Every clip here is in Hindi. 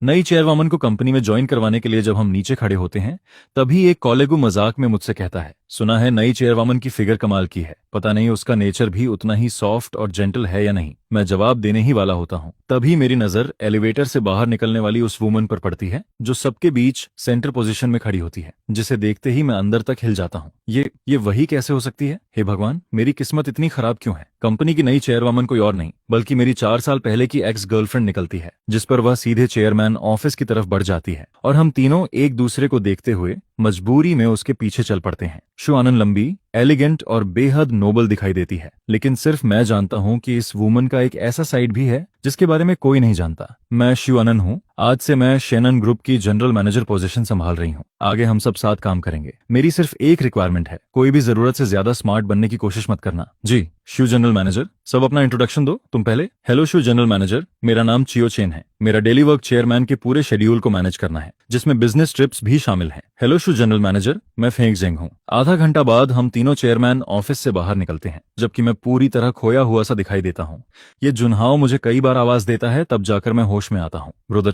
नई चेयरवुमन को कंपनी में ज्वाइन करवाने के लिए जब हम नीचे खड़े होते हैं, तभी एक कॉलेगु मजाक में मुझसे कहता है, सुना है नई चेयरवुमन की फिगर कमाल की है, पता नहीं उसका नेचर भी उतना ही सॉफ्ट और जेंटल है या नहीं। मैं जवाब देने ही वाला होता हूँ, तभी मेरी नजर एलिवेटर से बाहर निकलने वाली उस वुमन पर पड़ती है जो सबके बीच सेंटर पोजीशन में खड़ी होती है, जिसे देखते ही मैं अंदर तक हिल जाता हूँ। ये वही कैसे हो सकती है? हे भगवान, मेरी किस्मत इतनी खराब क्यों है? कंपनी की नई चेयरवुमन कोई और नहीं बल्कि मेरी 4 साल पहले की एक्स गर्लफ्रेंड निकलती है, जिस पर वह सीधे चेयरमैन ऑफिस की तरफ बढ़ जाती है और हम तीनों एक दूसरे को देखते हुए मजबूरी में उसके पीछे चल पड़ते हैं। शु आनन लंबी, एलिगेंट और बेहद नोबल दिखाई देती है, लेकिन सिर्फ मैं जानता हूं कि इस वुमन का एक ऐसा साइड भी है जिसके बारे में कोई नहीं जानता। मैं शु आनन हूं। आज से मैं शेनन ग्रुप की जनरल मैनेजर पोजीशन संभाल रही हूं। आगे हम सब साथ काम करेंगे। मेरी सिर्फ एक रिक्वायरमेंट है, कोई भी जरूरत से ज्यादा स्मार्ट बनने की कोशिश मत करना। जी शु जनरल मैनेजर, सब अपना इंट्रोडक्शन दो, तुम पहले। हेलो शु जनरल मैनेजर, मेरा नाम चियो चेन है। मेरा डेली वर्क चेयरमैन के पूरे शेड्यूल को मैनेज करना है, जिसमें बिजनेस ट्रिप्स भी शामिल हैं। हेलो शु जनरल मैनेजर, मैं फेंग जेंग हूँ। आधा घंटा बाद हम तीनों चेयरमैन ऑफिस से बाहर निकलते हैं, जबकि मैं पूरी तरह खोया हुआ सा दिखाई देता हूँ। ये जुनहाओ मुझे कई बार आवाज देता है, तब जाकर मैं होश में आता हूँ। ब्रोदर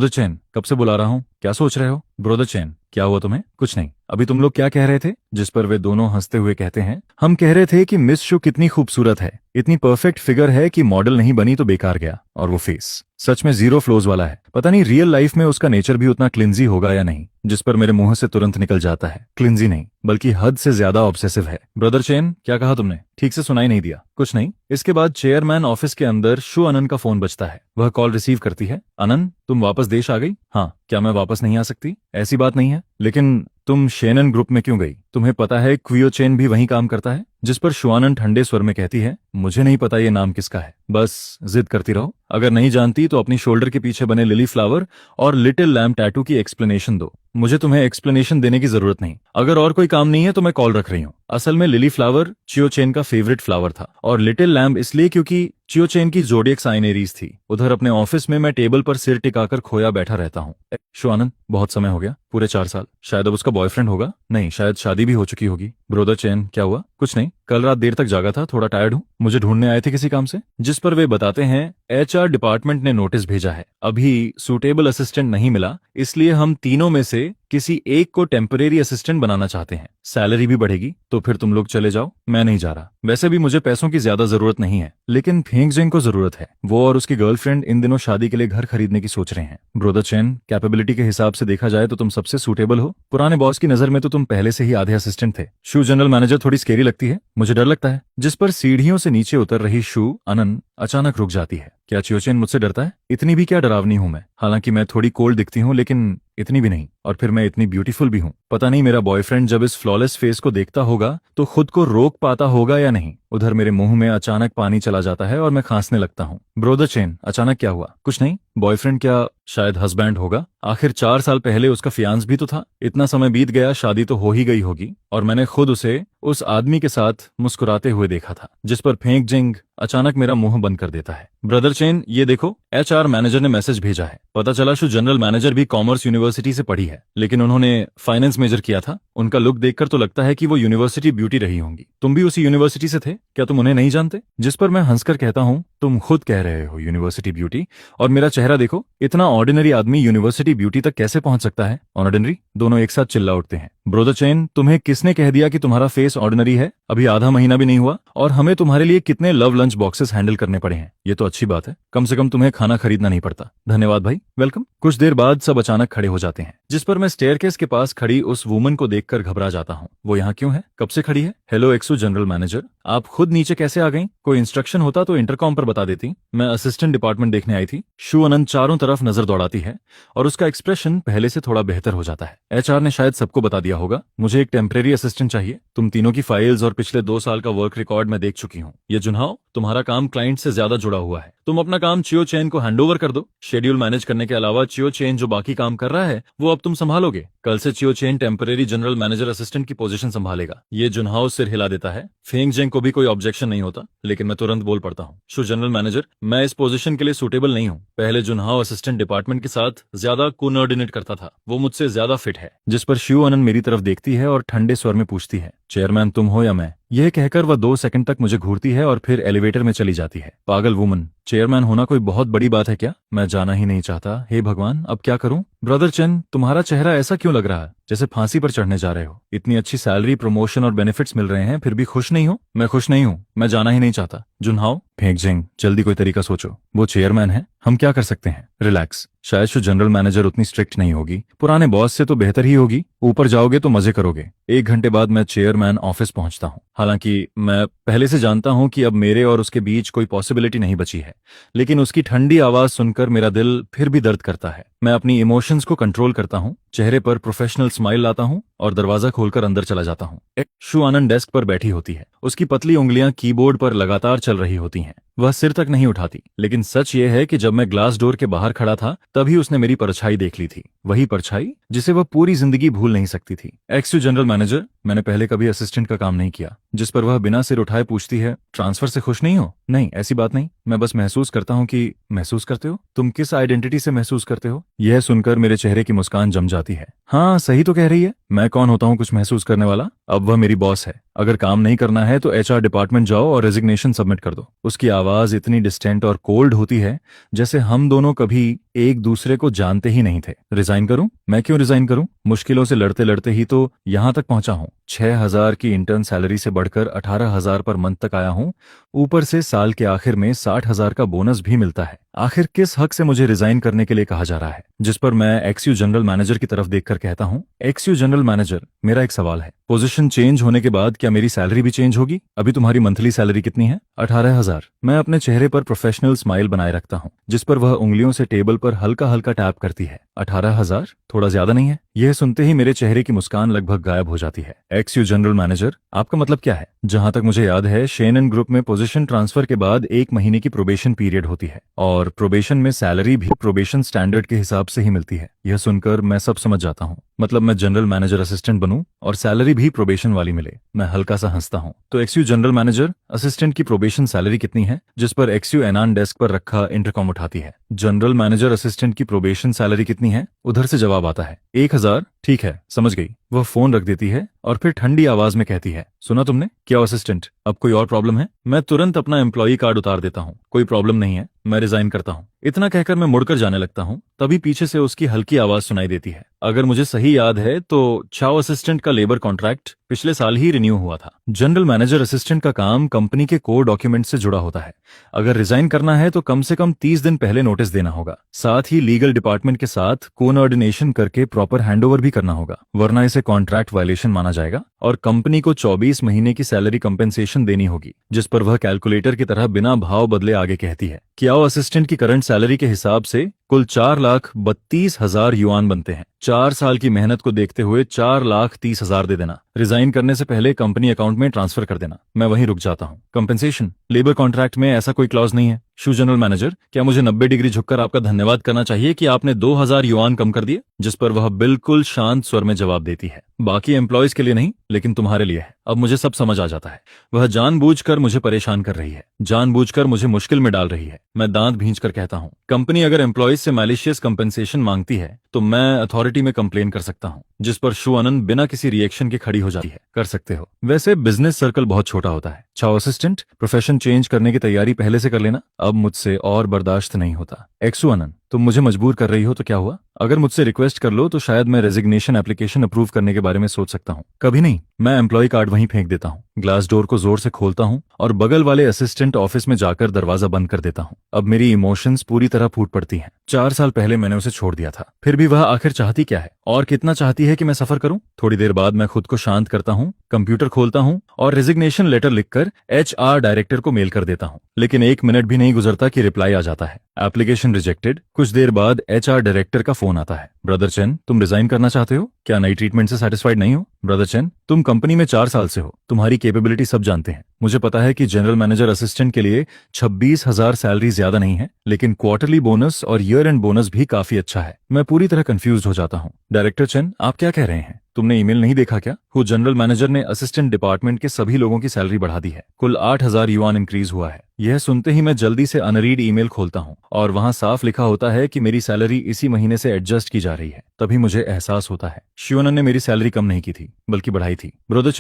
चेन, कब से बुला रहा हूँ, क्या सोच रहे हो? ब्रोदर चेन, क्या हुआ तुम्हें? कुछ नहीं। अभी तुम लोग क्या कह रहे थे? जिस पर वे दोनों हंसते हुए कहते हैं, हम कह रहे थे कि मिस शु कितनी खूबसूरत है, इतनी परफेक्ट फिगर है कि मॉडल नहीं बनी तो बेकार गया। और वो फेस सच में जीरो फ्लोज वाला है। पता नहीं रियल लाइफ में उसका नेचर भी उतना क्लिंजी होगा या नहीं। जिस पर मेरे मुंह से तुरंत निकल जाता है, क्लिंजी नहीं बल्कि हद से ज्यादा ऑब्सेसिव है। ब्रदर चेन, क्या कहा तुमने? ठीक से सुनाई नहीं दिया। कुछ नहीं। इसके बाद चेयरमैन ऑफिस के अंदर शु अनन का फोन बजता है। वह कॉल रिसीव करती है। अनन, तुम वापस देश आ गई? हाँ। क्या मैं वापस नहीं आ सकती? ऐसी बात नहीं है, लेकिन तुम शेनन ग्रुप में क्यों गई? तुम्हें पता है क्वियो चेन भी वहीं काम करता है? जिस पर शुआनन ठंडे स्वर में कहती है, मुझे नहीं पता ये नाम किसका है, बस जिद करती रहो। अगर नहीं जानती तो अपनी शोल्डर के पीछे बने लिली फ्लावर और लिटिल लैम्प टैटू की एक्सप्लेनेशन दो। मुझे तुम्हें एक्सप्लेनेशन देने की जरूरत नहीं। अगर और कोई काम नहीं है तो मैं कॉल रख रही हूँ। असल में लिली फ्लावर चियो चेन का फेवरेट फ्लावर था और लिटिल लैम्प इसलिए क्योंकि चियो चेन की जोडियक साइन एरीज थी। उधर अपने ऑफिस में मैं टेबल पर सिर टिकाकर खोया बैठा रहता हूँ। शुआनन, बहुत समय हो गया, पूरे 4 साल। शायद अब उसका बॉयफ्रेंड होगा। नहीं, शायद शादी भी हो चुकी होगी। ब्रोदर चेन, क्या हुआ? कुछ नहीं, कल रात देर तक जागा था, थोड़ा टायर्ड हूँ। मुझे ढूंढने आए थे किसी काम से? जिस पर वे बताते हैं, एचआर डिपार्टमेंट ने नोटिस भेजा है, अभी सूटेबल असिस्टेंट नहीं मिला, इसलिए हम तीनों में से किसी एक को टेम्परेरी असिस्टेंट बनाना चाहते हैं। सैलरी भी बढ़ेगी, तो फिर तुम लोग चले जाओ, मैं नहीं जा रहा। वैसे भी मुझे पैसों की ज्यादा जरूरत नहीं है, लेकिन फेंगजेंग को जरूरत है। वो और उसकी गर्लफ्रेंड इन दिनों शादी के लिए घर खरीदने की सोच रहे हैं। ब्रोदर चेन, कैपेबिलिटी के हिसाब से देखा जाए तो तुम सबसे सूटेबल हो। पुराने बॉस की नजर में तो तुम पहले से ही आधे असिस्टेंट थे। शू जनरल मैनेजर थोड़ी स्केरी लगती है, मुझे डर लगता है। जिस पर सीढ़ियों से नीचे उतर रही शू अनन अचानक रुक जाती है। क्या चियोचेन मुझसे डरता है? इतनी भी क्या डरावनी हूं मैं? हालांकि मैं थोड़ी कोल्ड दिखती हूं, लेकिन इतनी भी नहीं। और फिर मैं इतनी ब्यूटीफुल भी हूं। पता नहीं मेरा बॉयफ्रेंड जब इस फ्लॉलेस फेस को देखता होगा तो खुद को रोक पाता होगा या नहीं। उधर मेरे मुंह में अचानक पानी चला जाता है और मैं खांसने लगता हूँ। ब्रोदर चेन, अचानक क्या हुआ? कुछ नहीं। बॉयफ्रेंड क्या शायद हस्बैंड होगा? आखिर 4 साल पहले उसका फियांस भी तो था। इतना समय बीत गया, शादी तो हो ही गई होगी, और मैंने खुद उसे उस आदमी के साथ मुस्कुराते हुए देखा था। जिस पर फेंक जिंग अचानक मेरा मुंह बंद कर देता है। ब्रदर चेन, ये देखो, एचआर मैनेजर ने मैसेज भेजा है। पता चला शु जनरल मैनेजर भी कॉमर्स यूनिवर्सिटी से पढ़ी है, लेकिन उन्होंने फाइनेंस मेजर किया था। उनका लुक देखकर तो लगता है कि वो यूनिवर्सिटी ब्यूटी रही होंगी। तुम भी उसी यूनिवर्सिटी से थे? क्या तुम उन्हें नहीं जानते? जिस पर मैं हंसकर कहता हूँ, तुम खुद कह रहे हो यूनिवर्सिटी ब्यूटी, और मेरा चेहरा देखो, इतना ऑर्डिनरी आदमी यूनिवर्सिटी ब्यूटी तक कैसे पहुंच सकता है? ऑर्डिनरी? दोनों एक साथ चिल्ला उठते हैं। ब्रोदर चेन, तुम्हें किसने कह दिया कि तुम्हारा फेस ऑर्डिनरी है? अभी आधा महीना भी नहीं हुआ और हमें तुम्हारे लिए कितने लव लंच बॉक्सेस हैंडल करने पड़े हैं। ये तो अच्छी बात है, कम से कम तुम्हें खाना खरीदना नहीं पड़ता। धन्यवाद भाई, वेलकम। कुछ देर बाद सब अचानक खड़े हो जाते हैं, जिस पर मैं स्टेयरकेस के पास खड़ी उस वुमन को देखकर घबरा जाता हूँ। वो यहाँ क्यों है? कब से खड़ी है? हेलो एक्सू जनरल मैनेजर, आप खुद नीचे कैसे आ गई? कोई इंस्ट्रक्शन होता तो इंटरकॉम पर बता देती। मैं असिस्टेंट डिपार्टमेंट देखने आई थी। शू अनंत चारों तरफ नजर दौड़ाती है और उसका एक्सप्रेशन पहले से थोड़ा बेहतर हो जाता है। एचआर ने शायद सबको बता दिया होगा। मुझे एक टेम्परेरी असिस्टेंट चाहिए। तुम तीनों की फाइल्स और पिछले 2 साल का वर्क रिकॉर्ड मैं देख चुकी हूँ। ये जुनहाओ, तुम्हारा काम क्लाइंट से ज्यादा जुड़ा हुआ है। तुम अपना काम चियो चेन को हैंडओवर कर दो। शेड्यूल मैनेज करने के अलावा चियो चेन जो बाकी काम कर रहा है वो अब तुम संभालोगे। कल से Chiyo Chen temporary general manager assistant की पोजीशन संभालेगा। ये जुनहाओ सिर हिला देता है। फेंग जेंग को भी कोई ऑब्जेक्शन नहीं होता, लेकिन मैं तुरंत बोल पड़ता हूँ, शु जनरल मैनेजर, मैं इस पोजीशन के लिए सूटेबल नहीं हूँ। पहले जुनहाओ असिस्टेंट डिपार्टमेंट के साथ ज्यादा कोऑर्डिनेट करता था, वो मुझसे ज्यादा फिट है। जिस पर शू अनन मेरी तरफ देखती है और ठंडे स्वर में पूछती है, चेयरमैन तुम हो या मैं? मैं। यह कहकर वह 2 सेकंड तक मुझे घूरती है और फिर एलिवेटर में चली जाती है। पागल वुमन, चेयरमैन होना कोई बहुत बड़ी बात है क्या? मैं जाना ही नहीं चाहता। हे भगवान, अब क्या करूं? ब्रदर चेन, तुम्हारा चेहरा ऐसा क्यों लग रहा है जैसे फांसी पर चढ़ने जा रहे हो? इतनी अच्छी सैलरी, प्रमोशन और बेनिफिट्स मिल रहे हैं, फिर भी खुश नहीं हो? मैं खुश नहीं हूं, मैं जाना ही नहीं चाहता। जुनहाओ, फेंक जिंग, जल्दी कोई तरीका सोचो। वो चेयरमैन है, हम क्या कर सकते हैं? रिलैक्स, शायद शो जनरल मैनेजर उतनी स्ट्रिक्ट नहीं होगी, पुराने बॉस से तो बेहतर ही होगी। ऊपर जाओगे तो मजे करोगे। 1 घंटे बाद मैं चेयरमैन ऑफिस पहुंचता हूं। हालांकि मैं पहले से जानता हूं कि अब मेरे और उसके बीच कोई पॉसिबिलिटी नहीं बची है, लेकिन उसकी ठंडी आवाज सुनकर मेरा दिल फिर भी दर्द करता है। मैं अपनी इमोशंस को कंट्रोल करता हूं, चेहरे पर प्रोफेशनल स्माइल लाता हूं और दरवाजा खोलकर अंदर चला जाता हूं। शु आनंद डेस्क पर बैठी होती है। उसकी पतली उंगलियां कीबोर्ड पर लगातार चल रही होती हैं। वह सिर तक नहीं उठाती, लेकिन सच ये है कि जब मैं ग्लास डोर के बाहर खड़ा था तभी उसने मेरी परछाई देख ली थी। वही परछाई जिसे वह पूरी जिंदगी भूल नहीं सकती थी। एक्स यू जनरल मैनेजर, मैंने पहले कभी असिस्टेंट का काम नहीं किया। जिस पर वह बिना सिर उठाए पूछती है, ट्रांसफर से खुश नहीं हो? नहीं, ऐसी बात नहीं, मैं बस महसूस करता हूं कि। महसूस करते हो? तुम किस आइडेंटिटी से महसूस करते हो? यह सुनकर मेरे चेहरे की मुस्कान जम जाती है। हाँ, सही तो कह रही है। मैं कौन होता हूँ कुछ महसूस करने वाला? अब वह मेरी बॉस है। अगर काम नहीं करना है तो एचआर डिपार्टमेंट जाओ और रेजिग्नेशन सबमिट कर दो। उसकी आवाज इतनी डिस्टेंट और कोल्ड होती है जैसे हम दोनों कभी एक दूसरे को जानते ही नहीं थे। रिजाइन करूं? मैं क्यों रिजाइन करूं? मुश्किलों से लड़ते लड़ते ही तो यहां तक पहुंचा हूं। 6,000 की इंटर्न सैलरी से बढ़कर 18,000 पर मंथ तक आया हूं। ऊपर से साल के आखिर में 60,000 का बोनस भी मिलता है। आखिर किस हक से मुझे रिजाइन करने के लिए कहा जा रहा है? जिस पर मैं एक्सयू जनरल मैनेजर की तरफ देखकर कहता हूं, एक्सयू जनरल मैनेजर, मेरा एक सवाल है। पोजीशन चेंज होने के बाद क्या मेरी सैलरी भी चेंज होगी? अभी तुम्हारी मंथली सैलरी कितनी है? 18,000। मैं अपने चेहरे पर प्रोफेशनल स्माइल बनाए रखता हूं, जिस पर वह उंगलियों से टेबल पर हल्का हल्का टैप करती है। 18,000 थोड़ा ज्यादा नहीं है? यह सुनते ही मेरे चेहरे की मुस्कान लगभग गायब हो जाती है। एक्सयू जनरल मैनेजर, आपका मतलब क्या है? जहां तक मुझे याद है, शेनन ग्रुप में पोजीशन ट्रांसफर के बाद 1 महीने की प्रोबेशन पीरियड होती है और प्रोबेशन में सैलरी भी प्रोबेशन स्टैंडर्ड के हिसाब से ही मिलती है। यह सुनकर मैं सब समझ जाता हूँ। मतलब मैं जनरल मैनेजर असिस्टेंट बनूं और सैलरी भी प्रोबेशन वाली मिले। मैं हल्का सा हंसता हूँ। तो एक्सयू जनरल मैनेजर, असिस्टेंट की प्रोबेशन सैलरी कितनी है? जिस पर एक्सयू एनान डेस्क पर रखा इंटरकॉम उठाती है। जनरल मैनेजर असिस्टेंट की प्रोबेशन सैलरी कितनी है? उधर से जवाब आता है, 1,000। ठीक है, समझ गई। वह फोन रख देती है और फिर ठंडी आवाज में कहती है, सुना तुमने? क्या असिस्टेंट, अब कोई और प्रॉब्लम है? मैं तुरंत अपना एम्प्लॉई कार्ड उतार देता हूँ। कोई प्रॉब्लम नहीं है, मैं रिजाइन करता हूँ। इतना कहकर मैं मुड़कर जाने लगता हूँ, तभी पीछे से उसकी हल्की आवाज सुनाई देती है। अगर मुझे सही याद है तो चाओ असिस्टेंट का लेबर कॉन्ट्रैक्ट पिछले साल ही रिन्यू हुआ था। जनरल मैनेजर असिस्टेंट का काम कंपनी के कोर डॉक्यूमेंट से जुड़ा होता है। अगर रिजाइन करना है तो कम से कम 30 दिन पहले नोटिस देना होगा। साथ ही लीगल डिपार्टमेंट के साथ कोऑर्डिनेशन करके प्रॉपर हैंडओवर भी करना होगा, वरना इसे कॉन्ट्रैक्ट वायलेशन माना जाएगा और कंपनी को 24 महीने की सैलरी कंपेंसेशन देनी होगी। जिस पर वह कैलकुलेटर की तरह बिना भाव बदले आगे कहती है, कियाओ असिस्टेंट की करंट सैलरी के हिसाब से कुल 4,32,000 युआन बनते हैं। 4 साल की मेहनत को देखते हुए 4,30,000 दे देना। रिजाइन करने से पहले कंपनी अकाउंट में ट्रांसफर कर देना। मैं वहीं रुक जाता हूँ। कंपेंसेशन, लेबर कॉन्ट्रैक्ट में ऐसा कोई क्लॉज नहीं है। शू जनरल मैनेजर, क्या मुझे 90 डिग्री झुककर आपका धन्यवाद करना चाहिए कि आपने 2,000 युआन कम कर दिए? जिस पर वह बिल्कुल शांत स्वर में जवाब देती है, बाकी एम्प्लॉयज के लिए नहीं, लेकिन तुम्हारे लिए है। अब मुझे सब समझ आ जाता है। वह जानबूझकर मुझे परेशान कर रही है, जानबूझकर मुझे मुश्किल में डाल रही है। मैं दांत भींचकर कहता हूँ, कंपनी अगर एम्प्लॉयज से मैलिशियस कंपेंसेशन मांगती है तो मैं अथॉरिटी में कंप्लेन कर सकता हूँ। जिस पर शू आनंद बिना किसी रिएक्शन के खड़ी हो जाती है। कर सकते हो, वैसे बिजनेस सर्कल बहुत छोटा होता है। चाओ असिस्टेंट, प्रोफेशन चेंज करने की तैयारी पहले से कर लेना, अब मुझसे और बर्दाश्त नहीं होता। एक्सू आनंद, तुम मुझे मजबूर कर रही हो तो क्या हुआ? अगर मुझसे रिक्वेस्ट कर लो तो शायद मैं रेजिग्नेशन एप्लीकेशन अप्रूव करने के बारे में सोच सकता हूँ। कभी नहीं। मैं एम्प्लॉय कार्ड वहीं फेंक देता हूँ, ग्लास डोर को जोर से खोलता हूँ और बगल वाले असिस्टेंट ऑफिस में जाकर दरवाजा बंद कर देता हूँ। अब मेरी इमोशंस पूरी तरह फूट पड़ती हैं। 4 साल पहले मैंने उसे छोड़ दिया था, फिर भी वह आखिर चाहती क्या है और कितना चाहती है कि मैं सफर करूं? थोड़ी देर बाद मैं खुद को शांत करता हूं, कंप्यूटर खोलता हूं और रेजिग्नेशन लेटर लिखकर एचआर डायरेक्टर को मेल कर देता हूं। लेकिन 1 मिनट भी नहीं गुजरता कि रिप्लाई आ जाता है, एप्लीकेशन रिजेक्टेड। कुछ देर बाद एचआर डायरेक्टर का फोन आता है, ब्रदर चेन, तुम रिजाइन करना चाहते हो? क्या नई ट्रीटमेंट से सेटिस्फाइड नहीं हो? ब्रदर चेन, तुम कंपनी में 4 साल से हो, तुम्हारी कैपेबिलिटी सब जानते हैं। मुझे पता है कि जनरल मैनेजर असिस्टेंट के लिए 26,000 सैलरी ज्यादा नहीं है, लेकिन क्वार्टरली बोनस और ईयर एंड बोनस भी काफी अच्छा है। मैं पूरी तरह कंफ्यूज हो जाता हूँ। डायरेक्टर चेन, आप क्या कह रहे हैं? तुमने ईमेल नहीं देखा क्या? वो जनरल मैनेजर ने असिस्टेंट डिपार्टमेंट के सभी लोगों की सैलरी बढ़ा दी है। कुल 8,000 युआन इंक्रीज हुआ है। यह सुनते ही मैं जल्दी से अनरीड ईमेल खोलता हूँ और वहां साफ लिखा होता है कि मेरी सैलरी इसी महीने से एडजस्ट की जा रही है। तभी मुझे एहसास होता है शिवानंद ने मेरी सैलरी कम नहीं की थी बल्कि बढ़ाई थी। ब्रोदर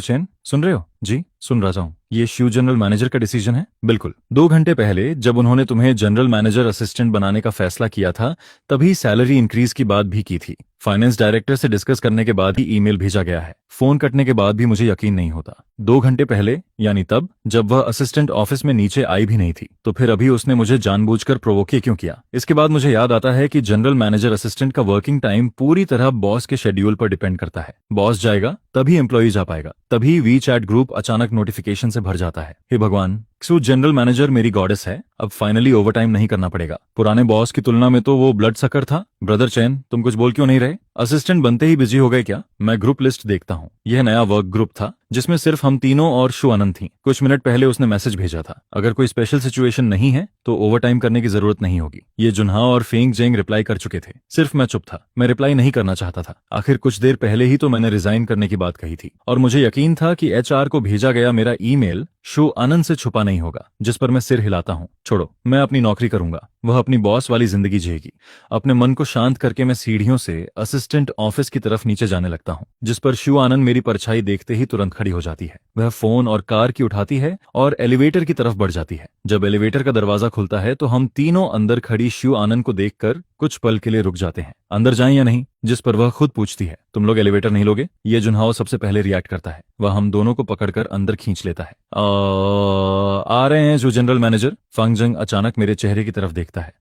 चैन सुन रहे हो? जी सुन रहा हूँ। ये शिव जनरल मैनेजर का डिसीजन है? बिल्कुल। 2 घंटे पहले जब उन्होंने तुम्हें जनरल मैनेजर असिस्टेंट बनाने का फैसला किया था तभी सैलरी इंक्रीज की बात भी की थी। फाइनेंस डायरेक्टर से डिस्कस करने के बाद ही ईमेल भेजा गया है। फोन कटने के बाद भी मुझे यकीन नहीं होता। 2 घंटे पहले यानी तब जब वह असिस्टेंट ऑफिस में नीचे आई भी नहीं थी, तो फिर अभी उसने मुझे जानबूझकर प्रोवोके क्यों किया? इसके बाद मुझे याद आता है कि जनरल मैनेजर असिस्टेंट का वर्किंग टाइम पूरी तरह बॉस के शेड्यूल पर डिपेंड करता है। बॉस जाएगा तभी एम्प्लॉई जा पाएगा, तभी वी चैट ग्रुप अचानक नोटिफिकेशन से भर जाता है। हे भगवान, जनरल मैनेजर मेरी गॉडेस है, अब फाइनली ओवरटाइम नहीं करना पड़ेगा। पुराने बॉस की तुलना में तो वो ब्लड सकर था। ब्रदर चैन तुम कुछ बोल क्यों नहीं रहे? असिस्टेंट बनते ही बिजी हो गए क्या? मैं ग्रुप लिस्ट देखता हूँ। यह नया वर्क ग्रुप था जिसमें सिर्फ हम तीनों और शु आनंद थी। कुछ मिनट पहले उसने मैसेज भेजा था, अगर कोई स्पेशल सिचुएशन नहीं है तो ओवरटाइम करने की जरूरत नहीं होगी। ये जुन्हा और फेंग जेंग रिप्लाई कर चुके थे, सिर्फ मैं चुप था। मैं रिप्लाई नहीं करना चाहता था। आखिर कुछ देर पहले ही तो मैंने रिजाइन करने की बात कही थी और मुझे यकीन था कि एचआर को भेजा गया मेरा ईमेल शु आनंद से छुपा नहीं होगा, जिस पर मैं सिर हिलाता हूँ। छोड़ो, मैं अपनी नौकरी करूंगा, वह अपनी बॉस वाली जिंदगी जिएगी। अपने मन को शांत करके मैं सीढ़ियों से असिस्टेंट ऑफिस की तरफ नीचे जाने लगता हूँ, जिस पर शु आनंद मेरी परछाई देखते ही तुरंत खड़ी हो जाती है। वह फोन और कार की उठाती है और एलिवेटर की तरफ बढ़ जाती है। जब एलिवेटर का दरवाजा खुलता है तो हम तीनों अंदर खड़ी शु आनंद को देखकर कुछ पल के लिए रुक जाते हैं, अंदर जाएं या नहीं, जिस पर वह खुद पूछती है, तुम लोग एलिवेटर नहीं लोगे? ये जुन्हाओ सबसे पहले रिएक्ट करता है। वह हम दोनों को पकड़कर अंदर खींच लेता है। आ रहे हैं जो जनरल मैनेजर। फंगजंग अचानक मेरे चेहरे की तरफ देखता है।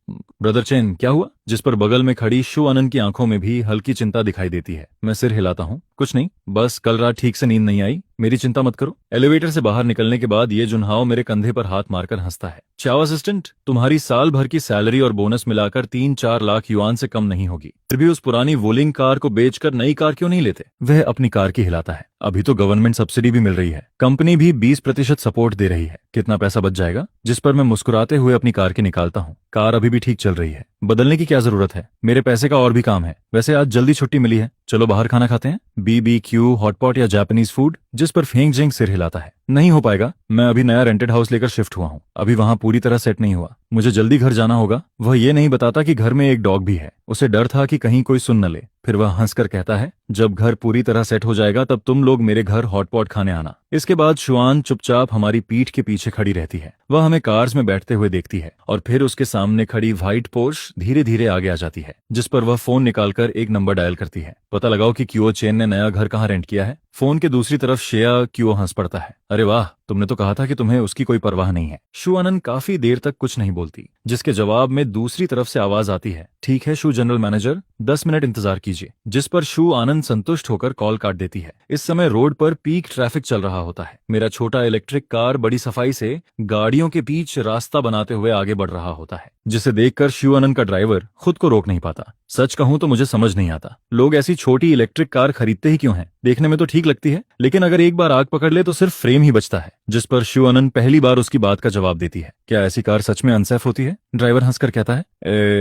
ब्रदर चेन क्या हुआ? जिस पर बगल में खड़ी शु आनंद की आंखों में भी हल्की चिंता दिखाई देती है। मैं सिर हिलाता हूँ, कुछ नहीं, बस कल रात ठीक से नींद नहीं आई, मेरी चिंता मत करो। एलिवेटर से बाहर निकलने के बाद ये जुन्हाओ मेरे कंधे पर हाथ मारकर हंसता है। चाओ असिस्टेंट, तुम्हारी साल भर की सैलरी और बोनस मिलाकर 3-4 लाख युआन से कम नहीं होगी, फिर भी उस पुरानी वोलिंग कार को बेचकर नई कार क्यों नहीं लेते? वह अपनी कार की हिलाता है। अभी तो गवर्नमेंट सब्सिडी भी मिल रही है, कंपनी भी 20% सपोर्ट दे रही है, कितना पैसा बच जाएगा? जिस पर मैं मुस्कुराते हुए अपनी कार की निकालता हूँ। कार अभी भी ठीक चल रही है, बदलने की क्या जरूरत है? मेरे पैसे का और भी काम है। वैसे आज जल्दी छुट्टी मिली है, चलो बाहर खाना खाते हैं, BBQ, हॉटपॉट या जापानीज फूड? जिस पर फेंग जेंग सिर हिलाता है। नहीं हो पाएगा, मैं अभी नया रेंटेड हाउस लेकर शिफ्ट हुआ हूँ, अभी वहां पूरी तरह सेट नहीं हुआ, मुझे जल्दी घर जाना होगा। वह ये नहीं बताता कि घर में एक डॉग भी है, उसे डर था कि कहीं कोई सुन न ले। फिर वह हंसकर कहता है, जब घर पूरी तरह सेट हो जाएगा तब तुम लोग मेरे घर हॉटपॉट खाने आना। इसके बाद शुआन चुपचाप हमारी पीठ के पीछे खड़ी रहती है। वह हमें कार्स में बैठते हुए देखती है और फिर उसके सामने खड़ी व्हाइट पोर्श धीरे धीरे आगे आ जाती है, जिस पर वह फोन निकालकर एक नंबर डायल करती है। पता लगाओ कि क्यूओ चेन ने नया घर कहाँ रेंट किया है। फोन के दूसरी तरफ शेया क्यूओ हंस पड़ता है। अरे वाह, तुमने तो कहा था कि तुम्हें उसकी कोई परवाह नहीं है। शु आनंद काफी देर तक कुछ नहीं बोलती, जिसके जवाब में दूसरी तरफ से आवाज आती है, ठीक है शु जनरल मैनेजर, 10 मिनट इंतजार कीजिए। जिस पर शु आनंद संतुष्ट होकर कॉल काट देती है। इस समय रोड पर पीक ट्रैफिक चल रहा होता है। मेरा छोटा इलेक्ट्रिक कार बड़ी सफाई से गाड़ियों के बीच रास्ता बनाते हुए आगे बढ़ रहा होता है, जिसे देखकर शु आनंद का ड्राइवर खुद को रोक नहीं पाता। सच कहूं तो मुझे समझ नहीं आता, लोग ऐसी छोटी इलेक्ट्रिक कार खरीदते ही क्यों हैं? देखने में तो ठीक लगती है, लेकिन अगर एक बार आग पकड़ ले तो सिर्फ फ्रेम ही बचता है। जिस पर शु आनंद पहली बार उसकी बात का जवाब देती है, क्या ऐसी कार सच में अनसेफ होती है? ड्राइवर हंसकर कहता है,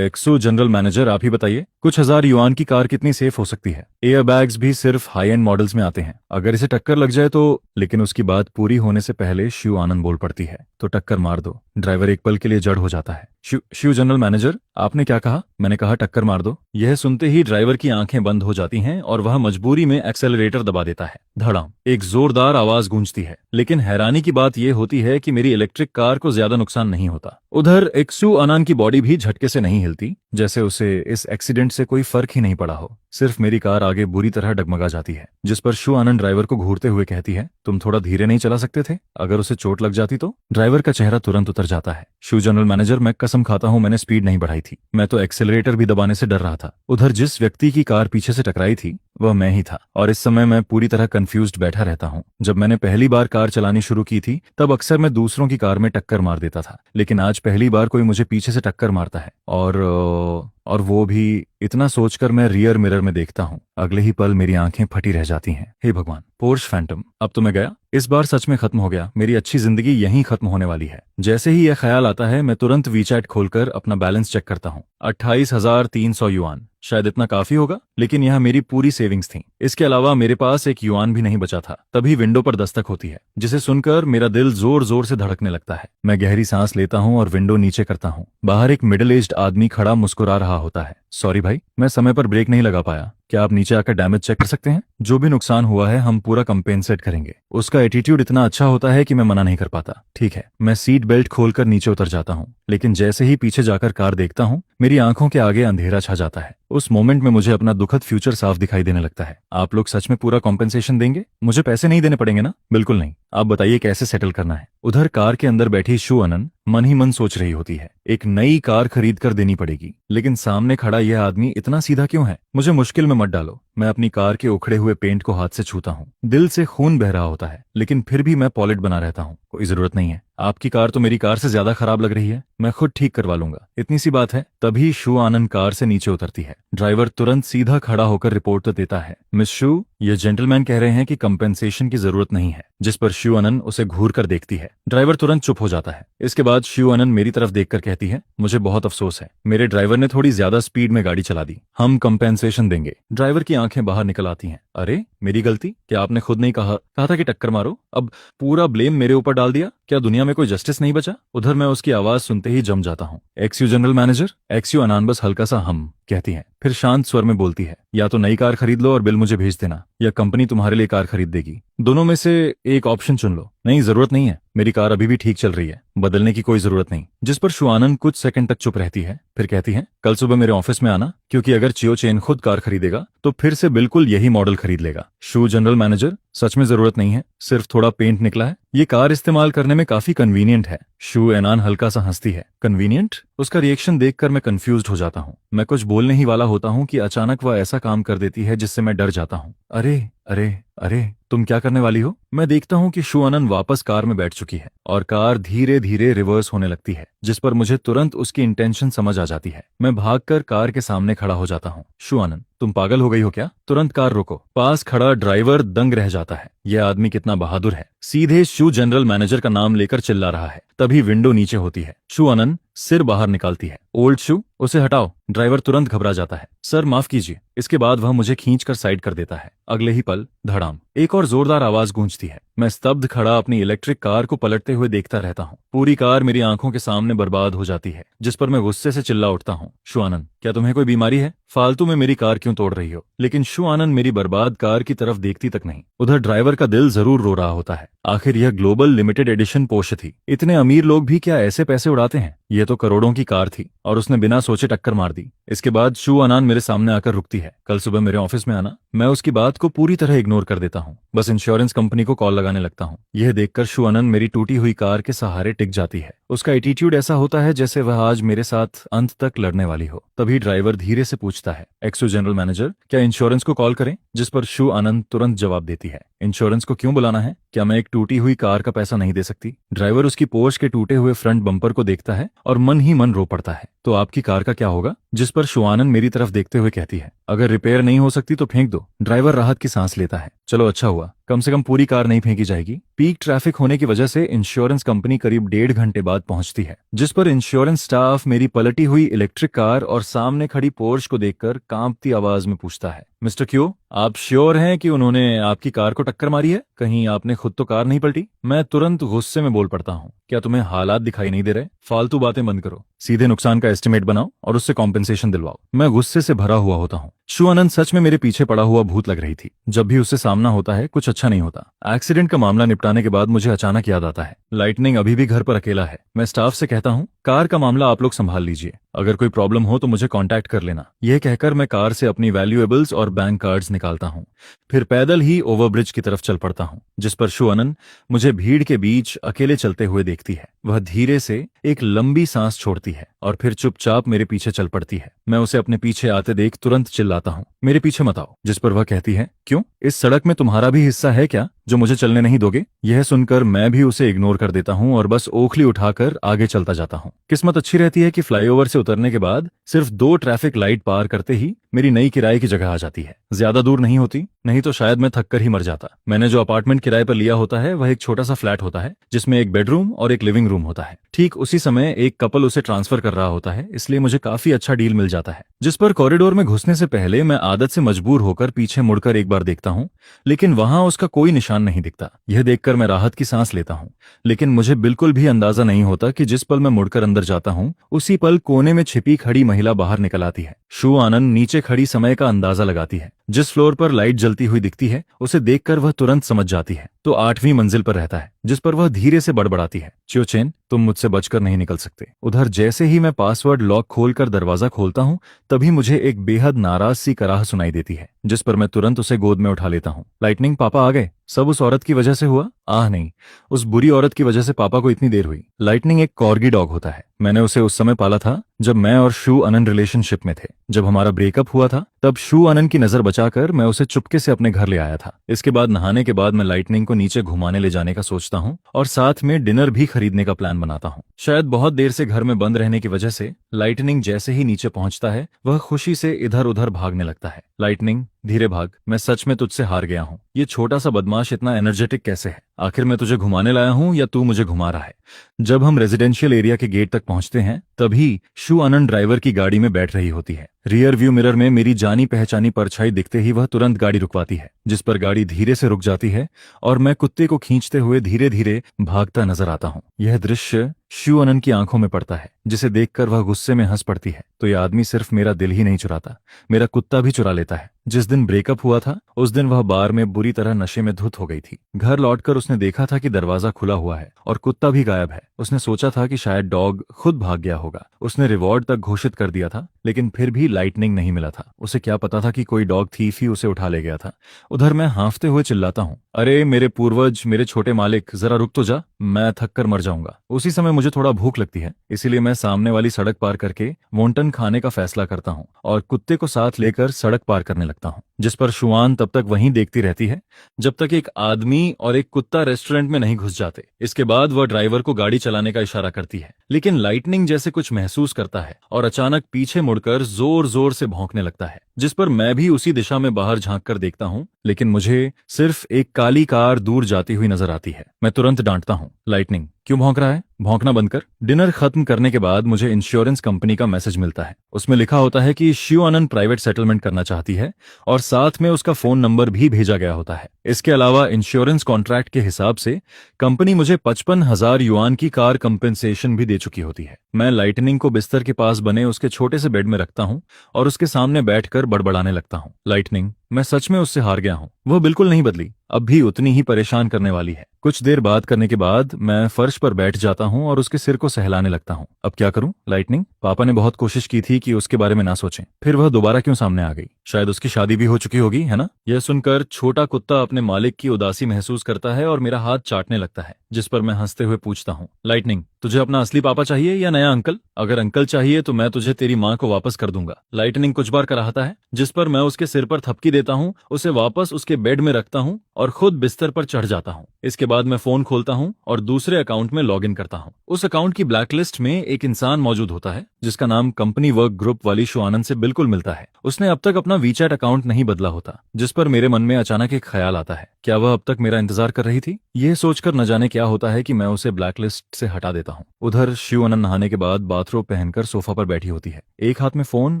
एक्सो जनरल मैनेजर आप ही बताइए, कुछ हजार युआन की कार कितनी सेफ हो सकती है? एयर बैग्स भी सिर्फ हाई एंड मॉडल्स में आते हैं, अगर इसे टक्कर लग जाए तो। लेकिन उसकी बात पूरी होने से पहले शु आनंद बोल पड़ती है, तो टक्कर मार दो। ड्राइवर एक पल के लिए जड़ हो जाता है। शिव जनरल मैनेजर आपने क्या कहा? मैंने कहा टक्कर मार दो। यह सुनते ही ड्राइवर की आंखें बंद हो जाती हैं और वह मजबूरी में एक्सेलरेटर दबा देता है। धड़ाम, एक जोरदार आवाज गूंजती है, लेकिन हैरानी की बात यह होती है कि मेरी इलेक्ट्रिक कार को ज्यादा नुकसान नहीं होता। उधर एक्सू आनंद की बॉडी भी झटके से नहीं हिलती, जैसे उसे इस एक्सीडेंट से कोई फर्क ही नहीं पड़ा हो। सिर्फ मेरी कार आगे बुरी तरह डगमगा जाती है, जिस पर शु आनंद ड्राइवर को घूरते हुए कहती है, तुम थोड़ा धीरे नहीं चला सकते थे? अगर उसे चोट लग जाती तो? ड्राइवर का चेहरा तुरंत उतर जाता है। शु जनरल मैनेजर मैं कसम खाता हूं मैंने स्पीड नहीं बढ़ाई थी, मैं तो एक्सेलरेटर भी दबाने से डर रहा था। उधर जिस व्यक्ति की कार पीछे से टकराई थी वह मैं ही था, और इस समय मैं पूरी तरह कंफ्यूज्ड बैठा रहता हूँ। जब मैंने पहली बार कार चलानी शुरू की थी तब अक्सर मैं दूसरों की कार में टक्कर मार देता था, लेकिन आज पहली बार कोई मुझे पीछे से टक्कर मारता है, और वो भी इतना सोचकर मैं रियर मिरर में देखता हूँ। अगले ही पल मेरी आंखें फटी रह जाती हैं। हे भगवान, पोर्श फैंटम, अब तो मैं गया, इस बार सच में खत्म हो गया, मेरी अच्छी जिंदगी यहीं खत्म होने वाली है। जैसे ही यह ख्याल आता है मैं तुरंत वीचैट खोलकर अपना बैलेंस चेक करता हूँ। 28,300 युआन। शायद इतना काफी होगा, लेकिन यह मेरी पूरी सेविंग्स थी। इसके अलावा मेरे पास एक युआन भी नहीं बचा था। तभी विंडो पर दस्तक होती है, जिसे सुनकर मेरा दिल जोर जोर से धड़कने लगता है। मैं गहरी सांस लेता हूँ और विंडो नीचे करता हूँ। बाहर एक मिडिल एज्ड आदमी खड़ा मुस्कुरा रहा होता है। सॉरी भाई, मैं समय पर ब्रेक नहीं लगा पाया। क्या आप नीचे आकर डैमेज चेक कर सकते हैं? जो भी नुकसान हुआ है हम पूरा कंपेंसेट करेंगे। उसका एटीट्यूड इतना अच्छा होता है कि मैं मना नहीं कर पाता। ठीक है, मैं सीट बेल्ट खोलकर नीचे उतर जाता हूँ, लेकिन जैसे ही पीछे जाकर कार देखता हूँ, मेरी आंखों के आगे अंधेरा छा जाता है। उस मोमेंट में मुझे अपना दुखद फ्यूचर साफ दिखाई देने लगता है। आप लोग सच में पूरा कॉम्पेंसेशन देंगे? मुझे पैसे नहीं देने पड़ेंगे ना? बिल्कुल नहीं। आप बताइए कैसे सेटल करना है। उधर कार के अंदर बैठी शु अनन मन ही मन सोच रही होती है, एक नई कार खरीद कर देनी पड़ेगी। लेकिन सामने खड़ा यह आदमी इतना सीधा क्यों है? मुझे मुश्किल में मत डालो। मैं अपनी कार के उखड़े हुए पेंट को हाथ से छूता हूँ। दिल से खून बह रहा होता है, लेकिन फिर भी मैं पॉलिट बना रहता हूँ। कोई जरूरत नहीं है। आपकी कार तो मेरी कार से ज्यादा खराब लग रही है, मैं खुद ठीक करवा लूंगा। इतनी सी बात है। तभी शु आनंद कार से नीचे उतरती है। ड्राइवर तुरंत सीधा खड़ा होकर रिपोर्ट देता है, मिस शु, ये जेंटलमैन कह रहे हैं कि कंपेंसेशन की जरूरत नहीं है। जिस पर शु अनन उसे घूर कर देखती है। ड्राइवर तुरंत चुप हो जाता है। इसके बाद शु अनन मेरी तरफ देखकर कहती है, मुझे बहुत अफसोस है, मेरे ड्राइवर ने थोड़ी ज्यादा स्पीड में गाड़ी चला दी। हम कंपेंसेशन देंगे। ड्राइवर की आंखें बाहर निकल आती हैं। अरे मेरी गलती? क्या आपने खुद नहीं कहा था कि टक्कर मारो? अब पूरा ब्लेम मेरे ऊपर डाल दिया? क्या दुनिया में कोई जस्टिस नहीं बचा? उधर मैं उसकी आवाज सुनते ही जम जाता हूँ। X-you general manager. एक्स-यू अनान बस हल्का सा हम कहती है, फिर शांत स्वर में बोलती है, या तो नई कार खरीद लो और बिल मुझे भेज देना, या कंपनी तुम्हारे लिए कार खरीद देगी। दोनों में से एक ऑप्शन चुन लो। नहीं, जरूरत नहीं है, मेरी कार अभी भी ठीक चल रही है, बदलने की कोई जरूरत नहीं। जिस पर शु आनंद कुछ सेकंड तक चुप रहती है, फिर कहती है, कल सुबह मेरे ऑफिस में आना, क्योंकि अगर चियो चेन खुद कार खरीदेगा तो फिर से बिल्कुल यही मॉडल खरीद लेगा। शु जनरल मैनेजर, सच में जरूरत नहीं है, सिर्फ थोड़ा पेंट निकला है। ये कार इस्तेमाल करने में काफी कन्वीनियंट है। शु एनान हल्का सा हंसती है। कन्वीनियंट? उसका रिएक्शन देखकर मैं कंफ्यूज्ड हो जाता हूँ। मैं कुछ बोलने ही वाला होता हूँ कि अचानक वह ऐसा काम कर देती है जिससे मैं डर जाता हूँ। अरे अरे अरे, तुम क्या करने वाली हो? मैं देखता हूँ कि शु अनन वापस कार में बैठ चुकी है और कार धीरे धीरे रिवर्स होने लगती है, जिस पर मुझे तुरंत उसकी इंटेंशन समझ आ जाती है। मैं भागकर कार के सामने खड़ा हो जाता हूँ। शु अनन, तुम पागल हो गई हो क्या? तुरंत कार रोको। पास खड़ा ड्राइवर दंग रह जाता है। यह आदमी कितना बहादुर है, सीधे शु जनरल मैनेजर का नाम लेकर चिल्ला रहा है। तभी विंडो नीचे होती है। शु अनन सिर बाहर निकालती है। ओल्ड शु, उसे हटाओ। ड्राइवर तुरंत घबरा जाता है। सर माफ कीजिए। इसके बाद वह मुझे खींचकर साइड कर देता है। अगले ही पल धड़ाम, एक और जोरदार आवाज गूंजती है। मैं स्तब्ध खड़ा अपनी इलेक्ट्रिक कार को पलटते हुए देखता रहता हूँ। पूरी कार मेरी आंखों के सामने बर्बाद हो जाती है, जिस पर मैं गुस्से से चिल्ला उठता हूँ, शु आनंद, क्या तुम्हें कोई बीमारी है? फालतू में मेरी कार क्यों तोड़ रही हो? लेकिन शु आनंद मेरी बर्बाद कार की तरफ देखती तक नहीं। उधर ड्राइवर का दिल जरूर रो रहा होता है। आखिर यह ग्लोबल लिमिटेड एडिशन पोर्शे थी। इतने अमीर लोग भी क्या ऐसे पैसे उड़ाते हैं? ये तो करोड़ों की कार थी और उसने बिना सोचे टक्कर मार दी। इसके बाद शु अनन मेरे सामने आकर रुकती है। कल सुबह मेरे ऑफिस में आना। मैं उसकी बात को पूरी तरह इग्नोर कर देता हूँ। बस इंश्योरेंस कंपनी को कॉल लगाने लगता हूँ। यह देखकर शु अनन मेरी टूटी हुई कार के सहारे टिक जाती है। उसका एटीट्यूड ऐसा होता है जैसे वह आज मेरे साथ अंत तक लड़ने वाली हो। तभी ड्राइवर धीरे से पूछता है, एक्सो जनरल मैनेजर, क्या इंश्योरेंस को कॉल करें? जिस पर शु अनन तुरंत जवाब देती है, इंश्योरेंस को क्यों बुलाना है? क्या मैं एक टूटी हुई कार का पैसा नहीं दे सकती? ड्राइवर उसकी पोर्श के टूटे हुए फ्रंट बम्पर को देखता है और मन ही मन रो पड़ता है। तो आपकी कार का क्या होगा? जिस पर शु अनन मेरी तरफ देखते हुए कहती है, अगर रिपेयर नहीं हो सकती तो फेंक दो। ड्राइवर राहत की सांस लेता है। चलो अच्छा हुआ, कम से कम पूरी कार नहीं फेंकी जाएगी। पीक ट्रैफिक होने की वजह से इंश्योरेंस कंपनी करीब 1.5 घंटे बाद पहुंचती है, जिस पर इंश्योरेंस स्टाफ मेरी पलटी हुई इलेक्ट्रिक कार और सामने खड़ी पोर्श को देखकर कांपती आवाज में पूछता है, मिस्टर क्यू, आप श्योर हैं कि उन्होंने आपकी कार को टक्कर मारी है? कहीं आपने खुद तो कार नहीं पलटी? मैं तुरंत गुस्से में बोल पड़ता हूँ, क्या तुम्हें हालात दिखाई नहीं दे रहे? फालतू बातें बंद करो, सीधे नुकसान का एस्टिमेट बनाओ और उससे कॉम्पेंसेशन दिलवाओ। मैं गुस्से से भरा हुआ होता हूँ। शु अनन सच में मेरे पीछे पड़ा हुआ भूत लग रही थी। जब भी उससे सामना होता है कुछ अच्छा नहीं होता। एक्सीडेंट का मामला निपटाने के बाद मुझे अचानक याद आता है, लाइटनिंग अभी भी घर पर अकेला है। मैं स्टाफ से कहता हूँ, कार का मामला आप लोग संभाल लीजिए, अगर कोई प्रॉब्लम हो तो मुझे कांटेक्ट कर लेना। यह कहकर मैं कार से अपनी वैल्यूएबल्स और बैंक कार्ड्स निकालता हूँ, फिर पैदल ही ओवरब्रिज की तरफ चल पड़ता हूँ। जिस पर शु अनन मुझे भीड़ के बीच अकेले चलते हुए देखती है। वह धीरे से एक लंबी सांस छोड़ती है और फिर चुपचाप मेरे पीछे चल पड़ती है। मैं उसे अपने पीछे आते देख तुरंत चिल्लाता हूँ, मेरे पीछे मत आओ। जिस पर वह कहती है, क्यों? इस सड़क में तुम्हारा भी हिस्सा है क्या जो मुझे चलने नहीं दोगे? यह सुनकर मैं भी उसे इग्नोर कर देता हूँ और बस ओखली उठाकर आगे चलता जाता हूँ। किस्मत अच्छी रहती है कि फ्लाईओवर से उतरने के बाद सिर्फ 2 ट्रैफिक लाइट पार करते ही मेरी नई किराए की जगह आ जाती है। ज्यादा दूर नहीं होती, नहीं तो शायद मैं थक कर ही मर जाता। मैंने जो अपार्टमेंट किराए पर लिया होता है वह एक छोटा सा फ्लैट होता है, जिसमें एक बेडरूम और एक लिविंग रूम होता है। ठीक उसी समय एक कपल उसे ट्रांसफर कर रहा होता है, इसलिए मुझे काफी अच्छा डील मिल जाता है। जिस पर कॉरिडोर में घुसने से पहले मैं आदत से मजबूर होकर पीछे मुड़कर एक बार देखता हूँ, लेकिन वहां उसका कोई निशान नहीं दिखता। यह देखकर मैं राहत की सांस लेता हूँ, लेकिन मुझे बिल्कुल भी अंदाजा नहीं होता कि जिस पल मैं मुड़कर अंदर जाता हूँ, उसी पल कोने में छिपी खड़ी महिला बाहर निकल आती है। शु आनंद नीचे खड़ी समय का अंदाजा लगाती है। जिस फ्लोर पर लाइट जलती हुई दिखती है, उसे देखकर वह तुरंत समझ जाती है तो 8वीं मंजिल पर रहता है। जिस पर वह धीरे से बड़बड़ाती है, चियो चेन, तुम मुझसे बचकर नहीं निकल सकते। उधर जैसे ही मैं पासवर्ड लॉक खोलकर दरवाजा खोलता हूँ, तभी मुझे एक बेहद नाराज सी कराह सुनाई देती है, जिस पर मैं तुरंत उसे गोद में उठा लेता हूँ। लाइटनिंग, पापा आ गए। सब उस औरत की वजह से हुआ? आह नहीं, उस बुरी औरत की वजह से पापा को इतनी देर हुई। लाइटनिंग एक कॉर्गी डॉग होता है। मैंने उसे उस समय पाला था जब मैं और शु अनन रिलेशनशिप में थे। जब हमारा ब्रेकअप हुआ था, तब शु अनन की नजर बचाकर मैं उसे चुपके से अपने घर ले आया था। इसके बाद नहाने के बाद मैं लाइटनिंग को नीचे घुमाने ले जाने का सोचता हूँ और साथ में डिनर भी खरीदने का प्लान बनाता हूँ। शायद बहुत देर से घर में बंद रहने की वजह से लाइटनिंग जैसे ही नीचे पहुंचता है, वह खुशी से इधर उधर भागने लगता है। लाइटनिंग, धीरे भाग, मैं सच में तुझसे हार गया हूँ। ये छोटा सा बदमाश इतना एनर्जेटिक कैसे है? आखिर मैं तुझे घुमाने लाया हूँ या तू मुझे घुमा रहा है? जब हम रेजिडेंशियल एरिया के गेट तक पहुंचते हैं, तभी शु अनन ड्राइवर की गाड़ी में बैठ रही होती है। रियर व्यू मिरर में मेरी जानी पहचानी परछाई दिखते ही वह तुरंत गाड़ी रुकवाती है, जिस पर गाड़ी धीरे से रुक जाती है और मैं कुत्ते को खींचते हुए धीरे धीरे भागता नजर आता हूँ। यह दृश्य शु अनन की आंखों में पड़ता है, जिसे देखकर वह गुस्से में हंस पड़ती है। तो यह आदमी सिर्फ मेरा दिल ही नहीं चुराता, मेरा कुत्ता भी चुरा लेता है। जिस दिन ब्रेकअप हुआ था, उस दिन वह बार में बुरी तरह नशे में धुत हो गई थी। घर लौटकर उसने देखा था कि दरवाजा खुला हुआ है और कुत्ता भी गायब है। उसने सोचा था कि शायद डॉग खुद भाग गया होगा। उसने रिवॉर्ड तक घोषित कर दिया था, लेकिन फिर भी लाइटनिंग नहीं मिला था। उसे क्या पता था कि कोई डॉग थीफ ही उसे उठा ले गया था। उधर मैं हांफते हुए चिल्लाता हूँ, अरे मेरे पूर्वज, मेरे छोटे मालिक, जरा रुक तो जा, मैं थक कर मर जाऊंगा। उसी समय मुझे थोड़ा भूख लगती है, इसीलिए मैं सामने वाली सड़क पार करके वोंटन खाने का फैसला करता हूँ और कुत्ते को साथ लेकर सड़क पार करने लगता हूँ। जिस पर शुआन तब तक वहीं देखती रहती है जब तक एक आदमी और एक कुत्ता रेस्टोरेंट में नहीं घुस जाते। इसके बाद वह ड्राइवर को गाड़ी चलाने का इशारा करती है, लेकिन लाइटनिंग जैसे कुछ महसूस करता है और अचानक पीछे मुड़कर जोर जोर से भौंकने लगता है। जिस पर मैं भी उसी दिशा में बाहर झांक कर देखता हूँ, लेकिन मुझे सिर्फ एक काली कार दूर जाती हुई नजर आती है। मैं तुरंत डांटता हूँ, लाइटनिंग, क्यों भौंक रहा है? भौंकना बंद कर। डिनर खत्म करने के बाद मुझे इंश्योरेंस कंपनी का मैसेज मिलता है। उसमें लिखा होता है कि शु अनन प्राइवेट सेटलमेंट करना चाहती है और साथ में उसका फोन नंबर भी भेजा गया होता है। इसके अलावा इंश्योरेंस कॉन्ट्रैक्ट के हिसाब से कंपनी मुझे 55,000 युआन की कार कंपेंसेशन भी दे चुकी होती है। मैं लाइटनिंग को बिस्तर के पास बने उसके छोटे से बेड में रखता हूँ और उसके सामने बैठकर बड़बड़ाने लगता हूँ, लाइटनिंग, मैं सच में उससे हार गया हूँ। वह बिल्कुल नहीं बदली, अब भी उतनी ही परेशान करने वाली है। कुछ देर बात करने के बाद मैं फर्श पर बैठ जाता हूँ और उसके सिर को सहलाने लगता हूँ। अब क्या करूँ? लाइटनिंग, पापा ने बहुत कोशिश की थी कि उसके बारे में ना सोचें, फिर वह दोबारा क्यों सामने आ गई? शायद उसकी शादी भी हो चुकी होगी, है ना? यह सुनकर छोटा कुत्ता अपने मालिक की उदासी महसूस करता है और मेरा हाथ चाटने लगता है, जिस पर मैं हंसते हुए पूछता हूँ, लाइटनिंग, तुझे अपना असली पापा चाहिए या नया अंकल? अगर अंकल चाहिए तो मैं तुझे तेरी माँ को वापस कर दूंगा। लाइटनिंग कुछ बार कराहता है, जिस पर मैं उसके सिर पर थपकी देता हूँ, उसे वापस उसके बेड में रखता हूँ और खुद बिस्तर पर चढ़ जाता हूँ। इसके बाद मैं फोन खोलता हूँ और दूसरे अकाउंट में लॉगिन करता हूँ। उस अकाउंट की ब्लैकलिस्ट में एक इंसान मौजूद होता है जिसका नाम कंपनी वर्क ग्रुप वाली शु आनंद से बिल्कुल मिलता है। उसने अब तक अपना वीचैट अकाउंट नहीं बदला होता, जिस पर मेरे मन में अचानक एक ख्याल आता है, क्या वह अब तक मेरा इंतजार कर रही थी? यह सोचकर न जाने क्या होता है कि मैं उसे ब्लैकलिस्ट से हटा देता हूँ। उधर शु आनंद नहाने के बाद बाथरोब पहनकर सोफा पर बैठी होती है। एक हाथ में फोन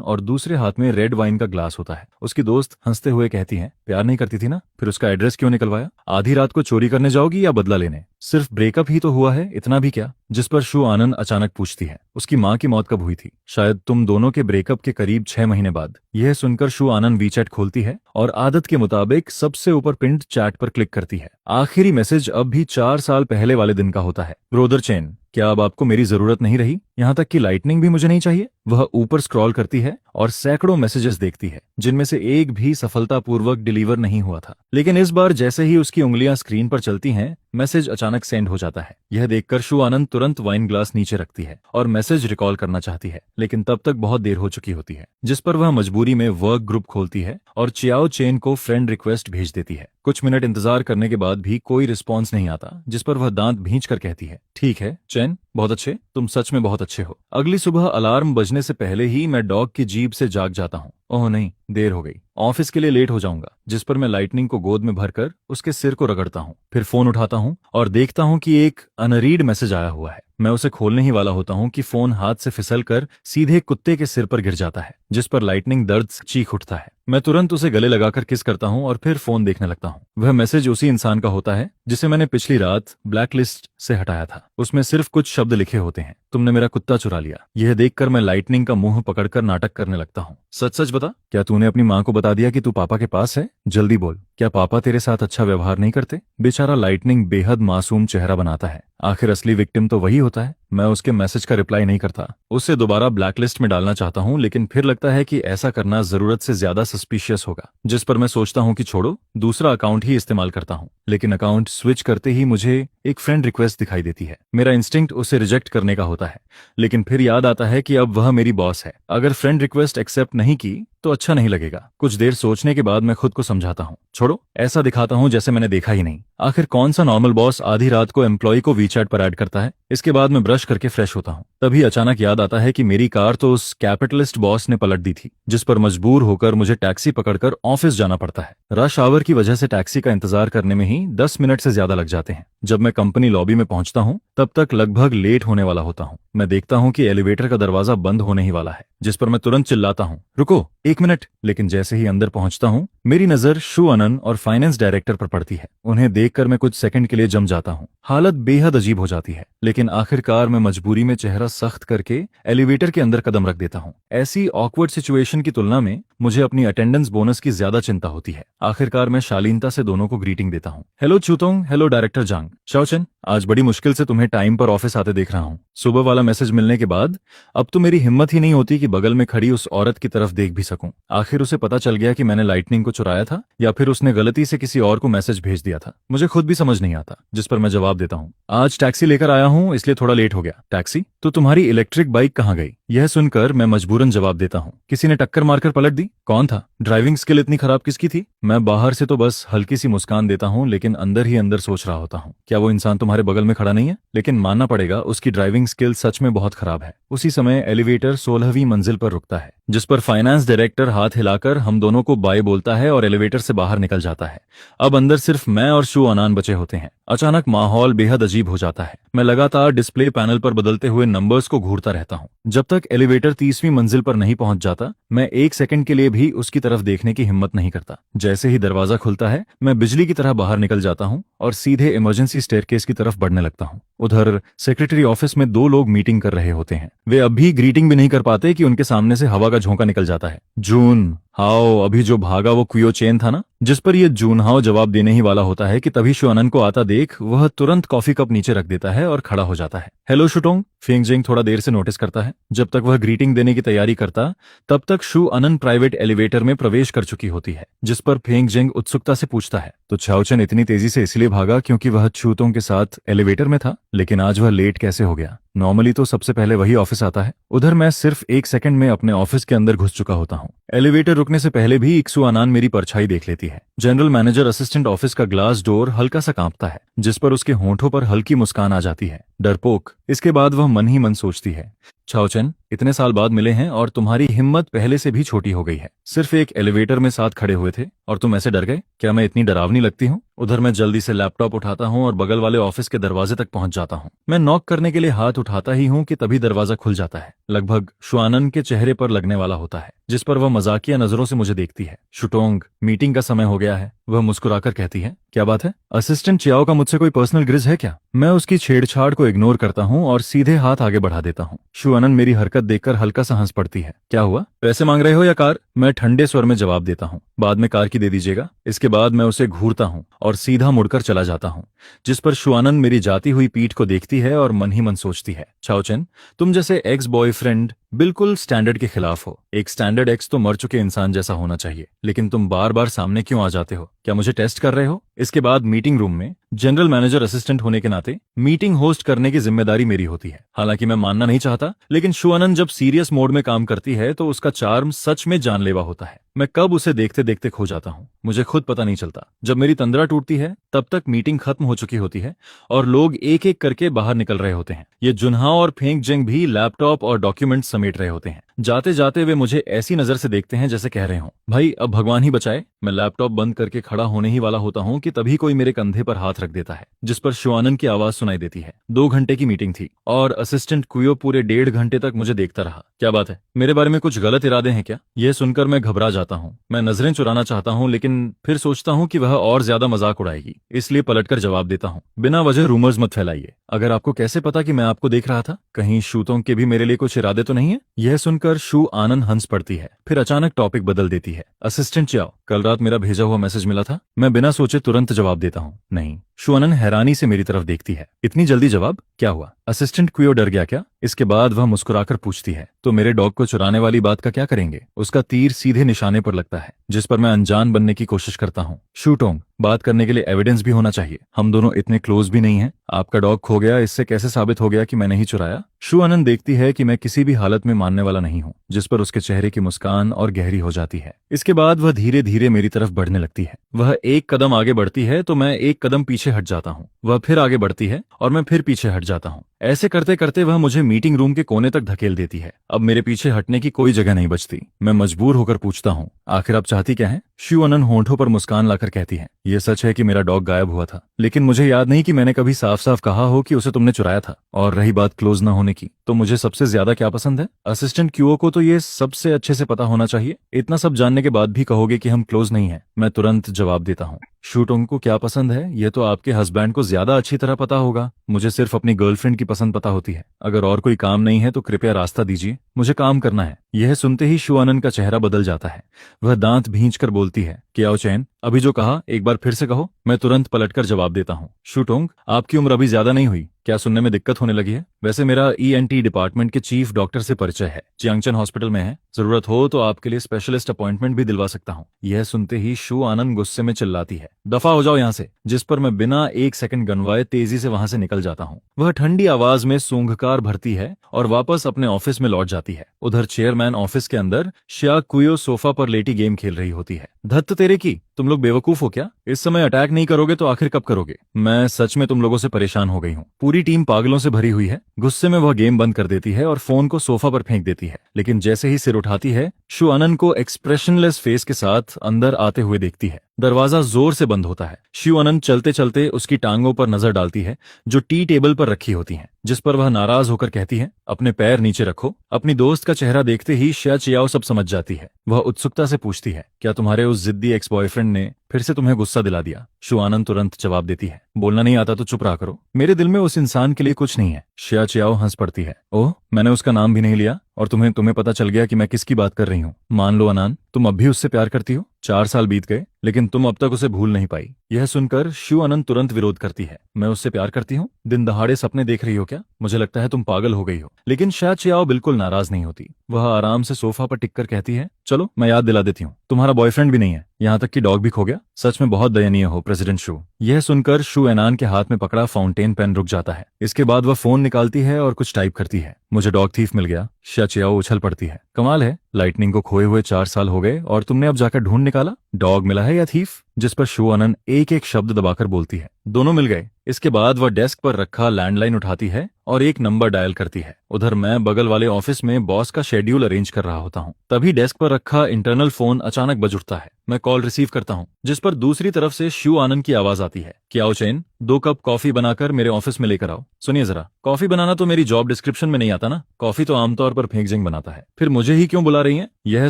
और दूसरे हाथ में रेड वाइन का ग्लास होता है। उसकी दोस्त हंसते हुए कहती है, प्यार नहीं करती थी ना, फिर उसका एड्रेस क्यों निकलवाया? आधी रात को चोरी करने जाओगी या बदला लेने? सिर्फ ब्रेकअप ही तो हुआ है, इतना भी क्या? जिस पर शु आनंद अचानक पूछती है, उसकी माँ की मौत कब हुई थी? शायद तुम दोनों के ब्रेकअप के करीब 6 महीने बाद। यह सुनकर शु आनंद वीचैट खोलती है और आदत के मुताबिक सबसे ऊपर पिंड चैट पर क्लिक करती है। आखिरी मैसेज अब भी 4 साल पहले वाले दिन का होता है। ब्रोदर चेन, क्या अब आपको मेरी जरूरत नहीं रही? यहाँ तक कि लाइटनिंग भी मुझे नहीं चाहिए? वह ऊपर स्क्रॉल करती है और सैकड़ों मैसेजेस देखती है, जिनमें से एक भी सफलतापूर्वक डिलीवर नहीं हुआ था। लेकिन इस बार जैसे ही उसकी उंगलियां स्क्रीन पर चलती हैं, मैसेज अचानक सेंड हो जाता है। यह देखकर शु आनंद तुरंत वाइन ग्लास नीचे रखती है और मैसेज रिकॉल करना चाहती है, लेकिन तब तक बहुत देर हो चुकी होती है। जिस पर वह मजबूरी में वर्क ग्रुप खोलती है और चियाओ चेन को फ्रेंड रिक्वेस्ट भेज देती है। कुछ मिनट इंतजार करने के बाद भी कोई रिस्पॉन्स नहीं आता, जिस पर वह दांत भींच कर कहती है, ठीक है चैन, बहुत अच्छे, तुम सच में बहुत अच्छे हो। अगली सुबह अलार्म बजने से पहले ही मैं डॉग की जीभ से जाग जाता हूँ। ओह नहीं, देर हो गई। ऑफिस के लिए लेट हो जाऊंगा, जिस पर मैं लाइटनिंग को गोद में भरकर उसके सिर को रगड़ता हूँ। फिर फोन उठाता हूँ और देखता हूँ कि एक अनरीड मैसेज आया हुआ है। मैं उसे खोलने ही वाला होता हूँ कि फोन हाथ से फिसल कर सीधे कुत्ते के सिर पर गिर जाता है, जिस पर लाइटनिंग दर्द से चीख उठता है। मैं तुरंत उसे गले लगाकर किस करता हूँ और फिर फोन देखने लगता हूँ। वह मैसेज उसी इंसान का होता है जिसे मैंने पिछली रात ब्लैकलिस्ट से हटाया था। उसमें सिर्फ कुछ शब्द लिखे होते हैं, तुमने मेरा कुत्ता चुरा लिया। यह देखकर मैं लाइटनिंग का मुंह पकड़कर नाटक करने लगता हूँ। सच सच बता, क्या तूने अपनी माँ को बता दिया कि तू पापा के पास है? जल्दी बोल, क्या पापा तेरे साथ अच्छा व्यवहार नहीं करते? बेचारा लाइटनिंग बेहद मासूम चेहरा बनाता है। आखिर असली विक्टिम तो वही होता है। मैं उसके मैसेज का रिप्लाई नहीं करता। उसे दोबारा ब्लैकलिस्ट में डालना चाहता हूँ, लेकिन फिर लगता है कि ऐसा करना जरूरत से ज्यादा सस्पिशियस होगा, जिस पर मैं सोचता हूँ कि छोड़ो, दूसरा अकाउंट ही इस्तेमाल करता हूँ। लेकिन अकाउंट स्विच करते ही मुझे एक फ्रेंड रिक्वेस्ट दिखाई देती है। मेरा इंस्टिंक्ट उसे रिजेक्ट करने का होता है, लेकिन फिर याद आता है कि अब वह मेरी बॉस है। अगर फ्रेंड रिक्वेस्ट एक्सेप्ट नहीं की तो अच्छा नहीं लगेगा। कुछ देर सोचने के बाद मैं खुद को समझाता हूँ, छोड़ो, ऐसा दिखाता हूँ जैसे मैंने देखा ही नहीं। आखिर कौन सा नॉर्मल बॉस आधी रात को एम्प्लॉय को वीचैट पर ऐड करता है? इसके बाद मैं ब्रश करके फ्रेश होता हूँ। तभी अचानक याद आता है कि मेरी कार तो उस कैपिटलिस्ट बॉस ने पलट दी थी, जिस पर मजबूर होकर मुझे टैक्सी पकड़कर ऑफिस जाना पड़ता है। रश आवर की वजह से टैक्सी का इंतजार करने में ही 10 मिनट से ज्यादा लग जाते हैं। जब मैं कंपनी लॉबी में पहुंचता हूं, तब तक लगभग लेट होने वाला होता हूं। मैं देखता हूं कि एलिवेटर का दरवाजा बंद होने ही वाला है, जिस पर मैं तुरंत चिल्लाता हूं, रुको, 1 मिनट। लेकिन जैसे ही अंदर पहुंचता हूं, मेरी नजर शू अनन और फाइनेंस डायरेक्टर पर पड़ती है। उन्हें देखकर मैं कुछ सेकंड के लिए जम जाता हूं। हालत बेहद अजीब हो जाती है, लेकिन आखिरकार मैं मजबूरी में चेहरा सख्त करके एलिवेटर के अंदर कदम रख देता हूं। ऐसी ऑकवर्ड सिचुएशन की तुलना में मुझे अपनी अटेंडेंस बोनस की ज्यादा चिंता होती है। आखिरकार मैं शालीनता से दोनों को ग्रीटिंग देता हूं। हेलो चूतोंग, हेलो डायरेक्टर जांग। शाओचन, आज बड़ी मुश्किल से तुम्हें टाइम पर ऑफिस आते देख रहा हूं। सुबह वाला मैसेज मिलने के बाद अब तो मेरी हिम्मत ही नहीं होती कि बगल में खड़ी उस औरत की तरफ देख भी सकूं। आखिर उसे पता चल गया कि मैंने लाइटनिंग को चुराया था, या फिर उसने गलती से किसी और को मैसेज भेज दिया था। मुझे खुद भी समझ नहीं आता, जिस पर मैं जवाब देता हूँ, आज टैक्सी लेकर आया हूँ, इसलिए थोड़ा लेट हो गया। टैक्सी? तो तुम्हारी इलेक्ट्रिक बाइक कहाँ गई? यह सुनकर मैं मजबूरन जवाब देता हूँ, किसी ने टक्कर मारकर पलट दी। कौन था? ड्राइविंग स्किल इतनी खराब किसकी थी? मैं बाहर से तो बस हल्की सी मुस्कान देता हूँ, लेकिन अंदर ही अंदर सोच रहा होता हूँ, क्या वो इंसान तुम्हारे बगल में खड़ा नहीं है? लेकिन मानना पड़ेगा, उसकी ड्राइविंग स्किल सच में बहुत खराब है। उसी समय एलिवेटर 16वीं मंजिल पर रुकता है, जिस पर फाइनेंस डायरेक्टर हाथ हिलाकर हम दोनों को बाय बोलता है और एलिवेटर से बाहर निकल जाता है। अब अंदर सिर्फ मैं और शू अनान बचे होते हैं। अचानक माहौल बेहद अजीब हो जाता है। मैं लगातार डिस्प्ले पैनल पर बदलते हुए नंबर्स को घूरता रहता हूँ। जब तक एलिवेटर 30वीं मंजिल पर नहीं पहुंच जाता, मैं 1 सेकंड के लिए भी उसकी तरफ देखने की हिम्मत नहीं करता। जैसे ही दरवाजा खुलता है, मैं बिजली की तरह बाहर निकल जाता हूँ और सीधे इमरजेंसी स्टेयरकेस की तरफ बढ़ने लगता हूँ। उधर सेक्रेटरी ऑफिस में 2 लोग मीटिंग कर रहे होते हैं। वे अब भी ग्रीटिंग भी नहीं कर पाते कि उनके सामने से हवा का झोंका निकल जाता है। जून हाओ, अभी जो भागा वो क्वियो चेन था ना? जिस पर ये जून हाओ जवाब देने ही वाला होता है कि तभी शुअनन को आता देख वह तुरंत कॉफी कप नीचे रख देता है और खड़ा हो जाता है। हेलो शुटोंग, फेंगजिंग थोड़ा देर से नोटिस करता है। जब तक वह ग्रीटिंग देने की तैयारी करता, तब तक शू अनन प्राइवेट एलिवेटर में प्रवेश कर चुकी होती है, जिस पर फेंगजिंग उत्सुकता से पूछता है, तो छाओचन इतनी तेजी से इसलिए भागा क्योंकि वह छूतों के साथ एलिवेटर में था, लेकिन आज वह लेट कैसे हो गया? नॉर्मली तो सबसे पहले वही ऑफिस आता है। उधर मैं सिर्फ 1 सेकंड में अपने ऑफिस के अंदर घुस चुका होता हूँ। एलिवेटर रुकने से पहले भी इक्सू अनान मेरी परछाई देख लेती है। जनरल मैनेजर असिस्टेंट ऑफिस का ग्लास डोर हल्का सा कांपता है, जिस पर उसके होंठों पर हल्की मुस्कान आ जाती है। डरपोक। इसके बाद वह मन ही मन सोचती है, छाओचन, इतने साल बाद मिले हैं और तुम्हारी हिम्मत पहले से भी छोटी हो गई है। सिर्फ एक एलिवेटर में साथ खड़े हुए थे और तुम ऐसे डर गए? क्या मैं इतनी डरावनी लगती हूँ? उधर मैं जल्दी से लैपटॉप उठाता हूँ और बगल वाले ऑफिस के दरवाजे तक पहुंच जाता हूँ। मैं नॉक करने के लिए हाथ उठाता ही हूँ कि तभी दरवाजा खुल जाता है। लगभग शुआनन के चेहरे पर लगने वाला होता है, जिस पर वह मजाकिया नजरों से मुझे देखती है। शुटोंग, मीटिंग का समय हो गया है, वह मुस्कुराकर कहती है। क्या बात है? असिस्टेंट चियाओ का मुझसे कोई पर्सनल ग्रिज है क्या? मैं उसकी छेड़छाड़ को इग्नोर करता हूँ और सीधे हाथ आगे बढ़ा देता हूँ। शुअनन मेरी हरकत देखकर हल्का सा हंस पड़ती है। क्या हुआ? पैसे मांग रहे हो या कार? मैं ठंडे स्वर में जवाब देता हूँ, बाद में कार की दे दीजिएगा। इसके बाद मैं उसे घूरता हूँ और सीधा मुड़कर चला जाता हूँ, जिस पर शुआनन मेरी जाती हुई पीठ को देखती है और मन ही मन सोचती है, छाओचन, तुम जैसे एक्स बॉयफ्रेंड बिल्कुल स्टैंडर्ड के खिलाफ हो। एक स्टैंडर्ड एक्स तो मर चुके इंसान जैसा होना चाहिए, लेकिन तुम बार बार सामने क्यों आ जाते हो? क्या मुझे टेस्ट कर रहे हो? इसके बाद मीटिंग रूम में जनरल मैनेजर असिस्टेंट होने के नाते मीटिंग होस्ट करने की जिम्मेदारी मेरी होती है। हालांकि मैं मानना नहीं चाहता, लेकिन शुअनन जब सीरियस मोड में काम करती है तो उसका चार्म सच में जानलेवा होता है। मैं कब उसे देखते देखते खो जाता हूँ, मुझे खुद पता नहीं चलता। जब मेरी तंद्रा टूटती है, तब तक मीटिंग खत्म हो चुकी होती है और लोग एक एक करके बाहर निकल रहे होते हैं। ये जुन्हा और फेंग जेंग भी लैपटॉप और डॉक्यूमेंट समेट रहे होते हैं। जाते जाते वे मुझे ऐसी नजर से देखते हैं जैसे कह रहे हो, भाई अब भगवान ही बचाए। मैं लैपटॉप बंद करके खड़ा होने ही वाला होता हूँ कि तभी कोई मेरे कंधे पर हाथ रख देता है, जिस पर शिवानंद की आवाज सुनाई देती है। 2 घंटे की मीटिंग थी और असिस्टेंट कुयो पूरे 1.5 घंटे तक मुझे देखता रहा। क्या बात है, मेरे बारे में कुछ गलत इरादे हैं क्या? यह सुनकर मैं घबरा जाता हूँ। मैं नजरें चुराना चाहता हूँ, लेकिन फिर सोचता हूँ कि वह और ज्यादा मजाक उड़ाएगी, इसलिए पलटकर जवाब देता हूँ, बिना वजह रूमर्स मत फैलाइए। अगर आपको कैसे पता कि मैं आपको देख रहा था? कहीं शूतों के भी मेरे लिए कुछ इरादे तो नहीं है? यह सुनकर शू आनंद हंस पड़ती है, फिर अचानक टॉपिक बदल देती है। असिस्टेंट चाओ, कल रात मेरा भेजा हुआ मैसेज मिला था? मैं बिना सोचे तुरंत जवाब देता हूँ, नहीं। शू आनंद हैरानी से मेरी तरफ देखती है, इतनी जल्दी जवाब? क्या हुआ? असिस्टेंट क्वियो डर गया क्या? इसके बाद वह मुस्कुराकर पूछती है, तो मेरे डॉग को चुराने वाली बात का क्या करेंगे? उसका तीर सीधे निशाने पर लगता है, जिस पर मैं अनजान बनने की कोशिश करता हूँ। शूटोंग, बात करने के लिए एविडेंस भी होना चाहिए, हम दोनों इतने क्लोज भी नहीं हैं। आपका डॉग खो गया, इससे कैसे साबित हो गया कि मैंने ही चुराया? शू आनंद देखती है कि मैं किसी भी हालत में मानने वाला नहीं हूँ, जिस पर उसके चेहरे की मुस्कान और गहरी हो जाती है। इसके बाद वह धीरे धीरे मेरी तरफ बढ़ने लगती है। वह एक कदम आगे बढ़ती है तो मैं एक कदम पीछे हट जाता हूँ, वह फिर आगे बढ़ती है और मैं फिर पीछे हट जाता हूँ। ऐसे करते करते वह मुझे मीटिंग रूम के कोने तक धकेल देती है। अब मेरे पीछे हटने की कोई जगह नहीं बचती। मैं मजबूर होकर पूछता हूँ, आखिर आप चाहती क्या है? शू आनंद होंठों पर मुस्कान लाकर कहती है, ये सच है कि मेरा डॉग गायब हुआ था, लेकिन मुझे याद नहीं कि मैंने कभी साफ साफ कहा हो कि उसे तुमने चुराया था। और रही बात क्लोज न होने की, तो मुझे सबसे ज्यादा क्या पसंद है? असिस्टेंट क्यूओ को तो ये सबसे अच्छे से पता होना चाहिए। इतना सब जानने के बाद भी कहोगे कि हम क्लोज नहीं हैं? मैं तुरंत जवाब देता हूँ, शूटोंग को क्या पसंद है ये तो आपके हस्बैंड को ज्यादा अच्छी तरह पता होगा। मुझे सिर्फ अपनी गर्लफ्रेंड की पसंद पता होती है। अगर और कोई काम नहीं है तो कृपया रास्ता दीजिए, मुझे काम करना है। यह सुनते ही शू आनंद का चेहरा बदल जाता है। वह दांत भींचकर बोलती है, क्या चैन, अभी जो कहा एक बार फिर से कहो। मैं तुरंत पलटकर जवाब देता हूँ, शूटोंग, आपकी उम्र अभी ज्यादा नहीं हुई, क्या सुनने में दिक्कत होने लगी है? वैसे मेरा ईएनटी डिपार्टमेंट के चीफ डॉक्टर से परिचय है, चियांगचन हॉस्पिटल में है। जरूरत हो तो आपके लिए स्पेशलिस्ट अपॉइंटमेंट भी दिलवा सकता हूँ। यह सुनते ही शू आनंद गुस्से में चिल्लाती है, दफा हो जाओ यहाँ से, जिस पर मैं बिना एक सेकंड गनवाए तेजी से वहां से निकल जाता हूँ। वह ठंडी आवाज में सूंघकार भरती है और वापस अपने ऑफिस में लौट जाती है। उधर चेयरमैन ऑफिस के अंदर श्या कुयो सोफा पर लेटी गेम खेल रही होती है। धत्त तेरे की, तुम लोग बेवकूफ हो क्या? इस समय अटैक नहीं करोगे तो आखिर कब करोगे? मैं सच में तुम लोगों से परेशान हो गई हूँ। पूरी टीम पागलों से भरी हुई है। गुस्से में वह गेम बंद कर देती है और फोन को सोफा पर फेंक देती है, लेकिन जैसे ही सिर उठाती है, शू आनंद को एक्सप्रेशनलेस फेस के साथ अंदर आते हुए देखती है। दरवाजा जोर से बंद होता है। शू आनंद चलते चलते उसकी टांगों पर नजर डालती है जो टी टेबल पर रखी होती हैं, जिस पर वह नाराज होकर कहती है, अपने पैर नीचे रखो। अपनी दोस्त का चेहरा देखते ही श्या चियाओ सब समझ जाती है। वह उत्सुकता से पूछती है, क्या तुम्हारे उस जिद्दी एक्स बॉयफ्रेंड ने फिर से तुम्हें गुस्सा दिला दिया? शू आनंद तुरंत जवाब देती है, बोलना नहीं आता तो चुप रहा करो, मेरे दिल में उस इंसान के लिए कुछ नहीं है। श्या चियाओ हंस पड़ती है, ओह, मैंने उसका नाम भी नहीं लिया और तुम्हें पता चल गया कि मैं किसकी बात कर रही हूँ। मान लो अनान, तुम अब भी उससे प्यार करती हो। 4 साल बीत गए लेकिन तुम अब तक उसे भूल नहीं पाई। यह सुनकर शू आनंद तुरंत विरोध करती है, मैं उससे प्यार करती हूँ? दिन दहाड़े सपने देख रही हो क्या? मुझे लगता है तुम पागल हो गई हो। लेकिन श्या चियाओ बिल्कुल नाराज नहीं होती। वह आराम से सोफा पर टिककर कहती है, चलो मैं याद दिला देती हूँ, तुम्हारा बॉयफ्रेंड भी नहीं है, यहाँ तक कि डॉग भी खो गया। सच में बहुत दयनीय हो प्रेसिडेंट शू। यह सुनकर शू एनान के हाथ में पकड़ा फाउंटेन पेन रुक जाता है। इसके बाद वह फोन निकालती है और कुछ टाइप करती है, मुझे डॉग थीफ मिल गया। श्या चियाओ उछल पड़ती है, कमाल है, लाइटनिंग को खोए हुए 4 साल हो गए और तुमने अब जाकर ढूंढ निकाला, डॉग मिला है या थीफ? जिस पर शू आनंद एक एक शब्द दबाकर बोलती है, दोनों मिल गए। इसके बाद वह डेस्क पर रखा लैंडलाइन उठाती है और एक नंबर डायल करती है। उधर मैं बगल वाले ऑफिस में बॉस का शेड्यूल अरेंज कर रहा होता हूँ। तभी डेस्क पर रखा इंटरनल फोन अचानक बज उठता है। मैं कॉल रिसीव करता हूँ, जिस पर दूसरी तरफ से शू आनंद की आवाज आती है, क्या चैन, 2 कप कॉफी बनाकर मेरे ऑफिस में लेकर आओ। सुनिए जरा, कॉफी बनाना तो मेरी जॉब डिस्क्रिप्शन में नहीं आता ना, कॉफी तो आमतौर पर फेंकजिंग बनाता है, फिर मुझे ही क्यों बुला रही हैं? यह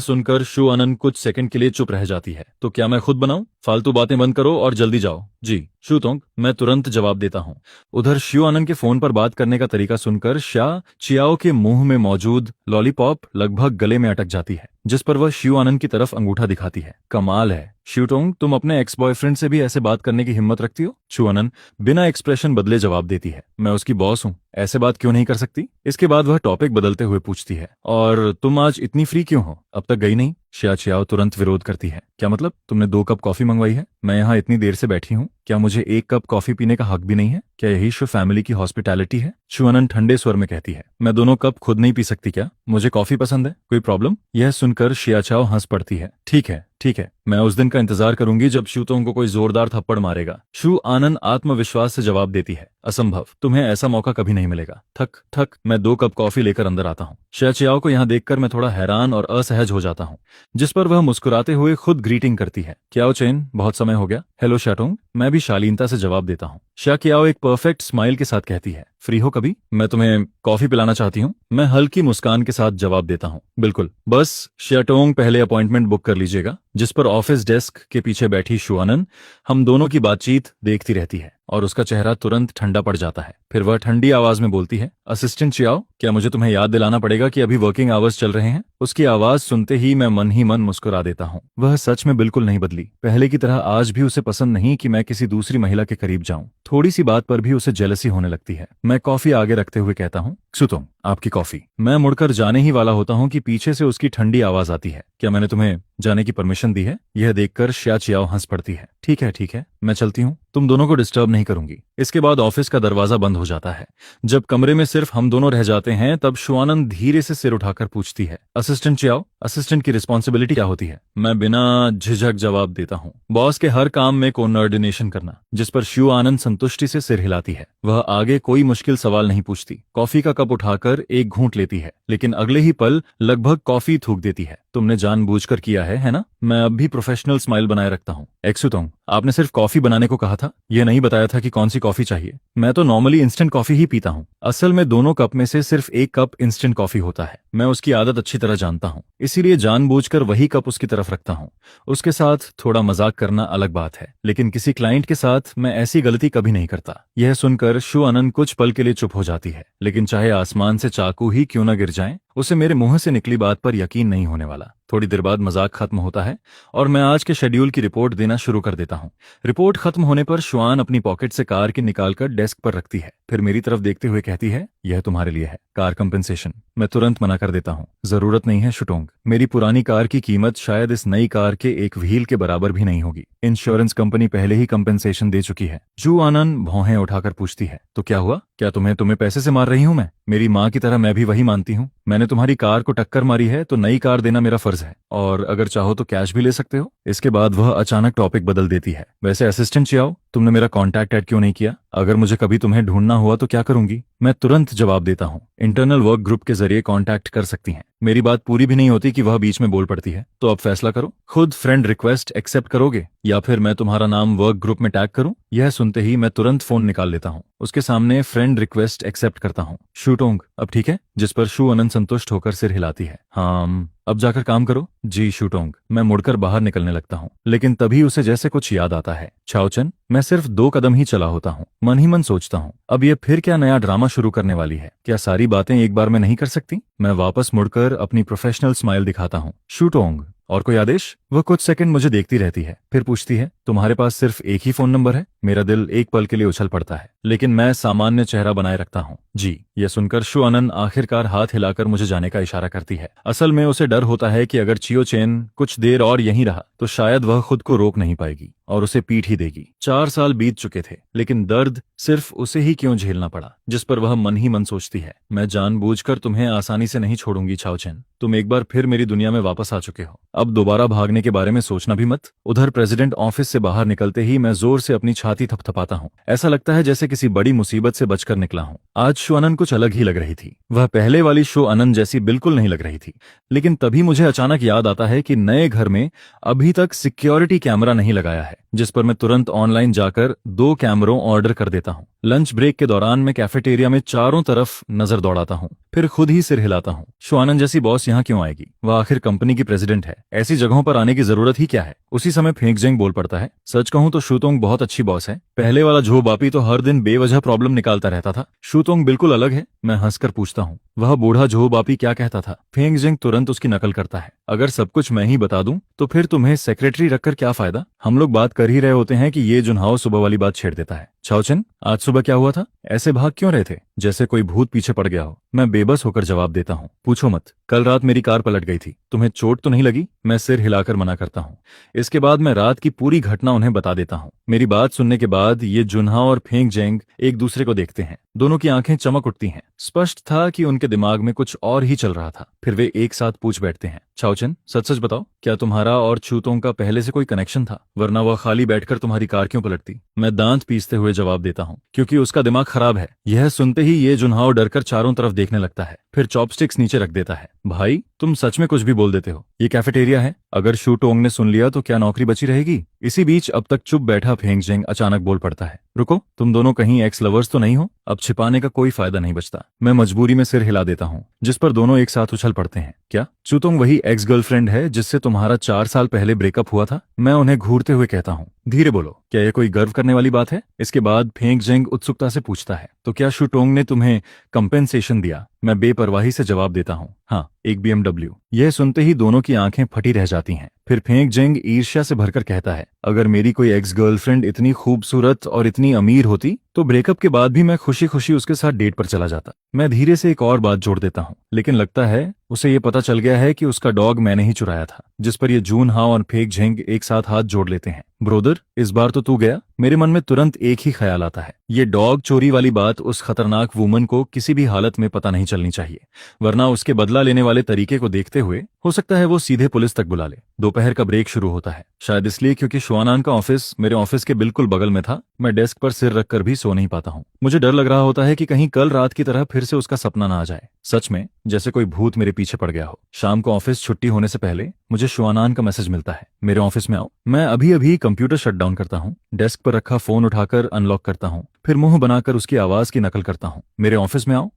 सुनकर शू आनंद कुछ सेकंड के लिए चुप रह जाती है। तो क्या मैं खुद बनाऊं? फालतू बातें बंद करो और जल्दी जाओ। जी शूतोंग, मैं तुरंत जवाब देता हूँ। उधर शू आनंद के फोन पर बात करने का तरीका सुनकर श्या चियाओ के मुंह में मौजूद लॉलीपॉप लगभग गले में अटक जाती है, जिस पर वह शू आनंद की तरफ अंगूठा दिखाती है। कमाल है शूटोंग, तुम अपने एक्स बॉयफ्रेंड से भी ऐसे बात करने की हिम्मत रखती हो? शू आनंद बिना एक्सप्रेशन बदले जवाब देती है, मैं उसकी बॉस हूँ, ऐसे बात क्यों नहीं कर सकती? इसके बाद वह टॉपिक बदलते हुए पूछती है, और तुम आज इतनी फ्री क्यों हो, अब तक गई नहीं? श्या चियाओ तुरंत विरोध करती है, क्या मतलब, तुमने 2 कप कॉफी मंगवाई है? मैं यहाँ इतनी देर से बैठी हूँ, क्या मुझे 1 कप कॉफी पीने का हक भी नहीं है? क्या यही शो फैमिली की हॉस्पिटैलिटी है? शू आनंद ठंडे स्वर में कहती है, मैं दोनों कप खुद नहीं पी सकती क्या? मुझे कॉफी पसंद है, कोई प्रॉब्लम? यह सुनकर श्या चियाओ हंस पड़ती है, ठीक है, ठीक है, मैं उस दिन का इंतजार करूंगी जब शू तुमको कोई जोरदार थप्पड़ मारेगा। शू आनंद आत्मविश्वास से जवाब देती है, असंभव, तुम्हें ऐसा मौका कभी नहीं मिलेगा। थक थक मैं 2 कप कॉफी लेकर अंदर आता हूँ। शे चियाओ को यहाँ देखकर मैं थोड़ा हैरान और असहज हो जाता हूँ, जिस पर वह मुस्कुराते हुए खुद ग्रीटिंग करती है। क्याओ चेन, बहुत समय हो गया। हेलो शाटोंग, मैं भी शालीनता से जवाब देता हूँ। शा कियाओ एक परफेक्ट स्माइल के साथ कहती है, फ्री हो कभी? मैं तुम्हें कॉफी पिलाना चाहती हूँ। मैं हल्की मुस्कान के साथ जवाब देता हूँ, बिल्कुल, बस शाटोंग पहले अपॉइंटमेंट बुक कर लीजिएगा। जिस पर ऑफिस डेस्क के पीछे बैठी शुआनन हम दोनों की बातचीत देखती रहती है और उसका चेहरा तुरंत ठंडा पड़ जाता है। फिर वह ठंडी आवाज में बोलती है, असिस्टेंट चियाओ, क्या मुझे तुम्हें याद दिलाना पड़ेगा कि अभी वर्किंग आवर्स चल रहे हैं? उसकी आवाज सुनते ही मैं मन ही मन मुस्कुरा देता हूँ। वह सच में बिल्कुल नहीं बदली। पहले की तरह आज भी उसे पसंद नहीं कि मैं किसी दूसरी महिला के करीब जाऊं। थोड़ी सी बात पर भी उसे जेलसी होने लगती है। मैं कॉफी आगे रखते हुए कहता हूँ, सुतोंग, आपकी कॉफी। मैं मुड़कर जाने ही वाला होता हूँ कि पीछे से उसकी ठंडी आवाज आती है, क्या मैंने तुम्हें जाने की परमिशन दी है? यह देखकर शा चियाओ हंस पड़ती है। ठीक है, मैं चलती हूँ, तुम दोनों को डिस्टर्ब नहीं करूंगी। इसके बाद ऑफिस का दरवाजा बंद हो जाता है। जब कमरे में सिर्फ हम दोनों रह जाते हैं तब शुआनन धीरे से सिर उठाकर पूछती है, असिस्टेंट चियाओ, असिस्टेंट की रिस्पॉन्सिबिलिटी क्या होती है? मैं बिना झिझक जवाब देता हूँ, बॉस के हर काम में कोऑर्डिनेशन करना। जिस पर शुआनन संतुष्टि से सिर हिलाती है। वह आगे कोई मुश्किल सवाल नहीं पूछती। कॉफी का कप उठाकर एक घूंट लेती है, लेकिन अगले ही पल लगभग कॉफी थूक देती है। तुमने जानबूझकर किया है ना? मैं अब भी प्रोफेशनल स्माइल बनाए रखता हूँ। एक्सुतोंग, आपने सिर्फ कॉफी बनाने को कहा था, यह नहीं बताया था कि कौन सी कॉफी चाहिए। मैं तो नॉर्मली इंस्टेंट कॉफी ही पीता हूँ। असल में दोनों कप में से सिर्फ एक कप इंस्टेंट कॉफी होता है। मैं उसकी आदत अच्छी तरह जानता हूँ, इसीलिए जानबूझकर वही कप उसकी तरफ रखता हूँ। उसके साथ थोड़ा मजाक करना अलग बात है, लेकिन किसी क्लाइंट के साथ मैं ऐसी गलती कभी नहीं करता। यह सुनकर शुआनन कुछ पल के लिए चुप हो जाती है, लेकिन चाहे आसमान से चाकू ही क्यों न गिर जाए, उसे मेरे मुंह से निकली बात पर यकीन नहीं होने वाला। थोड़ी देर बाद मजाक खत्म होता है और मैं आज के शेड्यूल की रिपोर्ट देना शुरू कर देता हूँ। रिपोर्ट खत्म होने पर शुआन अपनी पॉकेट से कार की निकालकर डेस्क पर रखती है, फिर मेरी तरफ देखते हुए कहती है, यह तुम्हारे लिए है, कार कंपेंसेशन। मैं तुरंत मना कर देता हूँ, जरूरत नहीं है शुटोंग, मेरी पुरानी कार की कीमत शायद इस नई कार के एक व्हील के बराबर भी नहीं होगी। इंश्योरेंस कंपनी पहले ही कंपेंसेशन दे चुकी है। शुआनन भौहें उठाकर पूछती है, तो क्या हुआ? क्या तुम्हें पैसे से मार रही हूँ मैं? मेरी माँ की तरह मैं भी वही मानती हूँ। मैंने तुम्हारी कार को टक्कर मारी है तो नई कार देना मेरा फर्ज है, और अगर चाहो तो कैश भी ले सकते हो। इसके बाद वह अचानक टॉपिक बदल देती है, वैसे असिस्टेंट चियाओ, तुमने मेरा कॉन्टैक्ट ऐड क्यों नहीं किया? अगर मुझे कभी तुम्हें ढूंढना हुआ तो क्या करूंगी? मैं तुरंत जवाब देता हूँ, इंटरनल वर्क ग्रुप के जरिए कॉन्टैक्ट कर सकती हैं। मेरी बात पूरी भी नहीं होती कि वह बीच में बोल पड़ती है, तो अब फैसला करो, खुद फ्रेंड रिक्वेस्ट एक्सेप्ट करोगे या फिर मैं तुम्हारा नाम वर्क ग्रुप में टैग करूं? यह सुनते ही मैं तुरंत फोन निकाल लेता हूं, उसके सामने फ्रेंड रिक्वेस्ट एक्सेप्ट करता हूं। शूटोंग, अब ठीक है? जिस पर शू अनंत संतुष्ट होकर सिर हिलाती है। हाँ, अब जाकर काम करो। जी शूटोंग। मैं मुड़कर बाहर निकलने लगता हूँ, लेकिन तभी उसे जैसे कुछ याद आता है। छाओचन, मैं सिर्फ 2 कदम ही चला होता हूँ। मन ही मन सोचता हूँ, अब ये फिर क्या नया ड्रामा शुरू करने वाली है? क्या सारी बातें एक बार में नहीं कर सकती? मैं वापस मुड़कर अपनी प्रोफेशनल स्माइल दिखाता हूँ। शूटोंग, और कोई आदेश? वह कुछ सेकंड मुझे देखती रहती है, फिर पूछती है, तुम्हारे पास सिर्फ एक ही फोन नंबर है? मेरा दिल एक पल के लिए उछल पड़ता है, लेकिन मैं सामान्य चेहरा बनाए रखता हूँ। जी। यह सुनकर शु अनन आखिरकार हाथ हिलाकर मुझे जाने का इशारा करती है। असल में उसे डर होता है कि अगर चियो चेन कुछ देर और यहीं रहा तो शायद वह खुद को रोक नहीं पाएगी और उसे पीट ही देगी। 4 साल बीत चुके थे, लेकिन दर्द सिर्फ उसे ही क्यों झेलना पड़ा, जिस पर वह मन ही मन सोचती है। मैं जानबूझकर तुम्हें आसानी से नहीं छोड़ूंगी छाओचेन। तुम एक बार फिर मेरी दुनिया में वापस आ चुके हो, अब दोबारा भागने के बारे में सोचना भी मत। उधर प्रेसिडेंट ऑफिस से बाहर निकलते ही मैं जोर से अपनी छाती थपथपाता हूँ। ऐसा लगता है जैसे किसी बड़ी मुसीबत से बचकर निकला हूँ। आज शो अनन कुछ अलग ही लग रही थी। वह पहले वाली शो अनन जैसी बिल्कुल नहीं लग रही थी। लेकिन तभी मुझे अचानक याद आता है कि नए घर में अभी तक सिक्योरिटी कैमरा नहीं लगाया है, जिस पर मैं तुरंत ऑनलाइन जाकर 2 कैमरों ऑर्डर कर देता हूँ। लंच ब्रेक के दौरान मैं कैफेटेरिया में चारों तरफ नजर दौड़ाता हूँ, फिर खुद ही सिर हिलाता हूँ। शो अनन जैसी बॉस यहाँ क्यों आएगी? वह आखिर कंपनी की प्रेसिडेंट है, ऐसी जगहों पर आने की जरूरत ही क्या है? उसी समय फेंगजेंग बोल पड़ता है, सच कहूं तो शूतोंग बहुत अच्छी बॉस है। पहले वाला झो बापी तो हर दिन बेवजह प्रॉब्लम निकालता रहता था, शूतोंग बिल्कुल अलग है। मैं हंसकर पूछता हूँ, वह बूढ़ा झो बापी क्या कहता था? फेंगजेंग तुरंत उसकी नकल करता है, अगर सब कुछ मैं ही बता दूं तो फिर तुम्हें सेक्रेटरी रखकर क्या फायदा? हम लोग बात कर ही रहे होते हैं कि ये जुनहाओ सुबह वाली बात छेड़ देता है। छाओचन, आज सुबह क्या हुआ था? ऐसे भाग क्यों रहे थे जैसे कोई भूत पीछे पड़ गया हो? मैं बेबस होकर जवाब देता हूँ, पूछो मत, कल रात मेरी कार पलट गई थी। तुम्हें चोट तो नहीं लगी? मैं सिर हिलाकर मना करता हूँ। इसके बाद मैं रात की पूरी घटना उन्हें बता देता हूँ। मेरी बात सुनने के बाद ये जुनहाओ और फेंगजेंग एक दूसरे को देखते हैं। दोनों की आंखें चमक उठती हैं। स्पष्ट था कि उनके के दिमाग में कुछ और ही चल रहा था। फिर वे एक साथ पूछ बैठते हैं, चाओचन सच सच बताओ, क्या तुम्हारा और चूतोंग का पहले से कोई कनेक्शन था? वरना वह खाली बैठकर तुम्हारी कार क्यों पलटती? मैं दांत पीसते हुए जवाब देता हूँ, क्योंकि उसका दिमाग खराब है। यह सुनते ही ये जुनहाओ डरकर चारों तरफ देखने लगता है, फिर चॉपस्टिक्स नीचे रख देता है। भाई तुम सच में कुछ भी बोल देते हो। ये कैफेटेरिया है, अगर शू टोंग ने सुन लिया तो क्या नौकरी बची रहेगी? इसी बीच अब तक चुप बैठा फेंग जेंग अचानक बोल पड़ता है, रुको, तुम दोनों कहीं एक्स लवर्स तो नहीं हो? अब छिपाने का कोई फायदा नहीं बचता। मैं मजबूरी में सिर हिला देता हूँ, जिस पर दोनों एक साथ उछल पड़ते हैं। क्या चूतोंग वही एक्स गर्लफ्रेंड है जिससे तुम्हारा 4 साल पहले ब्रेकअप हुआ था? मैं उन्हें घूरते हुए कहता हूँ, धीरे बोलो, क्या यह कोई गर्व करने वाली बात है? इसके बाद फेंग जेंग उत्सुकता से पूछता है, तो क्या शू टोंग ने तुम्हें कंपेंसेशन दिया? मैं बेपरवाही से जवाब देता हूँ, हाँ, एक BMW। यह सुनते ही दोनों की आंखें फटी रह जाती हैं। फिर फेंग जेंग ईर्ष्या से भरकर कहता है, अगर मेरी कोई एक्स गर्लफ्रेंड इतनी खूबसूरत और इतनी अमीर होती तो ब्रेकअप के बाद भी मैं खुशी खुशी उसके साथ डेट पर चला जाता। मैं धीरे से एक और बात जोड़ देता हूँ, लेकिन लगता है उसे ये पता चल गया है कि उसका डॉग मैंने ही चुराया था। जिस पर ये जून हाओ और फेंग जेंग एक साथ हाथ जोड़ लेते हैं। ब्रोदर, इस बार तो तू गया। मेरे मन में तुरंत एक ही ख्याल आता है, ये डॉग चोरी वाली बात उस खतरनाक वुमन को किसी भी हालत में पता नहीं चलनी चाहिए, वरना उसके बदला लेने वाले तरीके को देखते हुए हो सकता है वो सीधे पुलिस तक बुला ले। दोपहर का ब्रेक शुरू होता है, शायद इसलिए क्योंकि शुआनान का ऑफिस मेरे ऑफिस के बिल्कुल बगल में था। मैं डेस्क पर सिर रखकर भी सो नहीं पाता हूँ। मुझे डर लग रहा होता है कि कहीं कल रात की तरह फिर से उसका सपना ना आ जाए। सच में जैसे कोई भूत मेरे पीछे पड़ गया हो। शाम को ऑफिस छुट्टी होने से पहले मुझे शुआनान का मैसेज मिलता है, मेरे ऑफिस में आओ। मैं अभी अभी कंप्यूटर शट डाउन करता हूँ, डेस्क पर रखा फोन उठाकर अनलॉक करता हूँ, फिर मुंह बनाकर उसकी आवाज की नकल करता हूँ, मेरे ऑफिस में आओ।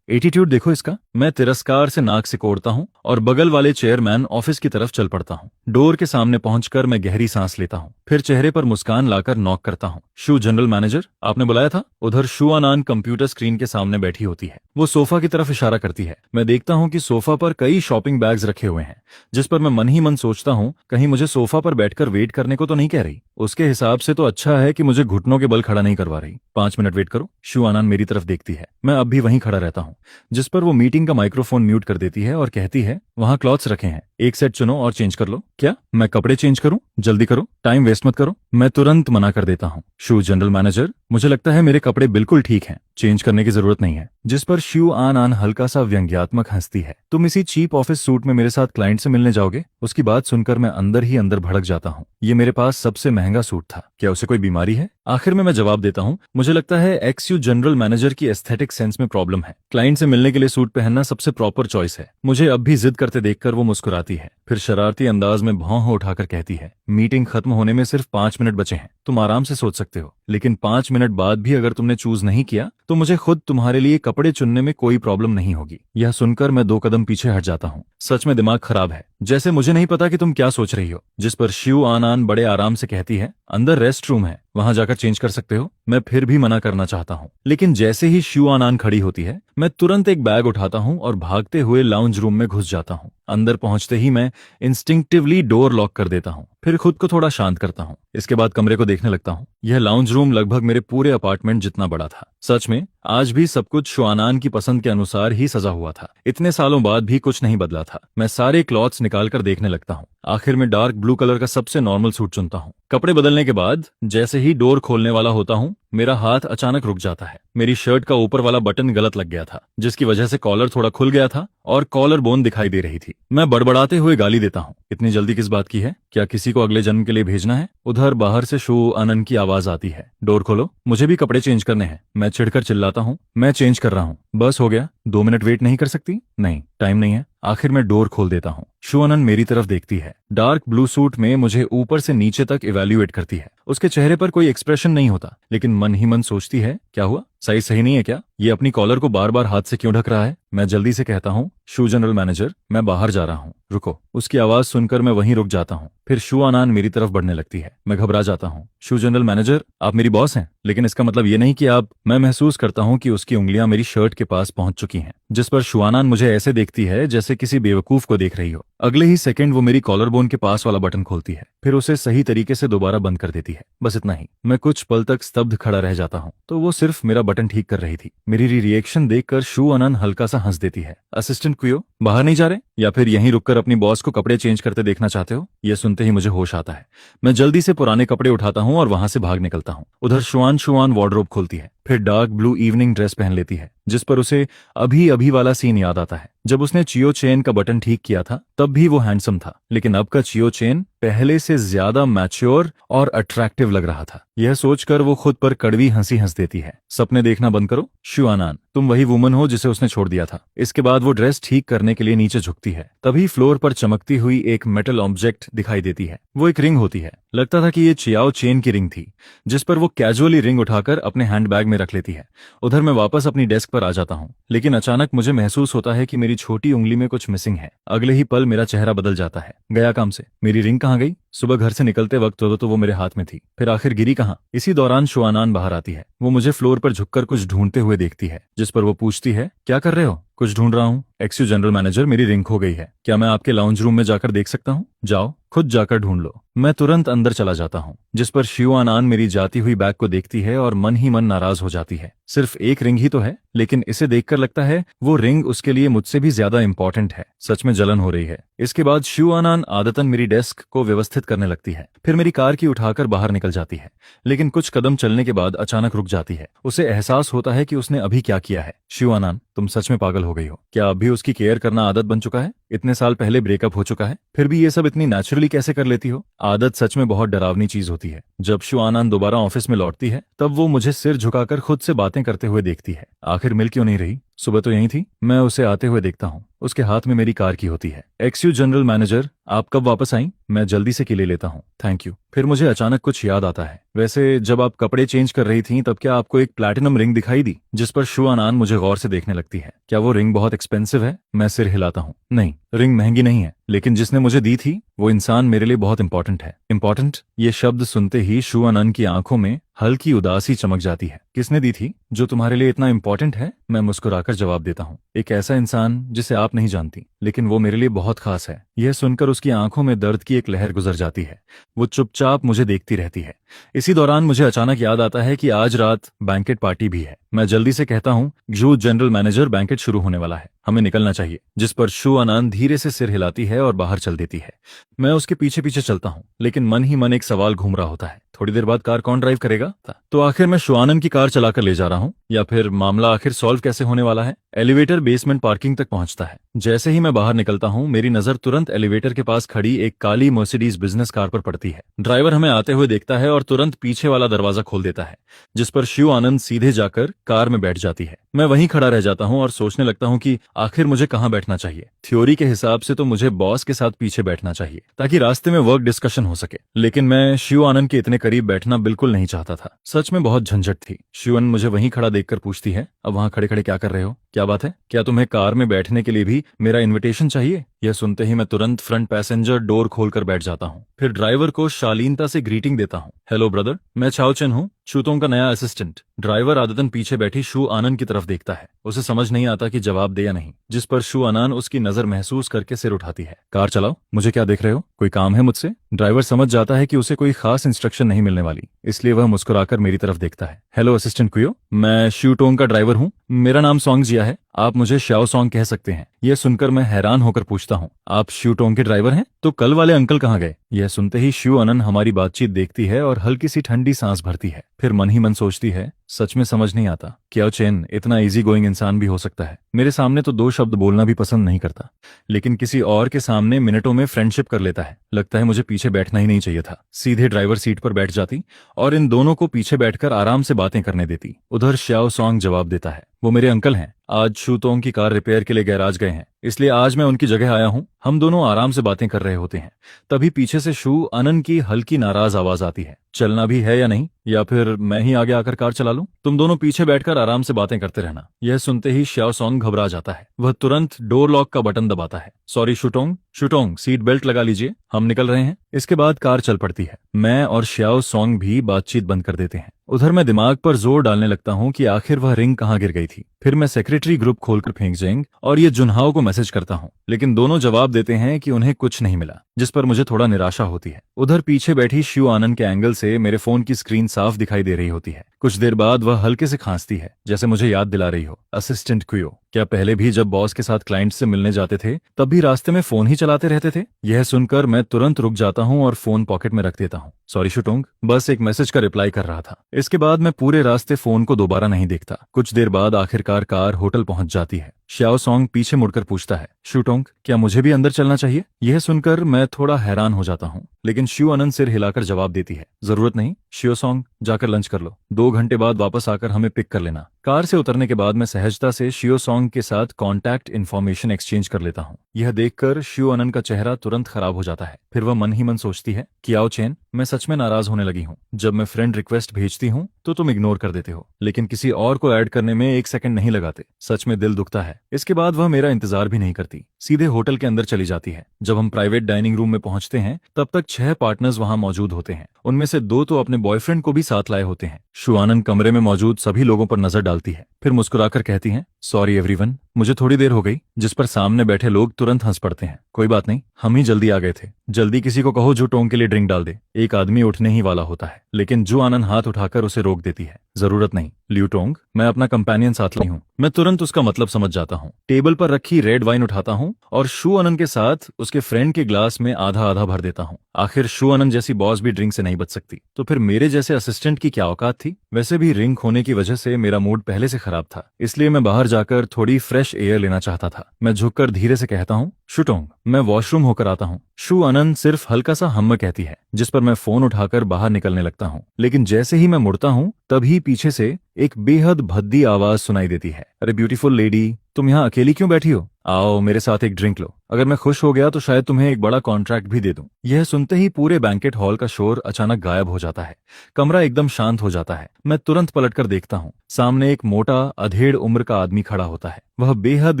एटीट्यूड देखो इसका। मैं तिरस्कार से नाक सिकोड़ता हूँ और बगल वाले चेयरमैन ऑफिस की तरफ चल पड़ता हूँ। डोर के सामने पहुंचकर मैं गहरी सांस लेता हूँ, फिर चेहरे पर मुस्कान लाकर नॉक करता हूँ। शू जनरल मैनेजर, आपने बुलाया था? उधर शुआनान कंप्यूटर स्क्रीन के सामने बैठी होती है, वो सोफा की तरफ इशारा करती है। मैं देखता हूँ कि सोफा पर कई शॉपिंग बैग्स रखे हुए हैं, जिस पर मैं मन ही मन सोचता हूँ कहीं मुझे सोफा पर बैठकर वेट करने को तो नहीं कह रही। उसके हिसाब से तो अच्छा है कि मुझे घुटनों के बल खड़ा नहीं करवा रही। 5 मिनट वेट करो। शुआनान मेरी तरफ देखती है, मैं अब भी वहीं खड़ा रहता हूँ, जिस पर वो मीटिंग का माइक्रोफोन म्यूट कर देती है और कहती है, वहां क्लॉथ्स रखे हैं, एक सेट चुनो और चेंज कर लो। क्या मैं कपड़े चेंज करूं? जल्दी करो, टाइम वेस्ट मत करो। मैं तुरंत मना कर देता हूं, शू जनरल मैनेजर, मुझे लगता है मेरे कपड़े बिल्कुल ठीक हैं, चेंज करने की जरूरत नहीं है। जिस पर शुआनान हल्का सा व्यंग्यात्मक हंसती है। तुम इसी चीप ऑफिस सूट में मेरे साथ क्लाइंट से मिलने जाओगे? उसकी बात सुनकर मैं अंदर ही अंदर भड़क जाता हूँ। ये मेरे पास सबसे महंगा सूट था, क्या उसे कोई बीमारी है? आखिर में मैं जवाब देता हूँ, मुझे लगता है एक्स-यू जनरल मैनेजर की एस्थेटिक सेंस में प्रॉब्लम है। क्लाइंट से मिलने के लिए सूट पहनना सबसे प्रॉपर चॉइस है। मुझे अब भी जिद करते देखकर वो मुस्कुराती है, फिर शरारती अंदाज में भौं उठाकर कहती है, मीटिंग खत्म होने में सिर्फ 5 मिनट बचे हैं, तुम आराम से सोच सकते हो। लेकिन 5 मिनट बाद भी अगर तुमने चूज नहीं किया तो मुझे खुद तुम्हारे लिए कपड़े चुनने में कोई प्रॉब्लम नहीं होगी। यह सुनकर मैं 2 कदम पीछे हट जाता हूँ। सच में दिमाग खराब है, जैसे मुझे नहीं पता कि तुम क्या सोच रही हो। जिस पर शुआनान बड़े आराम से कहती है, अंदर रेस्ट रूम है, वहां जाकर चेंज कर सकते हो। मैं फिर भी मना करना चाहता हूँ, लेकिन जैसे ही शुआनान खड़ी होती है, मैं तुरंत एक बैग उठाता हूँ और भागते हुए लाउंज रूम में घुस जाता हूँ। अंदर पहुंचते ही मैं इंस्टिंक्टिवली डोर लॉक कर देता हूँ, फिर खुद को थोड़ा शांत करता हूँ। इसके बाद कमरे को देखने लगता हूँ। यह लाउंज रूम लगभग मेरे पूरे अपार्टमेंट जितना बड़ा था। सच में आज भी सब कुछ शुआनान की पसंद के अनुसार ही सजा हुआ था। इतने सालों बाद भी कुछ नहीं बदला था। मैं सारे क्लॉथ्स निकालकर देखने लगता हूँ। आखिर में डार्क ब्लू कलर का सबसे नॉर्मल सूट चुनता हूँ। कपड़े बदलने के बाद जैसे ही डोर खोलने वाला होता हूँ, मेरा हाथ अचानक रुक जाता है। मेरी शर्ट का ऊपर वाला बटन गलत लग गया था, जिसकी वजह से कॉलर थोड़ा खुल गया था और कॉलर बोन दिखाई दे रही थी। मैं बड़बड़ाते हुए गाली देता हूँ, इतनी जल्दी किस बात की है? क्या किसी को अगले जन्म के लिए भेजना है? उधर बाहर से शुआनान की आवाज आती है, डोर खोलो, मुझे भी कपड़े चेंज करने हैं। मैं चिढ़कर चिल्लाता हूँ, मैं चेंज कर रहा हूँ, बस हो गया, 2 मिनट वेट नहीं कर सकती? नहीं, टाइम नहीं है। आखिर में डोर खोल देता हूँ। शुआनान मेरी तरफ देखती है, डार्क ब्लू सूट में मुझे ऊपर से नीचे तक इवैल्यूएट करती है। उसके चेहरे पर कोई एक्सप्रेशन नहीं होता, लेकिन मन ही मन सोचती है, क्या हुआ, साइज सही नहीं है क्या? ये अपनी कॉलर को बार बार हाथ से क्यों ढक रहा है? मैं जल्दी से कहता हूँ, शू जनरल मैनेजर, मैं बाहर जा रहा हूँ, रुको। उसकी आवाज सुनकर मैं वहीं रुक जाता हूँ। फिर शुआनान मेरी तरफ बढ़ने लगती है। मैं घबरा जाता हूँ। शू जनरल मैनेजर, आप मेरी बॉस हैं, लेकिन इसका मतलब ये नहीं कि आप। मैं महसूस करता हूँ कि उसकी उंगलियां मेरी शर्ट के पास पहुंच चुकी हैं, जिस पर शुआनान मुझे ऐसे देखती है जैसे किसी बेवकूफ को देख रही हो। अगले ही सेकंड वो मेरी कॉलर बोन के पास वाला बटन खोलती है, फिर उसे सही तरीके से दोबारा बंद कर देती है। बस इतना ही। मैं कुछ पल तक स्तब्ध खड़ा रह जाता हूँ, तो वो सिर्फ मेरा बटन ठीक कर रही थी। मेरी रिएक्शन देखकर शुआनान हल्का सा हंस देती है। असिस्टेंट क्वियो, बाहर नहीं जा रहे या फिर यहीं रुककर अपनी बॉस को कपड़े चेंज करते देखना चाहते हो? यह सुनते ही मुझे होश आता है। मैं जल्दी से पुराने कपड़े उठाता हूँ और वहां से भाग निकलता हूँ। उधर शुआन वार्डरोब खोलती है, फिर डार्क ब्लू इवनिंग ड्रेस पहन लेती है, जिस पर उसे अभी अभी वाला सीन याद आता है जब उसने चियो चेन का बटन ठीक किया था। तब भी वो हैंडसम था, लेकिन अब का चियो चेन पहले से ज्यादा मैच्योर और अट्रैक्टिव लग रहा था। यह सोचकर वो खुद पर कड़वी हंसी हंस देती है। सपने देखना बंद करो शुआनान, तुम वही वुमन हो जिसे उसने छोड़ दिया था। इसके बाद वो ड्रेस ठीक करने के लिए नीचे झुकती है। तभी फ्लोर पर चमकती हुई एक मेटल ऑब्जेक्ट दिखाई देती है। वो एक रिंग होती है। लगता था कि ये चियाओ चेन की रिंग थी, जिस पर वो कैजुअली रिंग उठाकर अपने हैंडबैग में रख लेती है। उधर मैं वापस अपनी डेस्क पर आ जाता हूँ, लेकिन अचानक मुझे महसूस होता है कि मेरी छोटी उंगली में कुछ मिसिंग है। अगले ही पल मेरा चेहरा बदल जाता है। गया काम से, मेरी रिंग कहाँ गई? सुबह घर से निकलते वक्त तो वो मेरे हाथ में थी, फिर आखिर गिरी कहाँ? इसी दौरान शुआनान बाहर आती है। वो मुझे फ्लोर पर झुककर कुछ ढूंढते हुए देखती है, जिस पर वो पूछती है, क्या कर रहे हो? कुछ ढूंढ रहा हूँ एक्सयू जनरल मैनेजर, मेरी रिंग खो गई है। क्या मैं आपके लाउंज रूम में जाकर देख सकता हूँ? जाओ, खुद जाकर ढूंढ लो। मैं तुरंत अंदर चला जाता हूँ, जिस पर शुआनान मेरी जाती हुई बैग को देखती है और मन ही मन नाराज हो जाती है। सिर्फ एक रिंग ही तो है, लेकिन इसे देखकर लगता है वो रिंग उसके लिए मुझसे भी ज्यादा इंपॉर्टेंट है। सच में जलन हो रही है। इसके बाद शुआनान आदतन मेरी डेस्क को व्यवस्थित करने लगती है, फिर मेरी कार की उठाकर बाहर निकल जाती है। लेकिन कुछ कदम चलने के बाद अचानक रुक जाती है। उसे एहसास होता है कि उसने अभी क्या किया है। शुआनान, तुम सच में पागल हो गई हो। क्या अभी उसकी केयर करना आदत बन चुका है? इतने साल पहले ब्रेकअप हो चुका है, फिर भी ये सब इतनी नेचुरली कैसे कर लेती हो? आदत सच में बहुत डरावनी चीज होती है। जब शुआनान दोबारा ऑफिस में लौटती है, तब वो मुझे सिर झुकाकर खुद से बातें करते हुए देखती है। आखिर मिल क्यों नहीं रही? सुबह तो यहीं थी। मैं उसे आते हुए देखता हूँ। उसके हाथ में मेरी कार की होती है। एक्सयू जनरल मैनेजर, आप कब वापस आई? मैं जल्दी से की ले लेता हूँ, थैंक यू। फिर मुझे अचानक कुछ याद आता है। वैसे जब आप कपड़े चेंज कर रही थीं, तब क्या आपको एक प्लैटिनम रिंग दिखाई दी? जिस पर शुआनान मुझे गौर से देखने लगती है। क्या वो रिंग बहुत एक्सपेंसिव है? मैं सिर हिलाता हूँ। नहीं, रिंग महंगी नहीं है, लेकिन जिसने मुझे दी थी वो इंसान मेरे लिए बहुत इंपॉर्टेंट है। इंपॉर्टेंट? ये शब्द सुनते ही शुआनान की आंखों में हल्की उदासी चमक जाती है। किसने दी थी जो तुम्हारे लिए इतना इंपॉर्टेंट है? मैं मुस्कुराकर जवाब देता हूँ। एक ऐसा इंसान जिसे आप नहीं जानती, लेकिन वो मेरे लिए बहुत खास है। यह सुनकर उसकी आंखों में दर्द की एक लहर गुजर जाती है। वो चुपचाप मुझे देखती रहती है। इसी दौरान मुझे अचानक याद आता है कि आज रात बैंकेट पार्टी भी है। मैं जल्दी से कहता हूँ, एक्सयू जनरल मैनेजर, बैंकेट शुरू होने वाला है, हमें निकलना चाहिए। जिस पर शुआनान धीरे से सिर हिलाती है और बाहर चल देती है। मैं उसके पीछे पीछे चलता हूँ, लेकिन मन ही मन एक सवाल घूम रहा होता है, थोड़ी देर बाद कार कौन ड्राइव करेगा? तो आखिर मैं शुआनान की कार चलाकर ले जा रहा हूँ, या फिर मामला आखिर सॉल्व कैसे होने वाला है? एलिवेटर बेसमेंट पार्किंग तक पहुंचता है। जैसे ही मैं बाहर निकलता हूँ, मेरी नजर तुरंत एलिवेटर के पास खड़ी एक काली मर्सिडीज बिजनेस कार पर पड़ती है। ड्राइवर हमें आते हुए देखता है और तुरंत पीछे वाला दरवाजा खोल देता है, जिस पर शुआनान सीधे जाकर कार में बैठ जाती है। मैं वहीं खड़ा रह जाता हूँ और सोचने लगता हूँ कि आखिर मुझे कहाँ बैठना चाहिए। थ्योरी के हिसाब से तो मुझे बॉस के साथ पीछे बैठना चाहिए, ताकि रास्ते में वर्क डिस्कशन हो सके, लेकिन मैं शुआनान के इतने करीब बैठना बिल्कुल नहीं चाहता था। सच में बहुत झंझट थी। शुआनान मुझे वहीं खड़ा देखकर पूछती है, अब वहां खड़े खड़े क्या कर रहे हो? क्या बात है? क्या तुम्हें कार में बैठने के लिए भी मेरा इन्विटेशन चाहिए? यह सुनते ही मैं तुरंत फ्रंट पैसेंजर डोर खोलकर बैठ जाता हूँ, फिर ड्राइवर को शालीनता से ग्रीटिंग देता हूँ। हेलो ब्रदर, मैं चाओ चेन हूँ, चूतों का नया असिस्टेंट। ड्राइवर आदतन पीछे बैठी शुआनान की तरफ देखता है। उसे समझ नहीं आता कि जवाब दे या नहीं, जिस पर शुआनान उसकी नजर महसूस करके सिर उठाती है। कार चलाओ। मुझे क्या देख रहे हो? कोई काम है मुझसे? ड्राइवर समझ जाता है कि उसे कोई खास इंस्ट्रक्शन नहीं मिलने वाली, इसलिए वह मुस्कुराकर मेरी तरफ देखता है। हेलो असिस्टेंट कुयो, मैं शूटोंग का ड्राइवर हूँ। मेरा नाम सॉन्ग जिया है, आप मुझे श्याओ सॉन्ग कह सकते हैं। यह सुनकर मैं हैरान होकर पूछता हूँ, आप शूटोंग के ड्राइवर हैं? तो कल वाले अंकल कहाँ गए? यह सुनते ही शुआनान हमारी बातचीत देखती है और हल्की सी ठंडी सांस भरती है। फिर मन ही मन सोचती है, सच में समझ नहीं आता क्या चेन इतना इजी गोइंग इंसान भी हो सकता है। मेरे सामने तो 2 शब्द बोलना भी पसंद नहीं करता, लेकिन किसी और के सामने मिनटों में फ्रेंडशिप कर लेता है। लगता है मुझे पीछे बैठना ही नहीं चाहिए था। सीधे ड्राइवर सीट पर बैठ जाती और इन दोनों को पीछे बैठकर आराम से बातें करने देती। उधर श्याओ सॉन्ग जवाब देता है, वो मेरे अंकल हैं। आज शूतोंग की कार रिपेयर के लिए गैराज गए हैं, इसलिए आज मैं उनकी जगह आया हूँ। हम दोनों आराम से बातें कर रहे होते हैं, तभी पीछे से शुआनान की हल्की नाराज आवाज आती है। चलना भी है या नहीं, या फिर मैं ही आगे आकर कार चला लूं? तुम दोनों पीछे बैठकर आराम से बातें करते रहना। यह सुनते ही श्याओ सॉन्ग घबरा जाता है। वह तुरंत डोर लॉक का बटन दबाता है। सॉरी शूटोंग, शूटोंग सीट बेल्ट लगा लीजिए, हम निकल रहे हैं। इसके बाद कार चल पड़ती है। मैं और श्याओ सॉन्ग भी बातचीत बंद कर देते हैं। उधर मैं दिमाग पर जोर डालने लगता हूँ कि आखिर वह रिंग कहाँ गिर गई थी। फिर मैं सेक्रेटरी ग्रुप खोलकर फेंक जाएंगे और ये जुन्हाओं को मैसेज करता हूँ, लेकिन दोनों जवाब देते हैं कि उन्हें कुछ नहीं मिला, जिस पर मुझे थोड़ा निराशा होती है। उधर पीछे बैठी शिव आनंद के एंगल से मेरे फोन की स्क्रीन साफ दिखाई दे रही होती है। कुछ देर बाद वह हल्के से खांसती है, जैसे मुझे याद दिला रही हो, असिस्टेंट क्वियो, क्या पहले भी जब बॉस के साथ क्लाइंट से मिलने जाते थे तब भी रास्ते में फोन ही चलाते रहते थे? यह सुनकर मैं तुरंत रुक जाता हूँ और फोन पॉकेट में रख देता हूँ। सॉरी शुटोंग, बस एक मैसेज का रिप्लाई कर रहा था। इसके बाद मैं पूरे रास्ते फोन को दोबारा नहीं देखता। कुछ देर बाद आखिरकार कार होटल पहुंच जाती है। श्याओ सॉन्ग पीछे मुड़कर पूछता है, शुटोंग, क्या मुझे भी अंदर चलना चाहिए? यह सुनकर मैं थोड़ा हैरान हो जाता हूँ, लेकिन शिव आनंद सिर हिलाकर जवाब देती है, जरूरत नहीं शिव सॉन्ग, जाकर लंच कर लो, 2 घंटे बाद वापस आकर हमें पिक कर लेना। कार से उतरने के बाद मैं सहजता से शिव सॉन्ग के साथ कॉन्टैक्ट इन्फॉर्मेशन एक्सचेंज कर लेता हूँ। यह देखकर शिव आनंद का चेहरा तुरंत खराब हो जाता है। फिर वह मन ही मन सोचती है, कियाओ चेन, मैं सच में नाराज होने लगी हूँ। जब मैं फ्रेंड रिक्वेस्ट भेजती हूँ तो तुम इग्नोर कर देते हो, लेकिन किसी और को ऐड करने में 1 सेकंड नहीं लगाते। सच में दिल दुखता है। इसके बाद वह मेरा इंतजार भी नहीं करती, सीधे होटल के अंदर चली जाती है। जब हम प्राइवेट डाइनिंग रूम में पहुंचते हैं तब तक 6 पार्टनर्स वहां मौजूद होते हैं। उनमें से 2 तो अपने बॉयफ्रेंड को भी साथ लाए होते हैं। शिव आनंद कमरे में मौजूद सभी लोगों पर नजर डालती है, फिर मुस्कुराकर कहती हैं, सॉरी एवरीवन, मुझे थोड़ी देर हो गई। जिस पर सामने बैठे लोग तुरंत हंस पड़ते हैं। कोई बात नहीं, हम ही जल्दी आ गए थे। जल्दी किसी को कहो जो टोंग के लिए ड्रिंक डाल दे। एक आदमी उठने ही वाला होता है, लेकिन जू आनंद हाथ उठाकर उसे रोक देती है। जरूरत नहीं लियू टोंग, मैं अपना कंपेनियन साथ लाई हूँ। मैं तुरंत उसका मतलब समझ जाता हूँ। टेबल पर रखी रेड वाइन उठाता हूँ और शू आनंद के साथ उसके फ्रेंड के ग्लास में आधा आधा भर देता हूँ। आखिर शू आनंद जैसी बॉस भी ड्रिंक से नहीं बच सकती, तो फिर मेरे जैसे असिस्टेंट की क्या औकात थी? वैसे भी रिंग होने की वजह से मेरा मूड पहले से खराब था, इसलिए मैं बाहर जाकर थोड़ी फ्रेश एयर लेना चाहता था। मैं झुककर धीरे से कहता हूँ, शुटोंग, मैं वॉशरूम होकर आता हूँ। शू आनंद सिर्फ हल्का सा हम्म कहती है, जिस पर मैं फोन उठाकर बाहर निकलने लगता हूँ। लेकिन जैसे ही मैं मुड़ता हूँ तभी पीछे से एक बेहद भद्दी आवाज सुनाई देती है, अरे ब्यूटीफुल लेडी, तुम यहाँ अकेली क्यों बैठी हो? आओ मेरे साथ एक ड्रिंक लो। अगर मैं खुश हो गया तो शायद तुम्हें एक बड़ा कॉन्ट्रैक्ट भी दे दूं। यह सुनते ही पूरे बैंकेट हॉल का शोर अचानक गायब हो जाता है। कमरा एकदम शांत हो जाता है। मैं तुरंत पलटकर देखता हूँ, सामने एक मोटा अधेड़ उम्र का आदमी खड़ा होता है। वह बेहद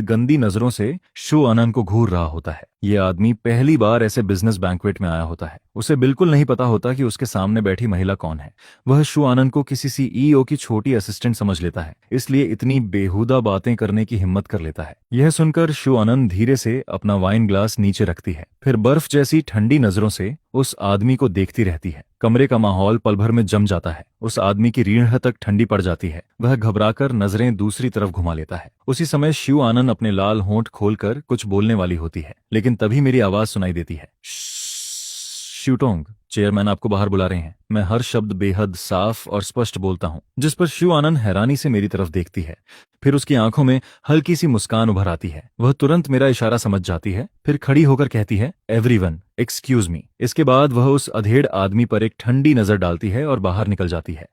गंदी नजरों से शू आनंद को घूर रहा होता है। यह आदमी पहली बार ऐसे बिजनेस बैंक्वेट में आया होता है। उसे बिल्कुल नहीं पता होता कि उसके सामने बैठी महिला कौन है। वह शू आनंद को किसी सीईओ की छोटी असिस्टेंट समझ लेता है, इसलिए इतनी बेहुदा बातें करने की हिम्मत कर लेता है। यह सुनकर शू आनंद धीरे से अपना वाइन ग्लास नीचे रखती है, फिर बर्फ जैसी ठंडी नजरों से उस आदमी को देखती रहती है। कमरे का माहौल पल भर में जम जाता है। उस आदमी की रीढ़ तक ठंडी पड़ जाती है। वह घबराकर नजरें दूसरी तरफ घुमा लेता है। उसी समय शिव आनंद अपने लाल होंठ खोलकर कुछ बोलने वाली होती है, लेकिन तभी मेरी आवाज सुनाई देती है, शिवटोंग, चेयरमैन आपको बाहर बुला रहे हैं। मैं हर शब्द बेहद साफ और स्पष्ट बोलता हूँ, जिस पर शिव आनंद हैरानी से मेरी तरफ देखती है। फिर उसकी आंखों में हल्की सी मुस्कान उभर आती है। वह तुरंत मेरा इशारा समझ जाती है, फिर खड़ी होकर कहती है, एवरीवन एक्सक्यूज मी। इसके बाद वह उस अधेड़ आदमी पर एक ठंडी नजर डालती है और बाहर निकल जाती है।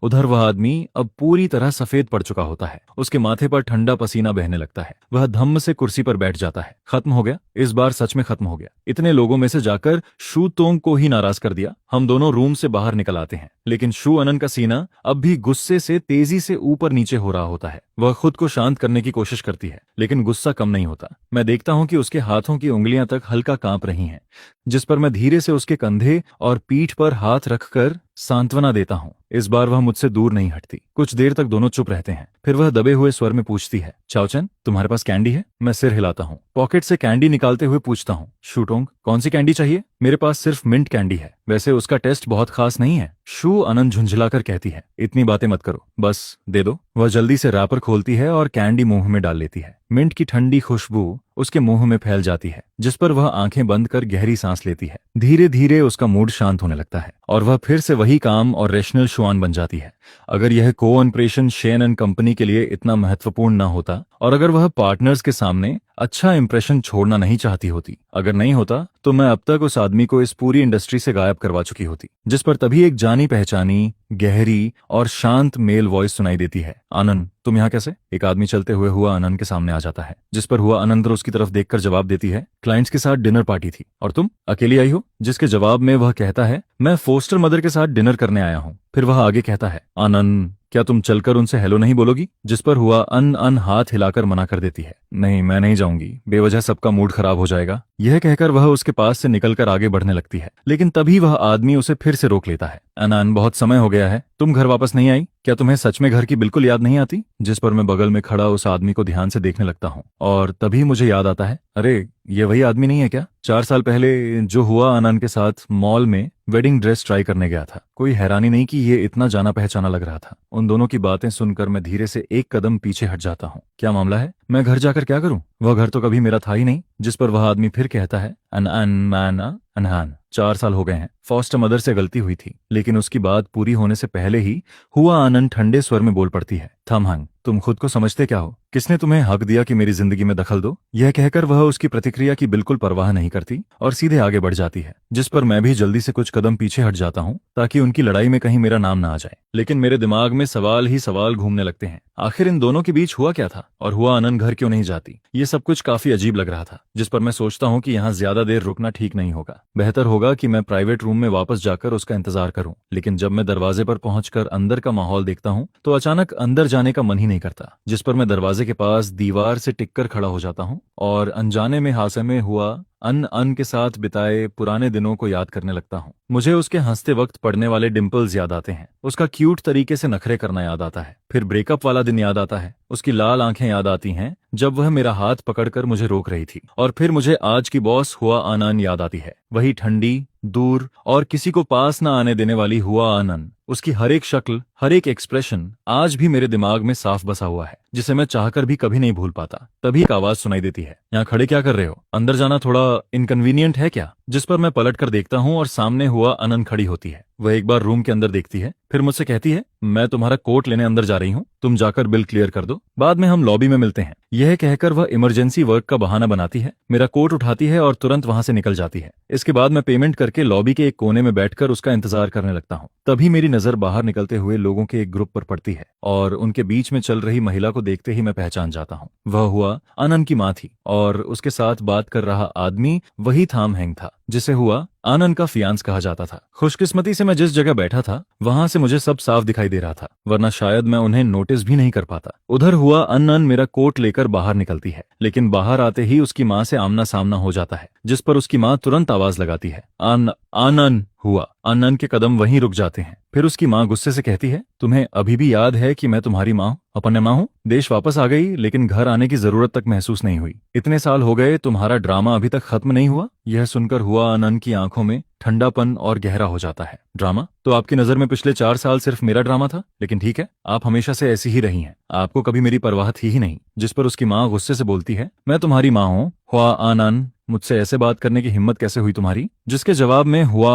उधर वह आदमी अब पूरी तरह सफेद पड़ चुका होता है। उसके माथे पर ठंडा पसीना बहने लगता है। वह धम्म से कुर्सी पर बैठ जाता है। खत्म हो गया, इस बार सच में खत्म हो गया। इतने लोगों में से जाकर शू तोंग को ही नाराज कर दिया। हम दोनों रूम से बाहर निकल आते हैं, लेकिन शू आनंद का सीना अब भी गुस्से से तेजी से ऊपर नीचे हो रहा होता है। वह खुद को शांत करने की कोशिश करती है, लेकिन गुस्सा कम नहीं होता। मैं देखता हूं कि उसके हाथों की उंगलियां तक हल्का कांप रही हैं, जिस पर मैं धीरे से उसके कंधे और पीठ पर हाथ रखकर सांत्वना देता हूं। इस बार वह मुझसे दूर नहीं हटती। कुछ देर तक दोनों चुप रहते हैं, फिर वह दबे हुए स्वर में पूछती है, चाओचन, तुम्हारे पास कैंडी है? मैं सिर हिलाता हूँ। पॉकेट से कैंडी निकालते हुए पूछता हूँ, शूटोंग, कौन सी कैंडी चाहिए? मेरे पास सिर्फ मिंट कैंडी है, वैसे उसका टेस्ट बहुत खास नहीं है। शू आनंद झुंझलाकर कहती है, इतनी बातें मत करो, बस दे दो। वह जल्दी से रैपर खोलती है और कैंडी मुंह में डाल लेती है। मिंट की ठंडी खुशबू उसके मुंह में फैल जाती है, जिस पर वह आंखें बंद कर गहरी सांस लेती है। धीरे धीरे उसका मूड शांत होने लगता है और वह फिर से वही काम और रैशनल शुआन बन जाती है। अगर यह को-ऑपरेशन शेन एंड कंपनी के लिए इतना महत्वपूर्ण न होता, और अगर वह पार्टनर्स के सामने अच्छा इंप्रेशन छोड़ना नहीं चाहती होती, अगर नहीं होता तो मैं अब तक उस आदमी को इस पूरी इंडस्ट्री से गायब करवा चुकी होती। जिस पर तभी एक जानी पहचानी, गहरी और शांत मेल वॉइस सुनाई देती है, आनंद, तुम यहाँ कैसे? एक आदमी चलते हुए हुआ आनंद के सामने आ जाता है, जिस पर हुआ आनंद उसकी तरफ देखकर जवाब देती है, क्लाइंट्स के साथ डिनर पार्टी थी और तुम अकेली आई हो? जिसके जवाब में वह कहता है, मैं फोस्टर मदर के साथ डिनर करने आया हूँ। फिर वह आगे कहता है, आनंद, क्या तुम चलकर उनसे हेलो नहीं बोलोगी? जिस पर हुआ अन हाथ हिलाकर मना कर देती है। नहीं, मैं नहीं जाऊंगी, बेवजह सबका मूड खराब हो जाएगा। यह कहकर वह उसके पास से निकलकर आगे बढ़ने लगती है, लेकिन तभी वह आदमी उसे फिर से रोक लेता है। अनान, बहुत समय हो गया है, तुम घर वापस नहीं आई? क्या तुम्हें सच में घर की बिल्कुल याद नहीं आती? जिस पर मैं बगल में खड़ा उस आदमी को ध्यान से देखने लगता हूँ और तभी मुझे याद आता है, अरे ये वही आदमी नहीं है क्या 4 साल पहले जो हुआ अनान के साथ मॉल में वेडिंग ड्रेस ट्राई करने गया था। कोई हैरानी नहीं कि ये इतना जाना पहचाना लग रहा था। उन दोनों की बातें सुनकर मैं धीरे से एक कदम पीछे हट जाता हूँ। क्या मामला है? मैं घर जाकर क्या करूं? वह घर तो कभी मेरा था ही नहीं। जिस पर वह आदमी फिर कहता है, अनहान, 4 साल हो गए हैं। फॉस्टर मदर से गलती हुई थी, लेकिन उसकी बात पूरी होने से पहले ही हुआ आनंद ठंडे स्वर में बोल पड़ती है, थमहंग, तुम खुद को समझते क्या हो? किसने तुम्हें हक दिया कि मेरी जिंदगी में दखल दो? यह कहकर वह उसकी प्रतिक्रिया की बिल्कुल परवाह नहीं करती और सीधे आगे बढ़ जाती है। जिस पर मैं भी जल्दी से कुछ कदम पीछे हट जाता हूँ ताकि उनकी लड़ाई में कहीं मेरा नाम ना आ जाए। लेकिन मेरे दिमाग में सवाल ही सवाल घूमने लगते हैं। आखिर इन दोनों के बीच हुआ क्या था और हुआ आनंद घर क्यों नहीं जाती? ये सब कुछ काफी अजीब लग रहा था। जिस पर मैं सोचता हूँ कि यहाँ ज्यादा देर रुकना ठीक नहीं होगा। बेहतर होगा कि मैं प्राइवेट रूम में वापस जाकर उसका इंतजार करूं। लेकिन जब मैं दरवाजे पर पहुंचकर अंदर का माहौल देखता हूं तो अचानक अंदर जाने का मन ही नहीं करता। जिस पर मैं दरवाजे के पास दीवार से टिककर खड़ा हो जाता हूं और अनजाने में हादसे में हुआ अन के साथ बिताए पुराने दिनों को याद करने लगता हूं। मुझे उसके हंसते वक्त पड़ने वाले डिंपल्स याद आते हैं, उसका क्यूट तरीके से नखरे करना याद आता है, फिर ब्रेकअप वाला दिन याद आता है, उसकी लाल आंखें याद आती हैं जब वह मेरा हाथ पकड़कर मुझे रोक रही थी, और फिर मुझे आज की बॉस हुआ आनंद याद आती है। वही ठंडी, दूर और किसी को पास न आने देने वाली हुआ आनंद। उसकी हर एक शक्ल, हर एक एक्सप्रेशन आज भी मेरे दिमाग में साफ बसा हुआ है, जिसे मैं चाहकर भी कभी नहीं भूल पाता। तभी एक आवाज सुनाई देती है, यहाँ खड़े क्या कर रहे हो? अंदर जाना थोड़ा इनकन्वीनियंट है क्या? जिस पर मैं पलट कर देखता हूँ और सामने हुआ आनंद खड़ी होती है। वह एक बार रूम के अंदर देखती है, फिर मुझसे कहती है, मैं तुम्हारा कोट लेने अंदर जा रही हूँ, तुम जाकर बिल क्लियर कर दो, बाद में हम लॉबी में मिलते हैं। यह कहकर वह इमरजेंसी वर्क का बहाना बनाती है, मेरा कोट उठाती है और तुरंत वहां से निकल जाती है। इसके बाद मैं पेमेंट करके लॉबी के एक कोने में बैठकर उसका इंतजार करने लगता हूँ। तभी मेरी नजर बाहर निकलते हुए लोगों के एक ग्रुप पर पड़ती है और उनके बीच में चल रही महिला को देखते ही मैं पहचान जाता हूँ। वह हुआ आनंद की माँ थी और उसके साथ बात कर रहा आदमी वही थाम हैंग था जिसे हुआ आनंद का फियांस कहा जाता था। खुशकिस्मती से मैं जिस जगह बैठा था वहां से मुझे सब साफ दिखाई दे रहा था, वरना शायद मैं उन्हें नोटिस भी नहीं कर पाता। उधर हुआ अनन मेरा कोट लेकर बाहर निकलती है, लेकिन बाहर आते ही उसकी माँ से आमना सामना हो जाता है, जिस पर उसकी माँ तुरंत आवाज लगाती है, आनंद। हुआ आनंद के कदम वहीं रुक जाते हैं। फिर उसकी माँ गुस्से से कहती है, तुम्हें अभी भी याद है कि मैं तुम्हारी माँ अपने माँ हूँ? देश वापस आ गई लेकिन घर आने की जरूरत तक महसूस नहीं हुई। इतने साल हो गए, तुम्हारा ड्रामा अभी तक खत्म नहीं हुआ? यह सुनकर हुआ आनंद की आंखों में ठंडापन और गहरा हो जाता है। ड्रामा? तो आपकी नजर में पिछले 4 साल सिर्फ मेरा ड्रामा था? लेकिन ठीक है, आप हमेशा से ऐसी ही रही हैं, आपको कभी मेरी परवाह थी ही नहीं। जिस पर उसकी माँ गुस्से से बोलती है, मैं तुम्हारी माँ हूँ हुआ आनंद, मुझसे ऐसे बात करने की हिम्मत कैसे हुई तुम्हारी? जिसके जवाब में हुआ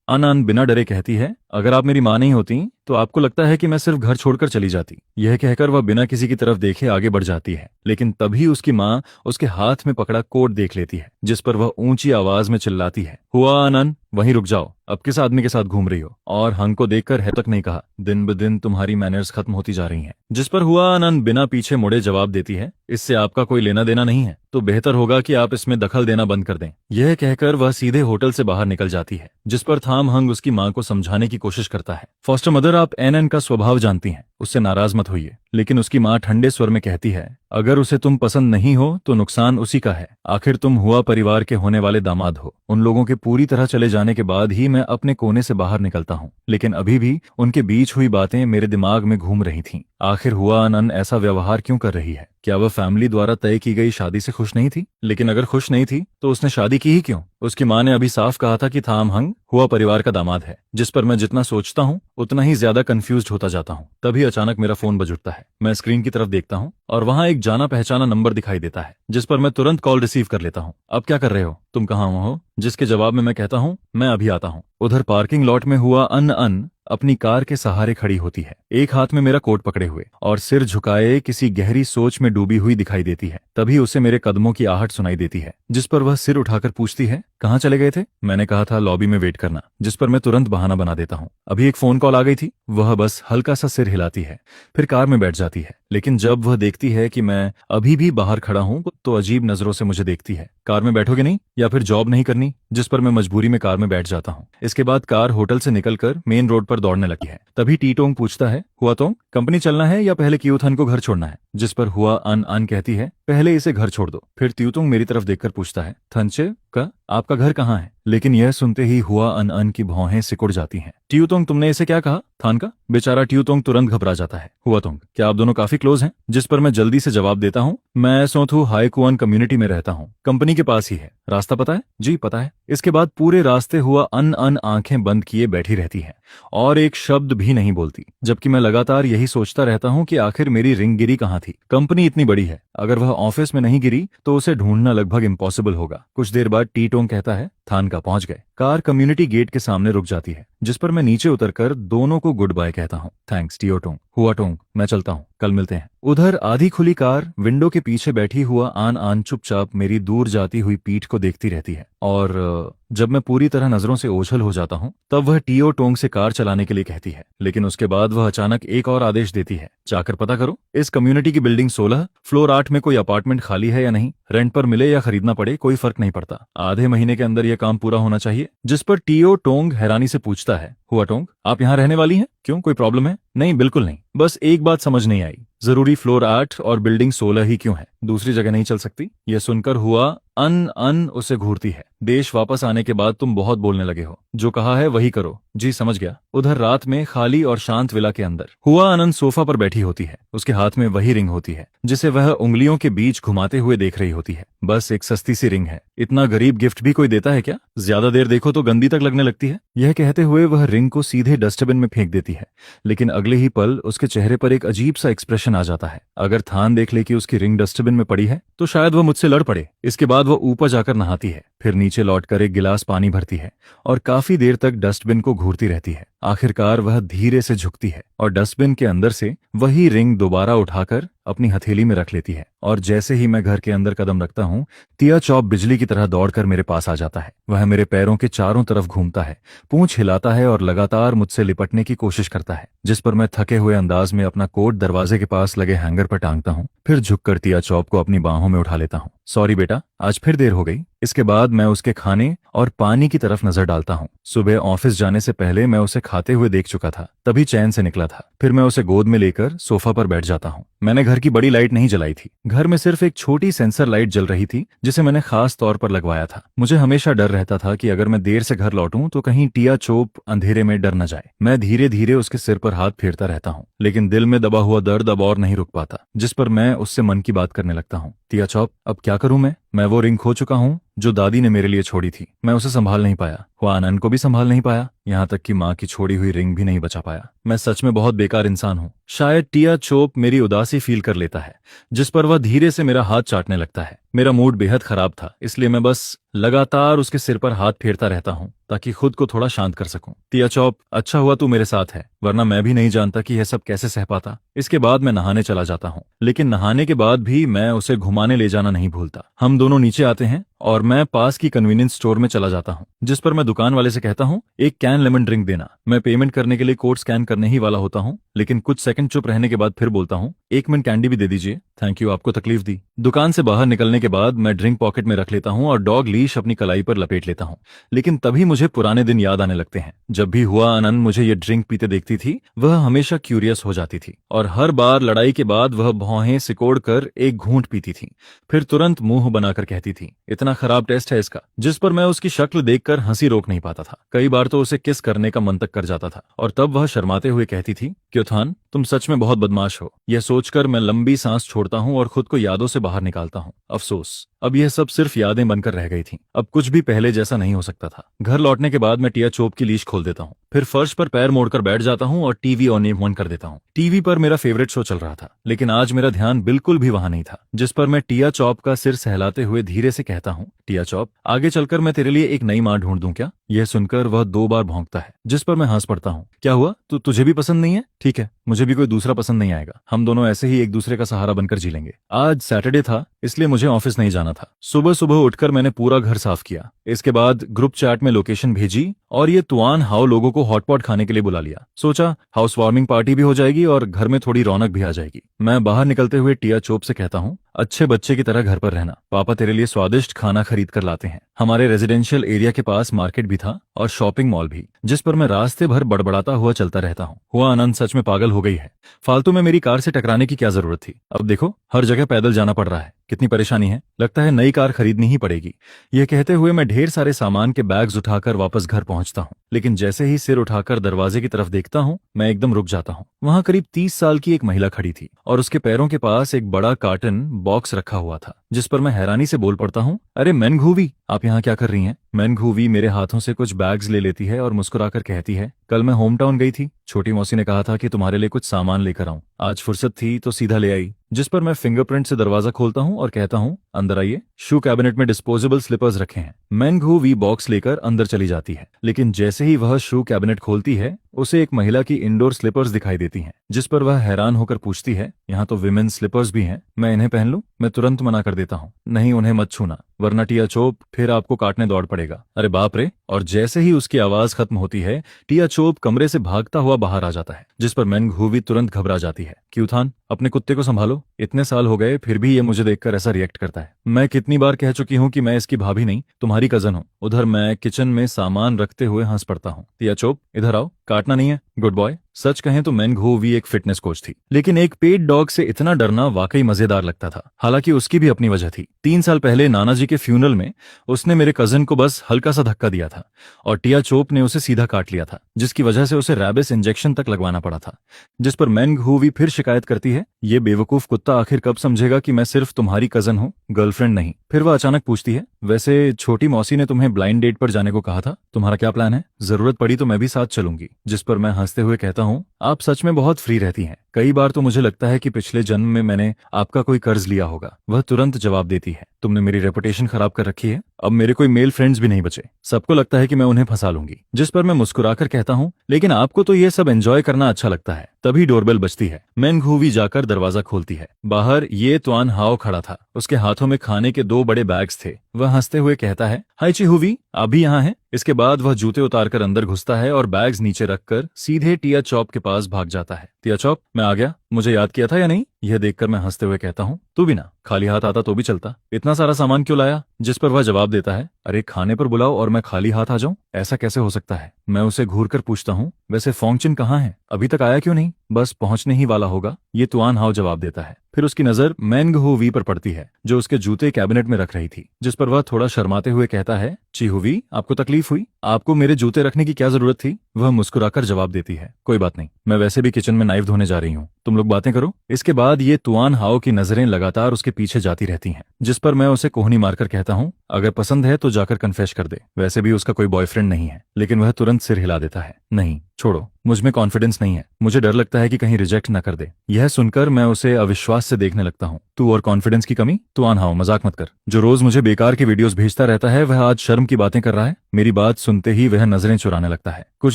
आनंद बिना डरे कहती है, अगर आप मेरी माँ नहीं होती तो आपको लगता है कि मैं सिर्फ घर छोड़कर चली जाती। यह कहकर वह बिना किसी की तरफ देखे आगे बढ़ जाती है, लेकिन तभी उसकी माँ उसके हाथ में पकड़ा कोट देख लेती है, जिस पर वह ऊंची आवाज में चिल्लाती है, हुआ आनंद, वहीं रुक जाओ, अब किस आदमी के साथ घूम रही हो? और हंग को देखकर है तक नहीं कहा, दिन ब दिन तुम्हारी मैनर्स खत्म होती जा रही हैं। जिस पर हुआ आनंद बिना पीछे मुड़े जवाब देती है, इससे आपका कोई लेना देना नहीं है, तो बेहतर होगा कि आप इसमें दखल देना बंद कर दें। यह कहकर वह सीधे होटल से बाहर निकल जाती है, जिस पर थाम हंग उसकी माँ को समझाने की कोशिश करता है, फॉस्टर मदर, आप एन का स्वभाव जानती हैं, उससे नाराज मत होइए। लेकिन उसकी माँ ठंडे स्वर में कहती है, अगर उसे तुम पसंद नहीं हो तो नुकसान उसी का है, आखिर तुम हुआ परिवार के होने वाले दामाद हो। उन लोगों के पूरी तरह चले जाने के बाद ही मैं अपने कोने से बाहर निकलता हूँ, लेकिन अभी भी उनके बीच हुई बातें मेरे दिमाग में घूम रही थीं। आखिर हुआ आनंद ऐसा व्यवहार क्यों कर रही है? क्या वह फैमिली द्वारा तय की गई शादी से खुश नहीं थी? लेकिन अगर खुश नहीं थी तो उसने शादी की ही क्यों? उसकी माँ ने अभी साफ कहा था कि थाम हंग हुआ परिवार का दामाद है। जिस पर मैं जितना सोचता हूँ उतना ही ज्यादा कंफ्यूज्ड होता जाता हूँ। तभी अचानक मेरा फोन बज उठता है। मैं स्क्रीन की तरफ देखता हूँ और वहाँ एक जाना पहचाना नंबर दिखाई देता है, जिस पर मैं तुरंत कॉल रिसीव कर लेता हूँ। अब क्या कर रहे हो? तुम कहाँ हो? जिसके जवाब में मैं कहता हूँ, मैं अभी आता हूँ। उधर पार्किंग लॉट में हुआ अन अपनी कार के सहारे खड़ी होती है, एक हाथ में मेरा कोट पकड़े हुए और सिर झुकाए किसी गहरी सोच में डूबी हुई दिखाई देती है। तभी उसे मेरे कदमों की आहट सुनाई देती है, जिस पर वह सिर उठाकर पूछती है, कहाँ चले गए थे? मैंने कहा था लॉबी में वेट करना, जिस पर मैं तुरंत बहाना बना देता हूँ। अभी एक फोन कॉल आ गई थी। वह बस हल्का सा सिर हिलाती है, फिर कार में बैठ जाती है। लेकिन जब वह देखती है कि मैं अभी भी बाहर खड़ा हूं तो अजीब नजरों से मुझे देखती है। कार में बैठोगे नहीं या फिर जॉब नहीं करनी? जिस पर मैं मजबूरी में कार में बैठ जाता हूँ। इसके बाद कार होटल से निकलकर मेन रोड पर दौड़ने लगती है। तभी टीटोंग पूछता है, हुआ तोंग, कंपनी चलना है या पहले क्यूथन को घर छोड़ना है? जिस पर हुआ अन अन कहती है, पहले इसे घर छोड़ दो। फिर त्यूतोंग मेरी तरफ देखकर पूछता है, थनचे का आपका घर कहाँ है? लेकिन यह सुनते ही हुआ अन अन की भौहें सिकुड़ जाती हैं। ट्यूतोंग, तुमने इसे क्या कहा? थान का? बेचारा ट्यूतोंग तुरंत घबरा जाता है। हुआ तोंग, क्या आप दोनों काफी क्लोज हैं? जिस पर मैं जल्दी से जवाब देता हूँ, मैं सोथू हाईकुआन कम्युनिटी में रहता हूँ, कंपनी के पास ही है। रास्ता पता है? जी पता है। इसके बाद पूरे रास्ते हुआ अन अन आंखें बंद किए बैठी रहती है और एक शब्द भी नहीं बोलती, जबकि मैं लगातार यही सोचता रहता हूँ कि आखिर मेरी रिंग गिरी कहाँ थी। कंपनी इतनी बड़ी है, अगर वह ऑफिस में नहीं गिरी तो उसे ढूंढना लगभग इम्पॉसिबल होगा। कुछ देर बाद टीटोंग कहता है, थान का पहुंच गए। कार कम्युनिटी गेट के सामने रुक जाती है, जिस पर मैं नीचे उतरकर दोनों को गुड बाय कहता हूँ। थैंक्स टियोटोंग। हुआ टोंग, मैं चलता हूँ, कल मिलते हैं। उधर आधी खुली कार विंडो के पीछे बैठी हुआ आन आन चुपचाप मेरी दूर जाती हुई पीठ को देखती रहती है और जब मैं पूरी तरह नजरों से ओझल हो जाता हूँ तब वह टियो टोंग से कार चलाने के लिए कहती है। लेकिन उसके बाद वह अचानक एक और आदेश देती है, जाकर पता करो इस कम्युनिटी की बिल्डिंग 16 फ्लोर 8 में कोई अपार्टमेंट खाली है या नहीं। रेंट पर मिले या खरीदना पड़े कोई फर्क नहीं पड़ता, आधे महीने के अंदर यह काम पूरा होना चाहिए। जिस पर टियो टोंग हैरानी से पूछता है, हुआ टोंग, आप यहाँ रहने वाली हैं? क्यों, कोई प्रॉब्लम है? नहीं, बिल्कुल नहीं, बस एक बात समझ नहीं आई, जरूरी फ्लोर 8 और बिल्डिंग 16 ही क्यों है? दूसरी जगह नहीं चल सकती? यह सुनकर हुआ अन अन उसे घूरती है। देश वापस आने के बाद तुम बहुत बोलने लगे हो, जो कहा है वही करो। जी समझ गया। उधर रात में खाली और शांत विला के अंदर हुआ अनंत सोफा पर बैठी होती है। उसके हाथ में वही रिंग होती है जिसे वह उंगलियों के बीच घुमाते हुए देख रही होती है। बस एक सस्ती सी रिंग है, इतना गरीब गिफ्ट भी कोई देता है क्या? ज्यादा देर देखो तो गंदी तक लगने लगती है। यह कहते हुए वह रिंग को सीधे डस्टबिन में फेंक देती है, लेकिन अगले ही पल उसके चेहरे पर एक अजीब सा एक्सप्रेशन आ जाता है। अगर थान देख ले कि उसकी रिंग डस्टबिन में पड़ी है तो शायद वह मुझसे लड़ पड़े। इसके बाद वह ऊपर जाकर नहाती है, फिर नीचे लौटकर एक गिलास पानी भरती है और काफी देर तक डस्टबिन को घूरती रहती है। आखिरकार वह धीरे से झुकती है और डस्टबिन के अंदर से वही रिंग दोबारा उठाकर अपनी हथेली में रख लेती है। और जैसे ही मैं घर के अंदर कदम रखता हूँ, टिया चॉप बिजली की तरह दौड़कर मेरे पास आ जाता है। वह मेरे पैरों के चारों तरफ घूमता है, पूंछ हिलाता है और लगातार मुझसे लिपटने की कोशिश करता है। जिस पर मैं थके हुए अंदाज में अपना कोट दरवाजे के पास लगे हैंगर पर टांगता हूँ, फिर झुककर टिया चॉप को अपनी बाहों में उठा लेता हूँ। सॉरी बेटा, आज फिर देर हो गई। इसके बाद मैं उसके खाने और पानी की तरफ नजर डालता हूँ। सुबह ऑफिस जाने से पहले मैं उसे खाते हुए देख चुका था, तभी चैन से निकला था। फिर मैं उसे गोद में लेकर सोफा पर बैठ जाता हूँ। मैंने घर की बड़ी लाइट नहीं जलाई थी, घर में सिर्फ एक छोटी सेंसर लाइट जल रही थी जिसे मैंने खास तौर पर लगवाया था। मुझे हमेशा डर रहता था कि अगर मैं देर से घर लौटूं तो कहीं टिया चोप अंधेरे में डर न जाए। मैं धीरे धीरे उसके सिर पर हाथ फेरता रहता हूँ, लेकिन दिल में दबा हुआ दर्द अब और नहीं रुक पाता। जिस पर मैं उससे मन की बात करने लगता हूँ। टिया चॉप, अब क्या करूं मैं वो रिंग खो चुका हूँ जो दादी ने मेरे लिए छोड़ी थी। मैं उसे संभाल नहीं पाया, हुआ आनंद को भी संभाल नहीं पाया, यहाँ तक कि माँ की छोड़ी हुई रिंग भी नहीं बचा पाया। मैं सच में बहुत बेकार इंसान हूँ। शायद टिया चोप मेरी उदासी फील कर लेता है, जिस पर वह धीरे से मेरा हाथ चाटने लगता है। मेरा मूड बेहद खराब था, इसलिए मैं बस लगातार उसके सिर पर हाथ फेरता रहता हूँ ताकि खुद को थोड़ा शांत कर सकूं। टिया चॉप, अच्छा हुआ तू मेरे साथ है, वरना मैं भी नहीं जानता कि यह सब कैसे सह पाता। इसके बाद मैं नहाने चला जाता हूँ, लेकिन नहाने के बाद भी मैं उसे घुमाने ले जाना नहीं भूलता। हम दोनों नीचे आते हैं और मैं पास की कन्वीनियंस स्टोर में चला जाता हूँ, जिस पर मैं दुकान वाले से कहता हूँ, एक कैन लेमन ड्रिंक देना। मैं पेमेंट करने के लिए कोड स्कैन करने ही वाला होता हूँ, लेकिन कुछ सेकंड चुप रहने के बाद फिर बोलता हूँ, एक मिनट कैंडी भी दे दीजिए। थैंक यू, आपको तकलीफ दी। दुकान से बाहर निकलने के बाद मैं ड्रिंक पॉकेट में रख लेता हूँ और डॉग लीश अपनी कलाई पर लपेट लेता हूँ। लेकिन तभी मुझे पुराने दिन याद आने लगते हैं। जब भी हुआ आनंद मुझे ये ड्रिंक पीते देखती थी, वह हमेशा क्यूरियस हो जाती थी और हर बार लड़ाई के बाद वह भौहें सिकोड़ कर एक घूंट पीती थी, फिर तुरंत मुंह बनाकर कहती थी, इतना खराब टेस्ट है इसका। जिस पर मैं उसकी शक्ल देखकर हंसी रोक नहीं पाता था। कई बार तो उसे किस करने का मन तक कर जाता था और तब वह शर्माते हुए कहती थी, क्योथान, तुम सच में बहुत बदमाश हो। यह सोचकर मैं लंबी सांस छोड़ता हूँ और खुद को यादों से बाहर निकालता हूँ। अफसोस, अब यह सब सिर्फ यादें बनकर रह गई थीं। अब कुछ भी पहले जैसा नहीं हो सकता था। घर लौटने के बाद मैं टिया चोप की लीश खोल देता हूँ, फिर फर्श पर पैर मोड़कर बैठ जाता हूँ और टीवी ऑन कर देता हूँ। टीवी पर मेरा फेवरेट शो चल रहा था, लेकिन आज मेरा ध्यान बिल्कुल भी वहां नहीं था। जिस पर मैं टिया चॉप का सिर सहलाते हुए धीरे से कहता हूँ, टिया चॉप, आगे चलकर मैं तेरे लिए एक नई माँ ढूंढ दूं क्या? यह सुनकर वह 2 बार भौंकता है, जिस पर मैं हंस पड़ता हूँ। क्या हुआ, तुझे भी पसंद नहीं है? ठीक है, मुझे भी कोई दूसरा पसंद नहीं आएगा। हम दोनों ऐसे ही एक दूसरे का सहारा बनकर जी लेंगे। आज सैटरडे था, इसलिए मुझे ऑफिस नहीं जाना था। सुबह सुबह उठकर मैंने पूरा घर साफ किया। इसके बाद ग्रुप चैट में लोकेशन भेजी और ये तुआन हाओ लोगों को को हॉटपॉट खाने के लिए बुला लिया। सोचा हाउस वार्मिंग पार्टी भी हो जाएगी और घर में थोड़ी रौनक भी आ जाएगी। मैं बाहर निकलते हुए टिया चोप से कहता हूँ, अच्छे बच्चे की तरह घर पर रहना, पापा तेरे लिए स्वादिष्ट खाना खरीद कर लाते हैं। हमारे रेजिडेंशियल एरिया के पास मार्केट भी था और शॉपिंग मॉल भी, जिस पर मैं रास्ते भर बड़बड़ाता हुआ चलता रहता हूँ। हुआ आनंद सच में पागल हो गई है। फालतू में मेरी कार से टकराने की क्या जरूरत थी। अब देखो हर जगह पैदल जाना पड़ रहा है, कितनी परेशानी है। लगता है नई कार खरीदनी ही पड़ेगी। यह कहते हुए मैं ढेर सारे सामान के बैग्स उठाकर वापस घर पहुंचता हूँ, लेकिन जैसे ही सिर उठाकर दरवाजे की तरफ देखता हूँ मैं एकदम रुक जाता हूँ। वहां करीब 30 साल की एक महिला खड़ी थी और उसके पैरों के पास एक बड़ा कार्टन बॉक्स रखा हुआ था, जिस पर मैं हैरानी से बोल पड़ता हूँ, अरे मैन घूवी, आप यहाँ क्या कर रही हैं? मैन घूवी मेरे हाथों से कुछ बैग्स ले लेती है और मुस्कुराकर कहती है, कल मैं होम टाउन गई थी, छोटी मौसी ने कहा था कि तुम्हारे लिए कुछ सामान लेकर आऊं। आज फुर्सत थी तो सीधा ले आई। जिस पर मैं फिंगरप्रिंट से दरवाजा खोलता हूं और कहता हूं, अंदर आइए। शू कैबिनेट में डिस्पोजेबल स्लीपर्स रखे हैं। मैन घूवी बॉक्स लेकर अंदर चली जाती है, लेकिन जैसे ही वह शू कैबिनेट खोलती है उसे एक महिला की इंडोर स्लीपर्स दिखाई देती हैं, जिस पर वह हैरान होकर पूछती है, यहाँ तो विमेन स्लीपर्स भी हैं, मैं इन्हें पहन लूं? मैं तुरंत मना कर देता हूँ, नहीं उन्हें मत छूना, वरना टिया चोप फिर आपको काटने दौड़ पड़ेगा। अरे बाप रे! और जैसे ही उसकी आवाज खत्म होती है टिया चोप कमरे से भागता हुआ बाहर आ जाता है, जिस पर मैन घूवी तुरंत घबरा जाती है। क्यूथान, अपने कुत्ते को संभालो, इतने साल हो गए फिर भी ये मुझे देखकर ऐसा रिएक्ट करता है। मैं कितनी बार कह चुकी हूँ कि मैं इसकी भाभी नहीं तुम्हारी कजन हूँ। उधर मैं किचन में सामान रखते हुए हंस पड़ता हूँ। टिया चोप इधर आओ, काटना नहीं है, गुड बॉय। सच कहें तो मैन घूवी एक फिटनेस कोच थी, लेकिन एक पेट डॉग से इतना डरना वाकई मजेदार लगता था। हालांकि उसकी भी अपनी वजह थी। 3 साल पहले नाना जी के फ्यूनरल में उसने मेरे कजन को बस हल्का सा धक्का दिया था और टिया चोप ने उसे सीधा काट लिया था, जिसकी वजह से उसे रैबिस इंजेक्शन तक लगवाना पड़ा था। जिस पर मैन घूवी फिर शिकायत करती है, ये बेवकूफ कुत्ता आखिर कब समझेगा कि मैं सिर्फ तुम्हारी कजन हूँ, गर्लफ्रेंड नहीं। फिर वह अचानक पूछती है, वैसे छोटी मौसी ने तुम्हें ब्लाइंड डेट पर जाने को कहा था, तुम्हारा क्या प्लान है? जरूरत पड़ी तो मैं भी साथ चलूंगी। जिस पर मैं हंसते हुए कहता हूँ, आप सच में बहुत फ्री रहती हैं। कई बार तो मुझे लगता है कि पिछले जन्म में मैंने आपका कोई कर्ज लिया होगा। वह तुरंत जवाब देती है, तुमने मेरी रेपुटेशन खराब कर रखी है, अब मेरे कोई मेल फ्रेंड्स भी नहीं बचे, सबको लगता है कि मैं उन्हें फंसा लूंगी। जिस पर मैं मुस्कुराकर कहता हूँ, लेकिन आपको तो ये सब एंजॉय करना अच्छा लगता है। तभी डोरबेल बजती है। मैन घूवी जाकर दरवाजा खोलती है। बाहर ये तुआन हाओ खड़ा था, उसके हाथों में खाने के 2 बड़े बैग्स थे। वह हंसते हुए कहता है, हाय ची हुवी, आप भी यहाँ हैं? इसके बाद वह जूते उतारकर अंदर घुसता है और बैग्स नीचे रखकर सीधे टिया चॉप के पास भाग जाता है। टिया चॉप, मैं आ गया, मुझे याद किया था या नहीं? यह देखकर मैं हंसते हुए कहता हूँ, तू भी ना, खाली हाथ आता तो भी चलता, इतना सारा सामान क्यों लाया? जिस पर वह जवाब देता है, अरे खाने पर बुलाओ और मैं खाली हाथ आ जाऊं, ऐसा कैसे हो सकता है? मैं उसे घूर कर पूछता हूँ, वैसे फोंगचिन कहाँ है? अभी तक आया क्यों नहीं? बस पहुंचने ही वाला होगा, ये तुआन हाओ जवाब देता है। फिर उसकी नजर मैन घूवी पर पड़ती है, जो उसके जूते कैबिनेट में रख रही थी। जिस पर वह थोड़ा शर्माते हुए कहता है, ची हुवी, आपको तकलीफ हुई? आपको मेरे जूते रखने की क्या जरूरत थी? वह मुस्कुराकर जवाब देती है, कोई बात नहीं, मैं वैसे भी किचन में नाइफ धोने जा रही हूँ, तुम लोग बातें करो। इसके बाद ये तुआन हाओ की नजरें लगातार उसके पीछे जाती रहती हैं, जिस पर मैं उसे कोहनी मारकर कहता हूँ, अगर पसंद है तो जाकर कन्फेस कर दे। वैसे भी उसका कोई बॉयफ्रेंड नहीं है। लेकिन वह तुरंत सिर हिला देता है, नहीं छोड़ो, मुझ में कॉन्फिडेंस नहीं है, मुझे डर लगता है कि कहीं रिजेक्ट न कर दे। यह सुनकर मैं उसे अविश्वास से देखने लगता हूँ। तू और कॉन्फिडेंस की कमी? तुआन हाओ, मजाक मत कर। जो रोज मुझे बेकार के वीडियोस भेजता रहता है वह आज शर्म की बातें कर रहा है। मेरी बात सुनते ही वह नजरें चुराने लगता है। कुछ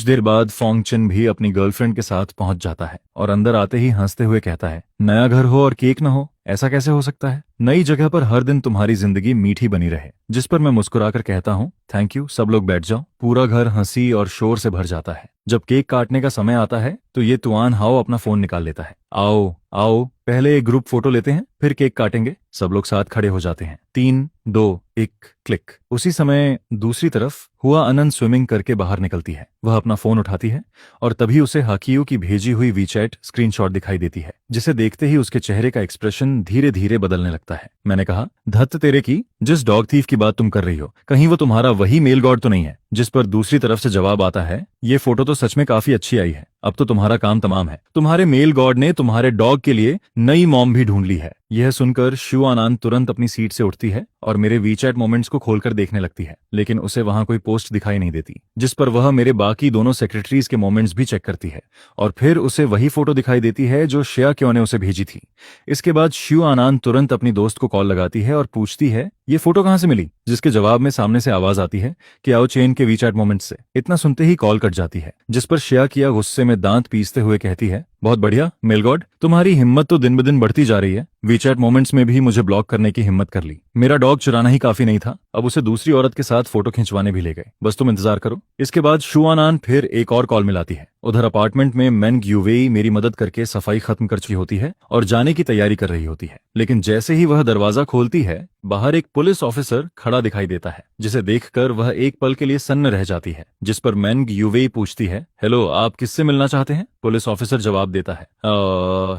देर बाद फोंगचिन भी अपनी गर्लफ्रेंड के साथ पहुंच जाता है और अंदर आते ही हंसते हुए कहता है, नया घर हो और केक न हो, ऐसा कैसे हो सकता है? नई जगह पर हर दिन तुम्हारी जिंदगी मीठी बनी रहे। जिस पर मैं मुस्कुराकर कहता हूँ, थैंक यू, सब लोग बैठ जाओ। पूरा घर हंसी और शोर से भर जाता है। जब केक काटने का समय आता है तो ये तुआन हाओ अपना फोन निकाल लेता है। आओ आओ, पहले एक ग्रुप फोटो लेते हैं, फिर केक काटेंगे। सब लोग साथ खड़े हो जाते हैं। 3, 2, 1, क्लिक। उसी समय दूसरी तरफ हुआ अनंत स्विमिंग करके बाहर निकलती है। वह अपना फोन उठाती है और तभी उसे हाकियो की भेजी हुई वीचैट स्क्रीनशॉट दिखाई देती है, जिसे देखते ही उसके चेहरे का एक्सप्रेशन धीरे धीरे बदलने लगता है। मैंने कहा, धत्त तेरे की, जिस डॉग थीफ की बात तुम कर रही हो, कहीं वो तुम्हारा वही मेल गॉड तो नहीं है? जिस पर दूसरी तरफ से जवाब आता है, ये फोटो तो सच में काफी अच्छी आई है, अब तो तुम्हारा काम तमाम है। तुम्हारे मेल गॉड ने तुम्हारे डॉग के लिए नई मॉम भी ढूंढ ली है। यह सुनकर शू आनान तुरंत अपनी सीट से उठती है और मेरे वीचैट मोमेंट्स को खोलकर देखने लगती है, लेकिन उसे वहां कोई पोस्ट दिखाई नहीं देती। जिस पर वह मेरे बाकी दोनों सेक्रेटरीज के मोमेंट्स भी चेक करती है और फिर उसे वही फोटो दिखाई देती है जो श्रेया क्यों ने उसे भेजी थी। इसके बाद शू आनान तुरंत अपनी दोस्त को कॉल लगाती है और पूछती है, ये फोटो कहाँ से मिली? जिसके जवाब में सामने से आवाज आती है कि आओ चेन के वीचैट मोमेंट्स से। इतना सुनते ही कॉल कट जाती है, जिस पर शिया किया गुस्से में दांत पीसते हुए कहती है, बहुत बढ़िया मेल गॉड, तुम्हारी हिम्मत तो दिन ब दिन बढ़ती जा रही है। वीचैट मोमेंट्स में भी मुझे ब्लॉक करने की हिम्मत कर ली। मेरा डॉग चुराना ही काफी नहीं था, अब उसे दूसरी औरत के साथ फोटो खिंचवाने भी ले गए। बस तुम इंतजार करो। इसके बाद शुआनान फिर एक और कॉल मिलाती है। उधर अपार्टमेंट में मेंग यूवेई मेरी मदद करके सफाई खत्म कर चुकी होती है और जाने की तैयारी कर रही होती है, लेकिन जैसे ही वह दरवाजा खोलती है, बाहर एक पुलिस ऑफिसर खड़ा दिखाई देता है, जिसे देखकर वह एक पल के लिए सन्न रह जाती है। जिस पर मेंग यूवेई पूछती है, हेलो, आप किससे मिलना चाहते हैं? पुलिस ऑफिसर जवाब देता है,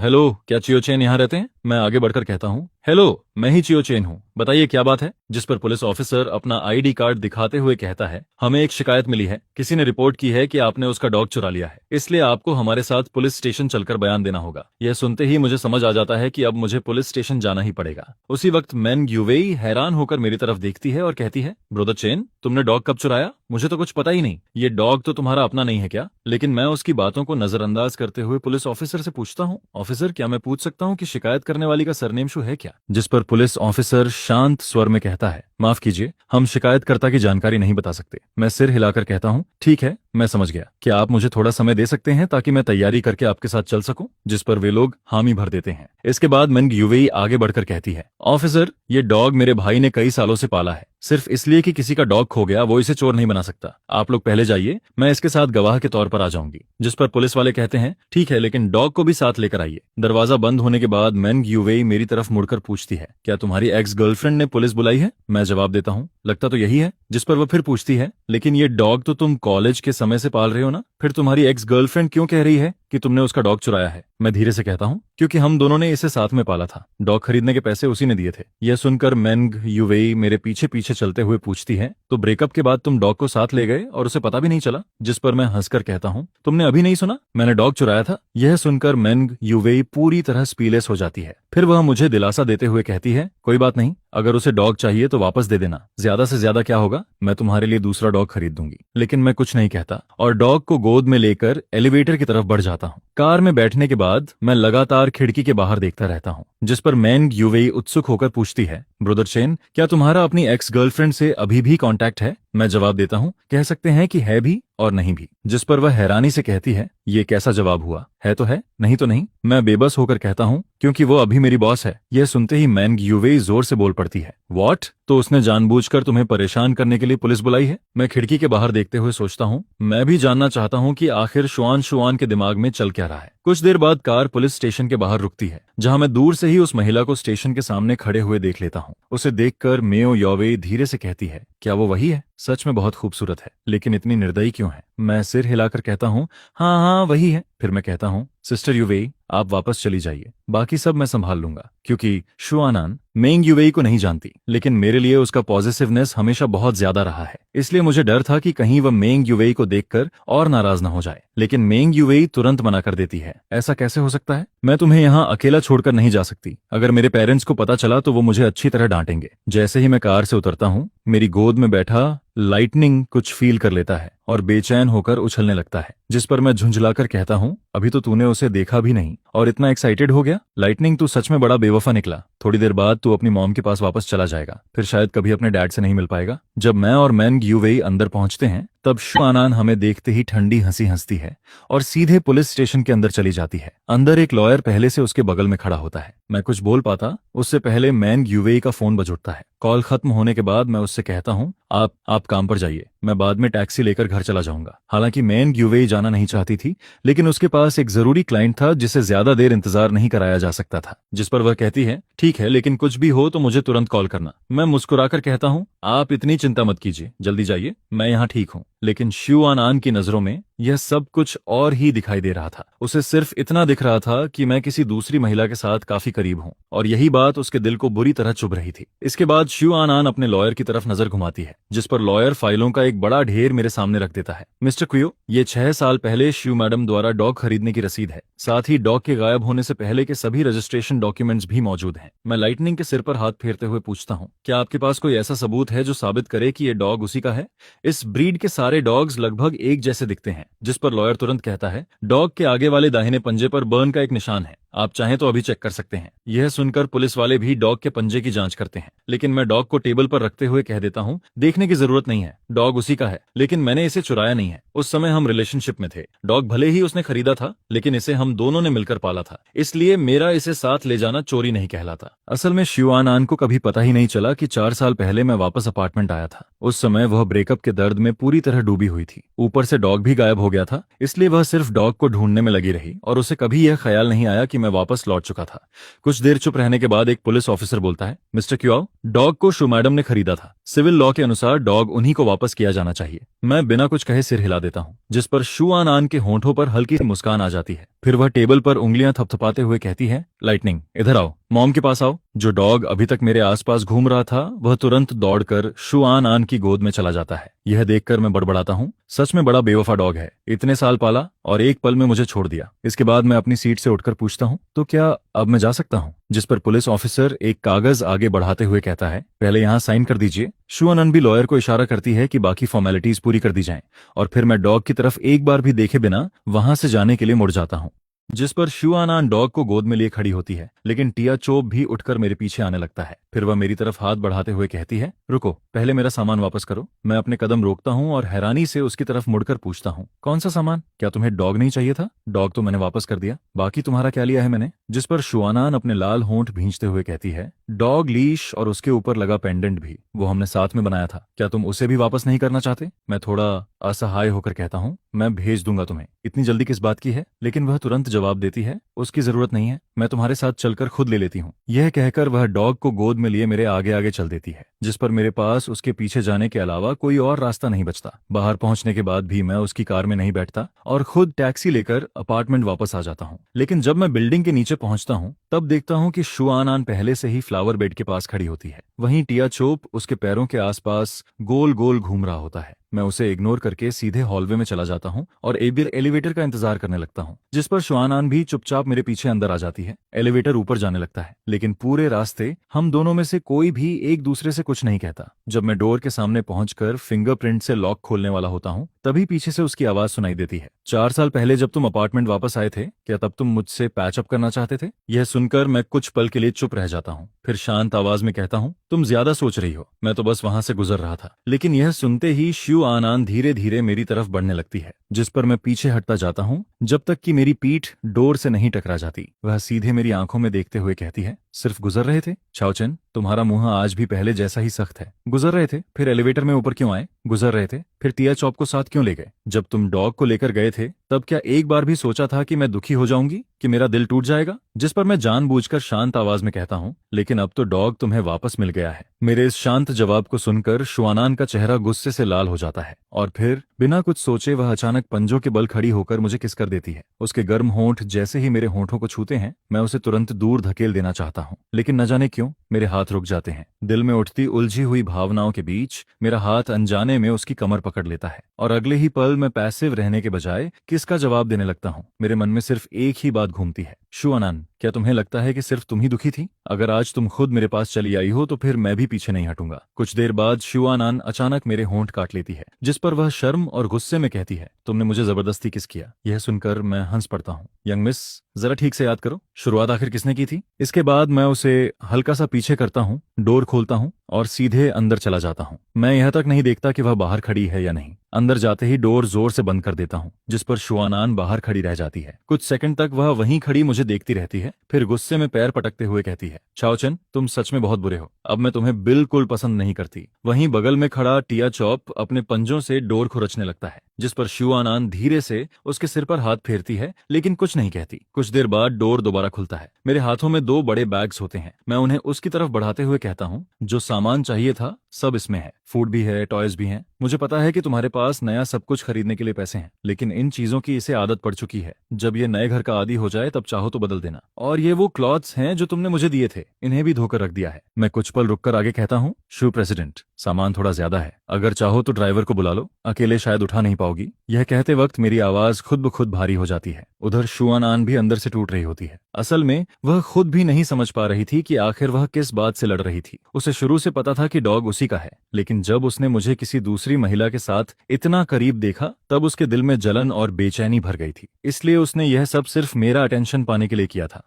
हेलो, क्या चियो चेन यहाँ रहते हैं? मैं आगे बढ़कर कहता हूँ, हेलो, मैं ही चियो चेन हूँ, बताइए क्या बात है? जिस पर पुलिस ऑफिसर अपना आईडी कार्ड दिखाते हुए कहता है, हमें एक शिकायत मिली है, किसी ने रिपोर्ट की है कि आपने उसका डॉग चुरा लिया है, इसलिए आपको हमारे साथ पुलिस स्टेशन चलकर बयान देना होगा। यह सुनते ही मुझे समझ आ जाता है कि अब मुझे पुलिस स्टेशन जाना ही पड़ेगा। उसी वक्त मेंग यूवेई हैरान होकर मेरी तरफ देखती है और कहती है, ब्रदर चेन, तुमने डॉग कब चुराया? मुझे तो कुछ पता ही नहीं। ये डॉग तो तुम्हारा अपना नहीं है क्या? लेकिन मैं उसकी बातों को नजरअंदाज करते हुए पुलिस ऑफिसर से पूछता हूँ, ऑफिसर, क्या मैं पूछ सकता हूँ कि शिकायत करने वाली का सरनेम शू है क्या? जिस पर पुलिस ऑफिसर शांत स्वर में कहता है, माफ कीजिए, हम शिकायतकर्ता की जानकारी नहीं बता सकते। मैं सिर हिलाकर कहता हूँ, ठीक है, मैं समझ गया। क्या आप मुझे थोड़ा समय दे सकते हैं ताकि मैं तैयारी करके आपके साथ चल सकूं? जिस पर वे लोग हामी भर देते हैं। इसके बाद मेंग यूवेई आगे बढ़कर कहती है, ऑफिसर, ये डॉग मेरे भाई ने कई सालों से पाला है। सिर्फ इसलिए कि किसी का डॉग खो गया वो इसे चोर नहीं बना सकता। आप लोग पहले जाइए, मैं इसके साथ गवाह के तौर पर आ जाऊंगी। जिस पर पुलिस वाले कहते हैं, ठीक है, लेकिन डॉग को भी साथ लेकर आइए। दरवाजा बंद होने के बाद मेंग यूवेई मेरी तरफ मुड़कर पूछती है, क्या तुम्हारी एक्स गर्लफ्रेंड ने पुलिस बुलाई है? मैं जवाब देता हूँ, लगता तो यही है। जिस पर वह फिर पूछती है, लेकिन ये डॉग तो तुम कॉलेज के समय से पाल रहे हो ना, फिर तुम्हारी एक्स गर्लफ्रेंड क्यों कह रही है कि तुमने उसका डॉग चुराया है? मैं धीरे से कहता हूँ, क्योंकि हम दोनों ने इसे साथ में पाला था। डॉग खरीदने के पैसे उसी ने दिए थे। यह सुनकर मेंग यूवेई मेरे पीछे पीछे चलते हुए पूछती है, तो ब्रेकअप के बाद तुम डॉग को साथ ले गए और उसे पता भी नहीं चला? जिस पर मैं हंसकर कहता हूँ, तुमने अभी नहीं सुना, मैंने डॉग चुराया था। यह सुनकर मेंग यूवेई पूरी तरह स्पीलेस हो जाती है। फिर वह मुझे दिलासा देते हुए कहती है, कोई बात नहीं, अगर उसे डॉग चाहिए तो वापस दे देना। ज्यादा से ज्यादा क्या होगा, मैं तुम्हारे लिए दूसरा डॉग खरीद दूंगी। लेकिन मैं कुछ नहीं कहता और डॉग को गोद में लेकर एलिवेटर की तरफ बढ़ जाता हूँ। कार में बैठने के बाद मैं लगातार खिड़की के बाहर देखता रहता हूँ। जिस पर मेंग यूवेई उत्सुक होकर पूछती है, ब्रदर चेन, क्या तुम्हारा अपनी एक्स गर्लफ्रेंड से अभी भी कांटेक्ट है? मैं जवाब देता हूँ, कह सकते हैं कि है भी और नहीं भी। जिस पर वह हैरानी से कहती है, ये कैसा जवाब हुआ, है तो है, नहीं तो नहीं। मैं बेबस होकर कहता हूँ, क्योंकि वो अभी मेरी बॉस है। यह सुनते ही मेंग यूवेई जोर से बोल पड़ती है, व्हाट? तो उसने जानबूझकर तुम्हें परेशान करने के लिए पुलिस बुलाई है? मैं खिड़की के बाहर देखते हुए सोचता हूँ, मैं भी जानना चाहता हूँ कि आखिर शुआन के दिमाग में चल क्या रहा है। कुछ देर बाद कार पुलिस स्टेशन के बाहर रुकती है, जहां मैं दूर से ही उस महिला को स्टेशन के सामने खड़े हुए देख लेता हूँ। उसे देखकर मेयो योवेई धीरे से कहती है, क्या वो वही है? सच में बहुत खूबसूरत है, लेकिन इतनी निर्दयी क्यों है? मैं सिर हिलाकर कहता हूँ, हाँ हाँ वही है। फिर मैं कहता हूँ, सिस्टर यूवेई, आप वापस चली जाइए, बाकी सब मैं संभाल लूंगा। क्योंकि शुआनान मेंग यूवेई को नहीं जानती, लेकिन मेरे लिए उसका पॉजिटिवनेस हमेशा बहुत ज्यादा रहा है। इसलिए मुझे डर था कि कहीं वह मेंग यूवेई को देखकर और नाराज न हो जाए। लेकिन मेंग यूवेई तुरंत मना कर देती है, ऐसा कैसे हो सकता है? मैं तुम्हें यहाँ अकेला छोड़कर नहीं जा सकती। अगर मेरे पेरेंट्स को पता चला तो वो मुझे अच्छी तरह डांटेंगे। जैसे ही मैं कार से उतरता हूँ, मेरी गोद में बैठा लाइटनिंग कुछ फील कर लेता है और बेचैन होकर उछलने लगता है। जिस पर मैं झुंझलाकर कहता हूँ, अभी तो तूने उसे देखा भी नहीं और इतना एक्साइटेड हो गया? लाइटनिंग, तू सच में बड़ा बेवफा निकला। थोड़ी देर बाद तू अपनी मॉम के पास वापस चला जाएगा, फिर शायद कभी अपने डैड से नहीं मिल पाएगा। जब मैं और मेंग यूवेई अंदर पहुंचते हैं, तब शुआनान हमें देखते ही ठंडी हंसी हंसती है और सीधे पुलिस स्टेशन के अंदर चली जाती है। अंदर एक लॉयर पहले से उसके बगल में खड़ा होता है। मैं कुछ बोल पाता उससे पहले मेंग यूवेई का फोन बज उठता है। कॉल खत्म होने के बाद मैं उससे कहता हूँ, आप काम पर जाइए, मैं बाद में टैक्सी लेकर घर चला जाऊंगा। हालांकि मेंग यूवेई जाना नहीं चाहती थी, लेकिन उसके पास एक जरूरी क्लाइंट था जिसे ज्यादा देर इंतजार नहीं कराया जा सकता था। जिस पर वह कहती है, ठीक है, लेकिन कुछ भी हो तो मुझे तुरंत कॉल करना। मैं मुस्कुराकर कहता हूँ, आप इतनी चिंता मत कीजिए, जल्दी जाइए, मैं यहाँ ठीक हूँ। लेकिन शुआनान की नजरों में यह सब कुछ और ही दिखाई दे रहा था। उसे सिर्फ इतना दिख रहा था कि मैं किसी दूसरी महिला के साथ काफी करीब हूँ, और यही बात उसके दिल को बुरी तरह चुभ रही थी। इसके बाद शुआनान अपने लॉयर की तरफ नजर घुमाती है, जिस पर लॉयर फाइलों का एक बड़ा ढेर मेरे सामने रख देता है। मिस्टर क्वियो, ये 6 साल पहले शू मैडम द्वारा डॉग खरीदने की रसीद है। साथ ही डॉग के गायब होने से पहले के सभी रजिस्ट्रेशन डॉक्यूमेंट्स भी मौजूद हैं। मैं लाइटनिंग के सिर पर हाथ फेरते हुए पूछता हूँ, क्या आपके पास कोई ऐसा सबूत है जो साबित करे कि ये डॉग उसी का है? इस ब्रीड के सारे डॉग्स लगभग एक जैसे दिखते हैं। जिस पर लॉयर तुरंत कहता है, डॉग के आगे वाले दाहिने पंजे पर बर्न का एक निशान है। आप चाहें तो अभी चेक कर सकते हैं। यह सुनकर पुलिस वाले भी डॉग के पंजे की जांच करते हैं, लेकिन मैं डॉग को टेबल पर रखते हुए कह देता हूँ, देखने की जरूरत नहीं है, डॉग उसी का है, लेकिन मैंने इसे चुराया नहीं है। उस समय हम रिलेशनशिप में थे। डॉग भले ही उसने खरीदा था, लेकिन इसे हम दोनों ने मिलकर पाला था, इसलिए मेरा इसे साथ ले जाना चोरी नहीं कहलाता। असल में शिवान आन को कभी पता ही नहीं चला कि 4 साल पहले मैं वापस अपार्टमेंट आया था। उस समय वह ब्रेकअप के दर्द में पूरी तरह डूबी हुई थी। ऊपर से डॉग भी गायब हो गया था, इसलिए वह सिर्फ डॉग को ढूंढने में लगी रही और उसे कभी यह ख्याल नहीं आया कि मैं वापस लौट चुका था। कुछ देर चुप रहने के बाद एक पुलिस ऑफिसर बोलता है, मिस्टर क्यों, डॉग को शू मैडम ने खरीदा था। सिविल लॉ के अनुसार डॉग उन्हीं को वापस किया जाना चाहिए। मैं बिना कुछ कहे सिर हिला देता हूँ, जिस पर शुआन आन के होंठों पर हल्की सी मुस्कान आ जाती है। फिर वह टेबल पर उंगलियां थपथपाते हुए कहती है, लाइटनिंग, इधर आओ, मॉम के पास आओ। जो डॉग अभी तक मेरे आसपास घूम रहा था, वह तुरंत दौड़कर शुआन आन की गोद में चला जाता है। यह देखकर मैं बड़बड़ाता हूँ, सच में बड़ा बेवफा डॉग है, इतने साल पाला और एक पल में मुझे छोड़ दिया। इसके बाद मैं अपनी सीट से उठकर पूछता हूँ, तो क्या अब मैं जा सकता हूँ? जिस पर पुलिस ऑफिसर एक कागज आगे बढ़ाते हुए कहता है, पहले यहाँ साइन कर दीजिए। शुआन आन भी लॉयर को इशारा करती है कि बाकी फॉर्मेलिटीज पूरी कर दी जाएं, और फिर मैं डॉग की तरफ एक बार भी देखे बिना वहां से जाने के लिए मुड़ जाता हूँ। जिस पर शुआन आन डॉग को गोद में लिए खड़ी होती है, लेकिन टिया चोप भी उठकर मेरे पीछे आने लगता है। फिर वह मेरी तरफ हाथ बढ़ाते हुए कहती है, रुको, पहले मेरा सामान वापस करो। मैं अपने कदम रोकता हूँ और हैरानी से उसकी तरफ मुड़कर पूछता हूँ, कौन सा सामान? क्या तुम्हें डॉग नहीं चाहिए था? डॉग तो मैंने वापस कर दिया, बाकी तुम्हारा क्या लिया है मैंने? जिस पर शुआन आन अपने लाल होंठ भींचते हुए कहती है, डॉग लीश और उसके ऊपर लगा पेंडेंट भी, वो हमने साथ में बनाया था। क्या तुम उसे भी वापस नहीं करना चाहते? मैं थोड़ा असहाय होकर कहता हूँ, मैं भेज दूंगा तुम्हें, इतनी जल्दी किस बात की है? लेकिन वह तुरंत जवाब देती है, उसकी जरूरत नहीं है, मैं तुम्हारे साथ चलकर खुद ले लेती हूँ। यह कहकर वह डॉग को गोद में लिए मेरे आगे आगे चल देती है, जिस पर मेरे पास उसके पीछे जाने के अलावा कोई और रास्ता नहीं बचता। बाहर पहुंचने के बाद भी मैं उसकी कार में नहीं बैठता और खुद टैक्सी लेकर अपार्टमेंट वापस आ जाता हूँ। लेकिन जब मैं बिल्डिंग के नीचे पहुंचता हूँ, तब देखता हूँ कि शुआन आन पहले से ही फ्लावर बेड के पास खड़ी होती है। वहीं टिया चोप उसके पैरों के आसपास गोल गोल घूम रहा होता है। मैं उसे इग्नोर करके सीधे हॉलवे में चला जाता हूँ और एलिवेटर का इंतजार करने लगता हूँ, जिस पर शुआन आन भी चुपचाप मेरे पीछे अंदर आ जाती है। एलिवेटर ऊपर जाने लगता है, लेकिन पूरे रास्ते हम दोनों में से कोई भी एक दूसरे से कुछ नहीं कहता। जब मैं डोर के सामने पहुंचकर फिंगरप्रिंट से लॉक खोलने वाला होता हूँ, तभी पीछे से उसकी आवाज सुनाई देती है, 4 साल पहले जब तुम अपार्टमेंट वापस आए थे, क्या तब तुम मुझसे पैचअप करना चाहते थे? यह सुनकर मैं कुछ पल के लिए चुप रह जाता हूँ, फिर शांत आवाज में कहता हूँ, तुम ज्यादा सोच रही हो, मैं तो बस वहां से गुजर रहा था। लेकिन यह सुनते ही शुआन आन धीरे धीरे मेरी तरफ बढ़ने लगती है, जिस पर मैं पीछे हटता जाता हूँ जब तक कि मेरी पीठ डोर से नहीं टकरा जाती। वह सीधे मेरी आंखों में देखते हुए कहती है, सिर्फ गुजर रहे थे? चाओचन, तुम्हारा मुंह आज भी पहले जैसा ही सख्त है। गुजर रहे थे? फिर एलिवेटर में ऊपर क्यों आए? गुजर रहे थे? फिर टिया चॉप को साथ क्यों ले गए? जब तुम डॉग को लेकर गए थे, तब क्या एक बार भी सोचा था कि मैं दुखी हो जाऊंगी, कि मेरा दिल टूट जाएगा? जिस पर मैं जानबूझकर शांत आवाज में कहता हूँ, लेकिन अब तो डॉग तुम्हें वापस मिल गया है। मेरे इस शांत जवाब को सुनकर शुआन आन का चेहरा गुस्से से लाल हो जाता है और फिर बिना कुछ सोचे वह अचानक पंजों के बल खड़ी होकर मुझे किस कर देती है। उसके गर्म होंठ जैसे ही मेरे होंठों को छूते हैं, मैं उसे तुरंत दूर धकेल देना चाहता हूँ, लेकिन न जाने क्यों मेरे हाथ रुक जाते हैं। दिल में उठती उलझी हुई भावनाओं के बीच मेरा हाथ अनजाने में उसकी कमर पकड़ लेता है और अगले ही पल मैं पैसिव रहने के बजाय किसका जवाब देने लगता हूँ। मेरे मन में सिर्फ एक ही बात घूमती है, शुआन आन, क्या तुम्हें लगता है कि सिर्फ तुम ही दुखी थी? अगर आज तुम खुद मेरे पास चली आई हो तो फिर मैं भी पीछे नहीं हटूंगा। कुछ देर बाद शुआन आन अचानक मेरे होंठ काट लेती है, जिस पर वह शर्म और गुस्से में कहती है, तुमने मुझे जबरदस्ती किस किया? यह सुनकर मैं हंस पड़ता हूँ। यंग मिस, जरा ठीक से याद करो, शुरुआत आखिर किसने की थी? इसके बाद मैं उसे हल्का सा पीछे करता हूँ, डोर खोलता हूँ और सीधे अंदर चला जाता हूँ। मैं यह तक नहीं देखता कि वह बाहर खड़ी है या नहीं। अंदर जाते ही डोर जोर से बंद कर देता हूँ, जिस पर शुआन आन बाहर खड़ी रह जाती है। कुछ सेकंड तक वह वहीं खड़ी मुझे देखती रहती है, फिर गुस्से में पैर पटकते हुए कहती है, चाओचन, तुम सच में बहुत बुरे हो, अब मैं तुम्हें बिल्कुल पसंद नहीं करती। वहीं बगल में खड़ा टिया चॉप अपने पंजों से डोर खुरचने लगता है, जिस पर शुआन आन धीरे से उसके सिर पर हाथ फेरती है, लेकिन कुछ नहीं कहती। कुछ देर बाद डोर दोबारा खुलता है। मेरे हाथों में 2 बड़े बैग्स होते हैं। मैं उन्हें उसकी तरफ बढ़ाते हुए कहता हूँ, जो सामान चाहिए था सब इसमें है, फूड भी है, टॉयज भी हैं। मुझे पता है कि तुम्हारे पास नया सब कुछ खरीदने के लिए पैसे हैं, लेकिन इन चीजों की इसे आदत पड़ चुकी है। जब ये नए घर का आदी हो जाए तब चाहो तो बदल देना। और ये वो क्लॉथ्स हैं जो तुमने मुझे दिए थे, इन्हें भी धोकर रख दिया है। मैं कुछ पल रुककर आगे कहता हूँ, शू प्रेसिडेंट, सामान थोड़ा ज्यादा है, अगर चाहो तो ड्राइवर को बुला लो, अकेले शायद उठा नहीं पाओगी। यह कहते वक्त मेरी आवाज खुद ब खुद भारी हो जाती है। उधर शुआन आन भी अंदर से टूट रही होती है। असल में वह खुद भी नहीं समझ पा रही थी कि आखिर वह किस बात से लड़ रही थी। उसे शुरू से पता था कि डॉग उसी का है, लेकिन जब उसने मुझे किसी दूसरे दूसरी महिला के साथ इतना करीब देखा तब उसके दिल में जलन और बेचैनी भर गई थी। इसलिए उसने यह सब सिर्फ मेरा अटेंशन पाने के लिए किया था।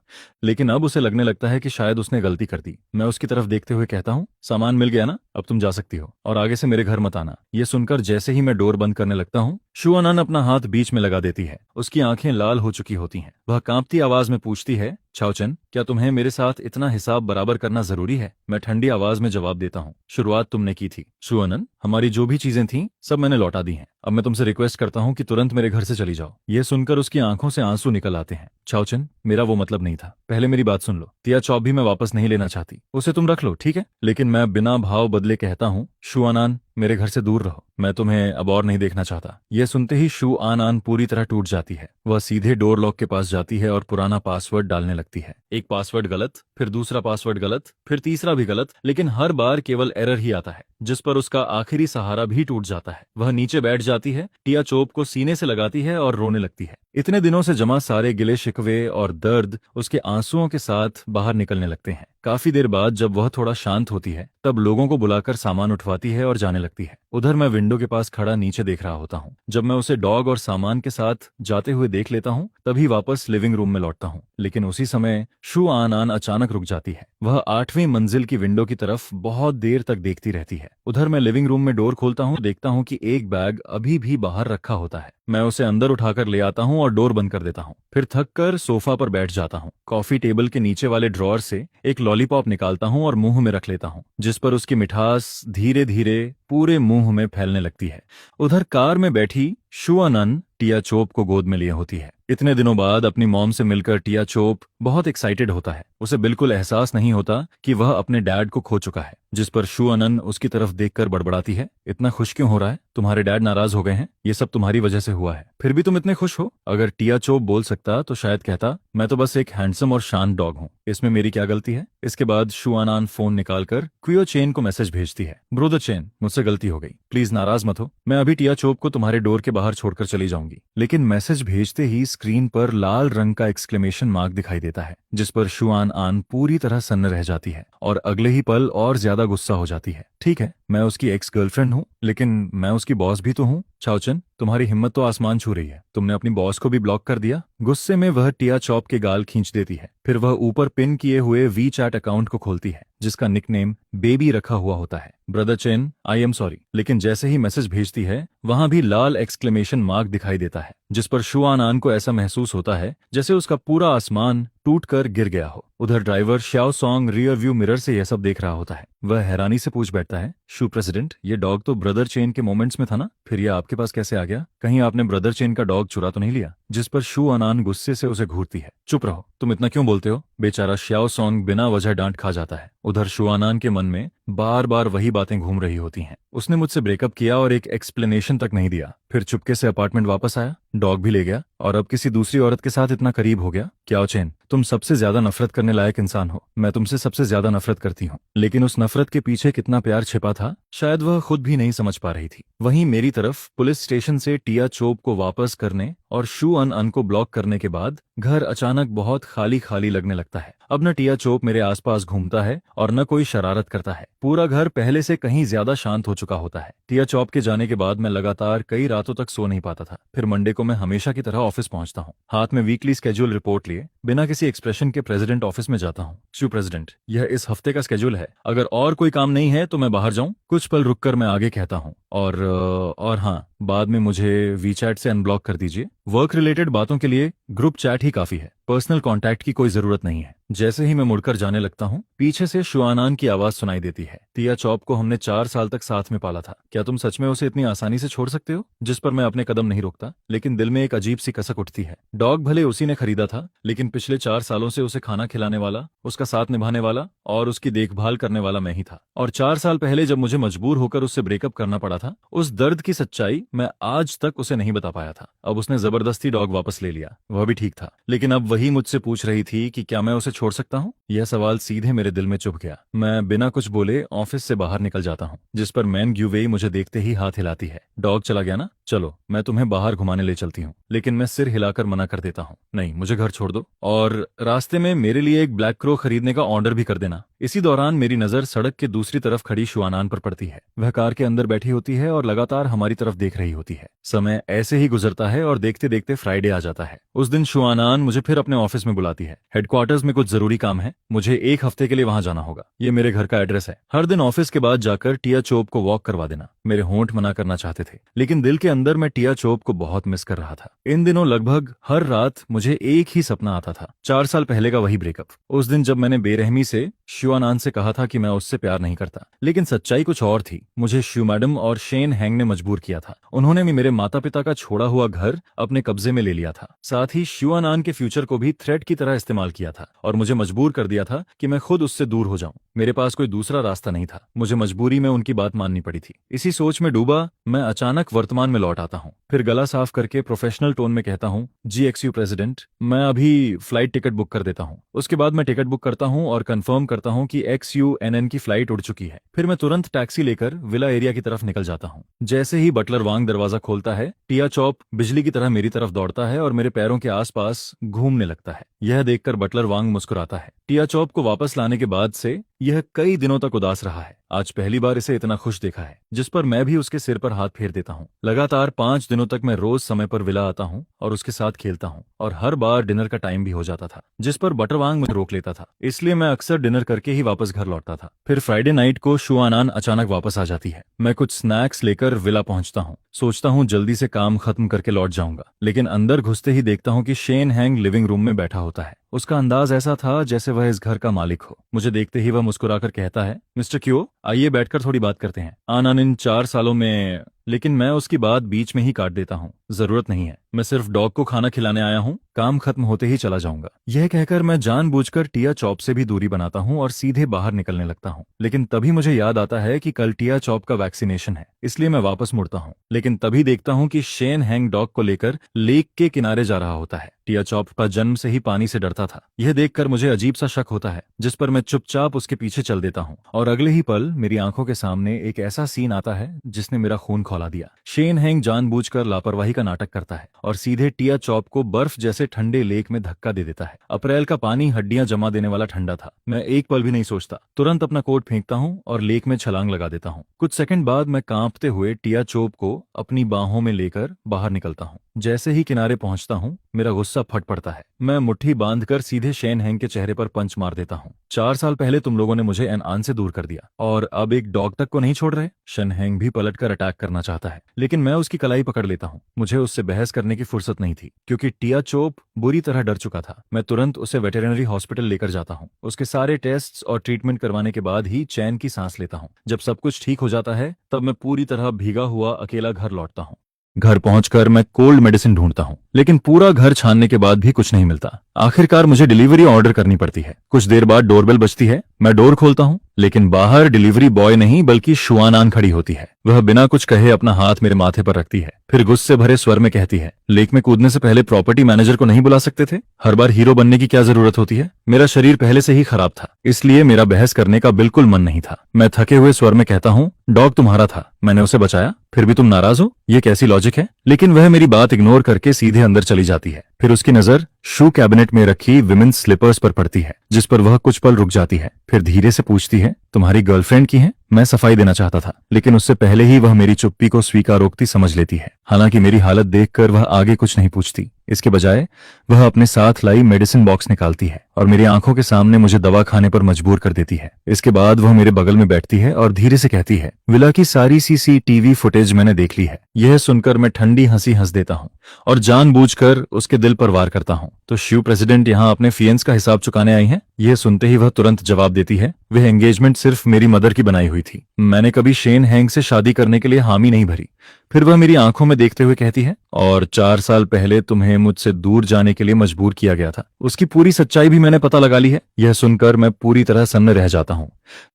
लेकिन अब उसे लगने लगता है कि शायद उसने गलती कर दी। मैं उसकी तरफ देखते हुए कहता हूँ, सामान मिल गया ना, अब तुम जा सकती हो और आगे से मेरे घर मत आना। ये सुनकर जैसे ही मैं डोर बंद करने लगता हूँ, शुआनन अपना हाथ बीच में लगा देती है। उसकी आंखें लाल हो चुकी होती हैं। वह कांपती आवाज में पूछती है, छाओचन, क्या तुम्हें मेरे साथ इतना हिसाब बराबर करना जरूरी है? मैं ठंडी आवाज में जवाब देता हूँ, शुरुआत तुमने की थी। शुआनन, हमारी जो भी चीजें थीं सब मैंने लौटा दी हैं। अब मैं तुमसे रिक्वेस्ट करता हूँ कि तुरंत मेरे घर से चली जाओ। ये सुनकर उसकी आंखों से आंसू निकल आते हैं। छाओचन, मेरा वो मतलब नहीं था। पहले मेरी बात सुन लो। टिया चौप भी मैं वापस नहीं लेना चाहती। उसे तुम रख लो, ठीक है? लेकिन मैं बिना भाव बदले कहता हूँ, शुआनान, मेरे घर से दूर रहो। मैं तुम्हें अब और नहीं देखना चाहता। यह सुनते ही शू आन आन पूरी तरह टूट जाती है। वह सीधे डोर लॉक के पास जाती है और पुराना पासवर्ड डालने लगती है। एक पासवर्ड गलत, फिर दूसरा पासवर्ड गलत, फिर तीसरा भी गलत, लेकिन हर बार केवल एरर ही आता है, जिस पर उसका आखिरी सहारा भी टूट जाता है। वह नीचे बैठ जाती है, टिया चोप को सीने से लगाती है और रोने लगती है। इतने दिनों से जमा सारे गिले शिकवे और दर्द उसके आंसुओं के साथ बाहर निकलने लगते हैं। काफी देर बाद जब वह थोड़ा शांत होती है, तब लोगों को बुलाकर सामान उठवाती है और जाने लगती है। उधर मैं विंडो के पास खड़ा नीचे देख रहा होता हूँ। जब मैं उसे डॉग और सामान के साथ जाते हुए देख लेता हूँ, तभी वापस लिविंग रूम में लौटता हूँ। लेकिन उसी समय शू आन आन अचानक रुक जाती है। वह 8वीं मंजिल की विंडो की तरफ बहुत देर तक देखती रहती है। उधर मैं लिविंग रूम में डोर खोलता हूँ, देखता हूँ कि एक बैग अभी भी बाहर रखा होता है। मैं उसे अंदर उठाकर ले आता हूँ और डोर बंद कर देता हूँ। फिर थक कर सोफा पर बैठ जाता हूँ। कॉफी टेबल के नीचे वाले ड्रॉअर से एक लॉलीपॉप निकालता हूँ और मुंह में रख लेता हूँ, जिस पर उसकी मिठास धीरे धीरे पूरे मुंह में फैलने लगती है। उधर कार में बैठी शुआनन टिया चोप को गोद में लिए होती है। इतने दिनों बाद अपनी मॉम से मिलकर टिया चोप बहुत एक्साइटेड होता है। उसे बिल्कुल एहसास नहीं होता कि वह अपने डैड को खो चुका है, जिस पर शुआनन उसकी तरफ देखकर बड़बड़ाती है, इतना खुश क्यों हो रहा है? तुम्हारे डैड नाराज हो गए हैं? ये सब तुम्हारी वजह से हुआ है, फिर भी तुम इतने खुश हो? अगर टिया चोप बोल सकता तो शायद कहता, मैं तो बस एक हैंडसम और शांत डॉग हूँ, इसमें मेरी क्या गलती है? इसके बाद शुआनन फोन निकालकर क्वियो चेन को मैसेज भेजती है, ब्रोदर चेन, मुझसे गलती हो गई, प्लीज नाराज मत हो, मैं अभी टिया चोप को तुम्हारे डोर के बाहर छोड़कर चली जाऊंगी। लेकिन मैसेज भेजते ही स्क्रीन पर लाल रंग का एक्सक्लेमेशन मार्क दिखाई देता है, जिस पर शुआन आन पूरी तरह सन्न रह जाती है और अगले ही पल और ज्यादा गुस्सा हो जाती है। ठीक है, मैं उसकी एक्स गर्लफ्रेंड हूँ, लेकिन मैं उसकी बॉस भी तो हूँ। छाओचन, तुम्हारी हिम्मत तो आसमान छू रही है, तुमने अपनी बॉस को भी ब्लॉक कर दिया। गुस्से में वह टिया चॉप के गाल खींच देती है। फिर वह ऊपर पिन किए हुए वी चैट अकाउंट को खोलती है, जिसका निकनेम बेबी रखा हुआ होता है। Brother chain, I am sorry. लेकिन जैसे ही मैसेज भेजती है, वहां भी लाल एक्सक्लेमेशन मार्क दिखाई देता है, जिस पर शुआनन को ऐसा महसूस होता है जैसे उसका पूरा आसमान टूटकर गिर गया हो। उधर driver Xiao Song rear view mirror से यह सब देख रहा होता है। वह हैरानी से पूछ बैठता है, शू प्रेसिडेंट, ये डॉग तो ब्रदर चेन के मोमेंट्स में था ना, फिर ये आपके पास कैसे आ गया? कहीं आपने ब्रदर चेन का डॉग चुरा तो नहीं लिया? जिस पर शुआनन गुस्से से उसे घूरती है, चुप रहो, तुम इतना क्यों बोलते हो? बेचारा श्याओ सॉन्ग बिना वजह डांट खा जाता है। उधर शुआनन के मन में बार बार वही बातें घूम रही होती हैं। उसने मुझसे ब्रेकअप किया और एक एक्सप्लेनेशन तक नहीं दिया, फिर चुपके से अपार्टमेंट वापस आया, डॉग भी ले गया और अब किसी दूसरी औरत के साथ इतना करीब हो गया। क्या चेन, तुम सबसे ज्यादा नफरत करने लायक इंसान हो। मैं तुमसे सबसे ज्यादा नफरत करती हूँ, लेकिन उस नफरत के पीछे कितना प्यार छिपा था, शायद वह खुद भी नहीं समझ पा रही थी। वहीं मेरी तरफ पुलिस स्टेशन से टिया चोप को वापस करने और शुआनन को ब्लॉक करने के बाद घर अचानक बहुत खाली खाली लगने लगता है। अब न टिया चोप मेरे आसपास घूमता है और न कोई शरारत करता है। पूरा घर पहले से कहीं ज्यादा शांत हो चुका होता है। टिया चोप के जाने के बाद मैं लगातार कई रातों तक सो नहीं पाता था। फिर मंडे को मैं हमेशा की तरह ऑफिस पहुंचता हूँ, हाथ में वीकली स्केड्यूल रिपोर्ट लिए बिना किसी एक्सप्रेशन के प्रेसिडेंट ऑफिस में जाता हूँ। शू प्रेसिडेंट, यह इस हफ्ते का स्केड्यूल है, अगर और कोई काम नहीं है तो मैं बाहर जाऊँ? कुछ पल रुककर मैं आगे कहता हूँ, और हाँ, बाद में मुझे वीचैट से अनब्लॉक कर दीजिए। वर्क रिलेटेड बातों के लिए ग्रुप चैट ही काफी है, पर्सनल कांटेक्ट की कोई जरूरत नहीं है। जैसे ही मैं मुड़कर जाने लगता हूँ, पीछे से शुआनन की आवाज सुनाई देती है। टिया चॉप को हमने 4 साल तक साथ में पाला था, क्या तुम सच में उसे इतनी आसानी से छोड़ सकते हो? जिस पर मैं अपने कदम नहीं रोकता, लेकिन दिल में एक अजीब सी कसक उठती है। डॉग भले उसी ने खरीदा था, लेकिन पिछले 4 सालों से उसे खाना खिलाने वाला, उसका साथ निभाने वाला और उसकी देखभाल करने वाला मैं ही था। और 4 साल पहले जब मुझे मजबूर होकर उससे ब्रेकअप करना पड़ा था, उस दर्द की सच्चाई मैं आज तक उसे नहीं बता पाया था। अब उसने जबरदस्ती डॉग वापस ले लिया, वह भी ठीक था, लेकिन अब वही मुझसे पूछ रही थी कि क्या मैं उसे छोड़ सकता हूँ। यह सवाल सीधे मेरे दिल में चुभ गया। मैं बिना कुछ बोले ऑफिस से बाहर निकल जाता हूँ, जिस पर मैन ग्यूवेई मुझे देखते ही हाथ हिलाती है। डॉग चला गया ना, चलो मैं तुम्हें बाहर घुमाने ले चलती हूँ। लेकिन मैं सिर हिलाकर मना कर देता हूँ, नहीं मुझे घर छोड़ दो, और रास्ते में मेरे लिए एक ब्लैक क्रो खरीदने का ऑर्डर भी कर देना। इसी दौरान मेरी नजर सड़क के दूसरी तरफ खड़ी शुआनान पर पड़ती है। वह कार के अंदर बैठी होती है और लगातार हमारी तरफ देख रही होती है। समय ऐसे ही गुजरता है और देखते देखते फ्राइडे आ जाता है। उस दिन शुआनान मुझे फिर अपने ऑफिस में बुलाती है। हेडक्वार्टर्स में कुछ जरूरी काम है, मुझे एक हफ्ते के लिए वहां जाना होगा। ये मेरे घर का एड्रेस है। हर दिन ऑफिस के बाद जाकर टिया चोप को वॉक करवा देना। मेरे होंठ मना करना चाहते थे, लेकिन दिल के अंदर मैं टिया चोप को बहुत मिस कर रहा था। इन दिनों लगभग हर रात मुझे एक ही सपना आता था, 4 साल पहले का वही ब्रेकअप। उस दिन जब मैंने बेरहमी से शुआनान से कहा था कि मैं उससे प्यार नहीं करता, लेकिन सच्चाई कुछ और थी। मुझे शू मैडम और शेन हैंग ने मजबूर किया था। उन्होंने भी मेरे माता पिता का छोड़ा हुआ घर अपने कब्जे में ले लिया था। साथ ही शुआनान के फ्यूचर को भी थ्रेट की तरह इस्तेमाल किया था और मुझे मजबूर कर दिया था कि मैं खुद उससे दूर हो जाऊं। मेरे पास कोई दूसरा रास्ता नहीं था, मुझे मजबूरी में उनकी बात माननी पड़ी थी। इसी सोच में डूबा मैं अचानक वर्तमान में लौट आता हूँ। फिर गला साफ करके प्रोफेशनल टोन में कहता हूँ, जी एक्सयू प्रेसिडेंट, मैं अभी फ्लाइट टिकट बुक कर देता हूँ। उसके बाद मैं टिकट बुक करता हूँ और कंफर्म करता हूँ कि XUNN की फ्लाइट उड़ चुकी है। फिर मैं तुरंत टैक्सी लेकर विला एरिया की तरफ निकल जाता हूँ। जैसे ही बटलर वांग दरवाजा खोलता है, टिया चॉप बिजली की तरह मेरी तरफ दौड़ता है और मेरे पैरों के आसपास घूमने लगता है। यह देखकर बटलर वांग मुस्कुराता है। टिया चॉप को वापस लाने के बाद से यह कई दिनों तक उदास रहा है। आज पहली बार इसे इतना खुश देखा है, जिस पर मैं भी उसके सिर पर हाथ फेर देता हूँ। लगातार 5 दिनों तक मैं रोज समय पर विला आता हूँ और उसके साथ खेलता हूँ, और हर बार डिनर का टाइम भी हो जाता था, जिस पर बटरवांग मुझे रोक लेता था। इसलिए मैं अक्सर डिनर करके ही वापस घर लौटता था। फिर फ्राइडे नाइट को शुआनान अचानक वापस आ जाती है। मैं कुछ स्नैक्स लेकर विला पहुंचता हूँ। सोचता हूँ जल्दी से काम खत्म करके लौट जाऊंगा, लेकिन अंदर घुसते ही देखता हूँ कि शेन हैंग लिविंग रूम में बैठा होता है। उसका अंदाज ऐसा था जैसे वह इस घर का मालिक हो। मुझे देखते ही वह मुस्कुराकर कहता है, मिस्टर क्यो, आइए बैठकर थोड़ी बात करते हैं। आनन इन 4 सालों में, लेकिन मैं उसकी बात बीच में ही काट देता हूँ। जरूरत नहीं है, मैं सिर्फ डॉग को खाना खिलाने आया हूँ, काम खत्म होते ही चला जाऊंगा। यह कहकर मैं जानबूझकर टिया चॉप से भी दूरी बनाता हूँ और सीधे बाहर निकलने लगता हूँ। लेकिन तभी मुझे याद आता है कि कल टिया चॉप का वैक्सीनेशन है, इसलिए मैं वापस मुड़ता हूँ। लेकिन तभी देखता हूँ कि शेन हैंग डॉग को लेकर लेक के किनारे जा रहा होता है। टिया चॉप का जन्म से ही पानी से डरता था। यह देखकर मुझे अजीब सा शक होता है, जिस पर मैं चुपचाप उसके पीछे चल देता हूँ, और अगले ही पल मेरी आंखों के सामने एक ऐसा सीन आता है जिसने मेरा खून खौला दिया। शेन हैंग जानबूझकर लापरवाही का नाटक करता है और सीधे टिया चॉप को बर्फ जैसे ठंडे लेक में धक्का दे देता है। अप्रैल का पानी हड्डियां जमा देने वाला ठंडा था। मैं एक पल भी नहीं सोचता, तुरंत अपना कोट फेंकता हूँ और लेक में छलांग लगा देता हूँ। कुछ सेकंड बाद मैं कांपते हुए टिया चॉप को अपनी बाहों में लेकर बाहर निकलता हूँ। जैसे ही किनारे पहुंचता हूँ, मेरा गुस्सा फट पड़ता है। मैं मुट्ठी बांधकर सीधे शेन हैंग के चेहरे पर पंच मार देता हूँ। 4 साल पहले तुम लोगों ने मुझे एनआन से दूर कर दिया, और अब एक डॉग तक को नहीं छोड़ रहे। शेन हैंग भी पलटकर अटैक करना चाहता है, लेकिन मैं उसकी कलाई पकड़ लेता हूँ। मुझे उससे बहस करने की फुर्सत नहीं थी, क्योंकि टिया चोप बुरी तरह डर चुका था। मैं तुरंत उसे वेटेरिनरी हॉस्पिटल लेकर जाता हूँ। उसके सारे टेस्ट्स और ट्रीटमेंट करवाने के बाद ही चैन की सांस लेता हूँ। जब सब कुछ ठीक हो जाता है, तब मैं पूरी तरह भीगा हुआ अकेला घर लौटता हूँ। घर पहुंचकर मैं कोल्ड मेडिसिन ढूंढता हूँ, लेकिन पूरा घर छानने के बाद भी कुछ नहीं मिलता। आखिरकार मुझे डिलीवरी ऑर्डर करनी पड़ती है। कुछ देर बाद डोरबेल बजती है। मैं डोर खोलता हूँ, लेकिन बाहर डिलीवरी बॉय नहीं बल्कि शुआनान खड़ी होती है। वह बिना कुछ कहे अपना हाथ मेरे माथे पर रखती है, फिर गुस्से भरे स्वर में कहती है, लेक में कूदने से पहले प्रॉपर्टी मैनेजर को नहीं बुला सकते थे? हर बार हीरो बनने की क्या जरूरत होती है? मेरा शरीर पहले से ही खराब था, इसलिए मेरा बहस करने का बिल्कुल मन नहीं था। मैं थके हुए स्वर में कहता हूँ, डॉग तुम्हारा था, मैंने उसे बचाया, फिर भी तुम नाराज हो? ये कैसी लॉजिक है? लेकिन वह मेरी बात इग्नोर करके सीधे अंदर चली जाती है। फिर उसकी नजर शू कैबिनेट में रखी विमेन्स स्लीपर्स पर पड़ती है, जिस पर वह कुछ पल रुक जाती है। फिर धीरे से पूछती है, तुम्हारी गर्लफ्रेंड की है? मैं सफाई देना चाहता था, लेकिन उससे पहले ही वह मेरी चुप्पी को स्वीकारोक्ति समझ लेती है। हालांकि मेरी हालत देखकर वह आगे कुछ नहीं पूछती। इसके बजाय वह अपने साथ लाई मेडिसिन बॉक्स निकालती है और मेरी आंखों के सामने मुझे दवा खाने पर मजबूर कर देती है। इसके बाद वह मेरे बगल में बैठती है और धीरे से कहती है, विला की सारी CCTV फुटेज मैंने देख ली है। यह सुनकर मैं ठंडी हंसी हंस देता हूँ और जानबूझकर उसके दिल पर वार करता हूँ। तो शिव प्रेसिडेंट यहाँ अपने फियंस का हिसाब चुकाने आई हैं? यह सुनते ही वह तुरंत जवाब देती है, वह एंगेजमेंट सिर्फ मेरी मदर की बनाई हुई थी। मैंने कभी शेन हैंग से शादी करने के लिए हामी नहीं भरी। फिर वह मेरी आंखों में देखते हुए कहती है, और 4 साल पहले तुम्हें मुझसे दूर जाने के लिए मजबूर किया गया था। उसकी पूरी सच्चाई भी मैंने पता लगा ली है। यह सुनकर मैं पूरी तरह सन्न रह जाता हूँ।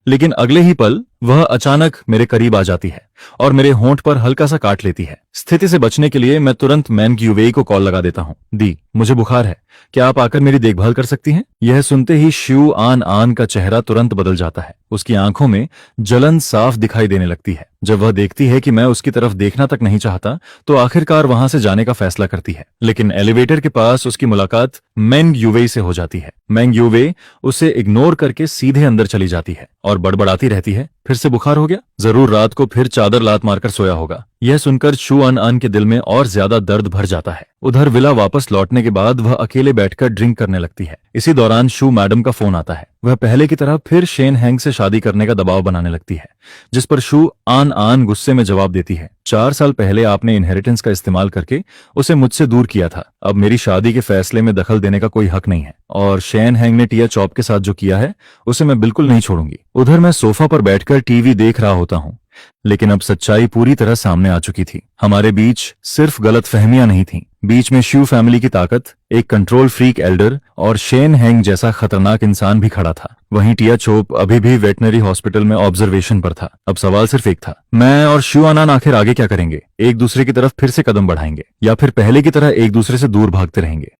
लेकिन अगले ही पल वह अचानक मेरे करीब आ जाती है और मेरे होंठ पर हल्का सा काट लेती है। स्थिति से बचने के लिए मैं तुरंत मैन ग्यूवेई को कॉल लगा देता हूँ। दी, मुझे बुखार है, क्या आप आकर मेरी देखभाल कर सकती हैं? यह सुनते ही श्यू आन आन का चेहरा तुरंत बदल जाता है। उसकी आंखों में जलन साफ दिखाई देने लगती है। जब वह देखती है कि मैं उसकी तरफ देखना तक नहीं चाहता, तो आखिरकार वहां से जाने का फैसला करती है। लेकिन एलिवेटर के पास उसकी मुलाकात मेंग यूवेई से हो जाती है। मेंग यूवेई उसे इग्नोर करके सीधे अंदर चली जाती है और बड़बड़ाती रहती है, फिर से बुखार हो गया, जरूर रात को फिर चादर लात मारकर सोया होगा। यह सुनकर शू अन अन के दिल में और ज्यादा दर्द भर जाता है। उधर विला वापस लौटने के बाद वह अकेले बैठकर ड्रिंक करने लगती है। इसी दौरान शू मैडम का फोन आता है। वह पहले की तरह फिर शेन हैंग से शादी करने का दबाव बनाने लगती है, जिस पर शू आन आन गुस्से में जवाब देती है, 4 साल पहले आपने इनहेरिटेंस का इस्तेमाल करके उसे मुझसे दूर किया था। अब मेरी शादी के फैसले में दखल देने का कोई हक नहीं है, और शेन हैंग ने टिया चॉप के साथ जो किया है उसे मैं बिल्कुल नहीं छोड़ूंगी। उधर मैं सोफा पर बैठकर टीवी देख रहा होता हूँ, लेकिन अब सच्चाई पूरी तरह सामने आ चुकी थी। हमारे बीच सिर्फ गलतफहमियां नहीं थीं, बीच में श्यू फैमिली की ताकत, एक कंट्रोल फ्रीक एल्डर और शेन हैंग जैसा खतरनाक इंसान भी खड़ा था। वहीं टिया चोप अभी भी वेटनरी हॉस्पिटल में ऑब्जर्वेशन पर था। अब सवाल सिर्फ एक था, मैं और श्यू अनान आखिर आगे क्या करेंगे? एक दूसरे की तरफ फिर से कदम बढ़ाएंगे या फिर पहले की तरह एक दूसरे से दूर भागते रहेंगे?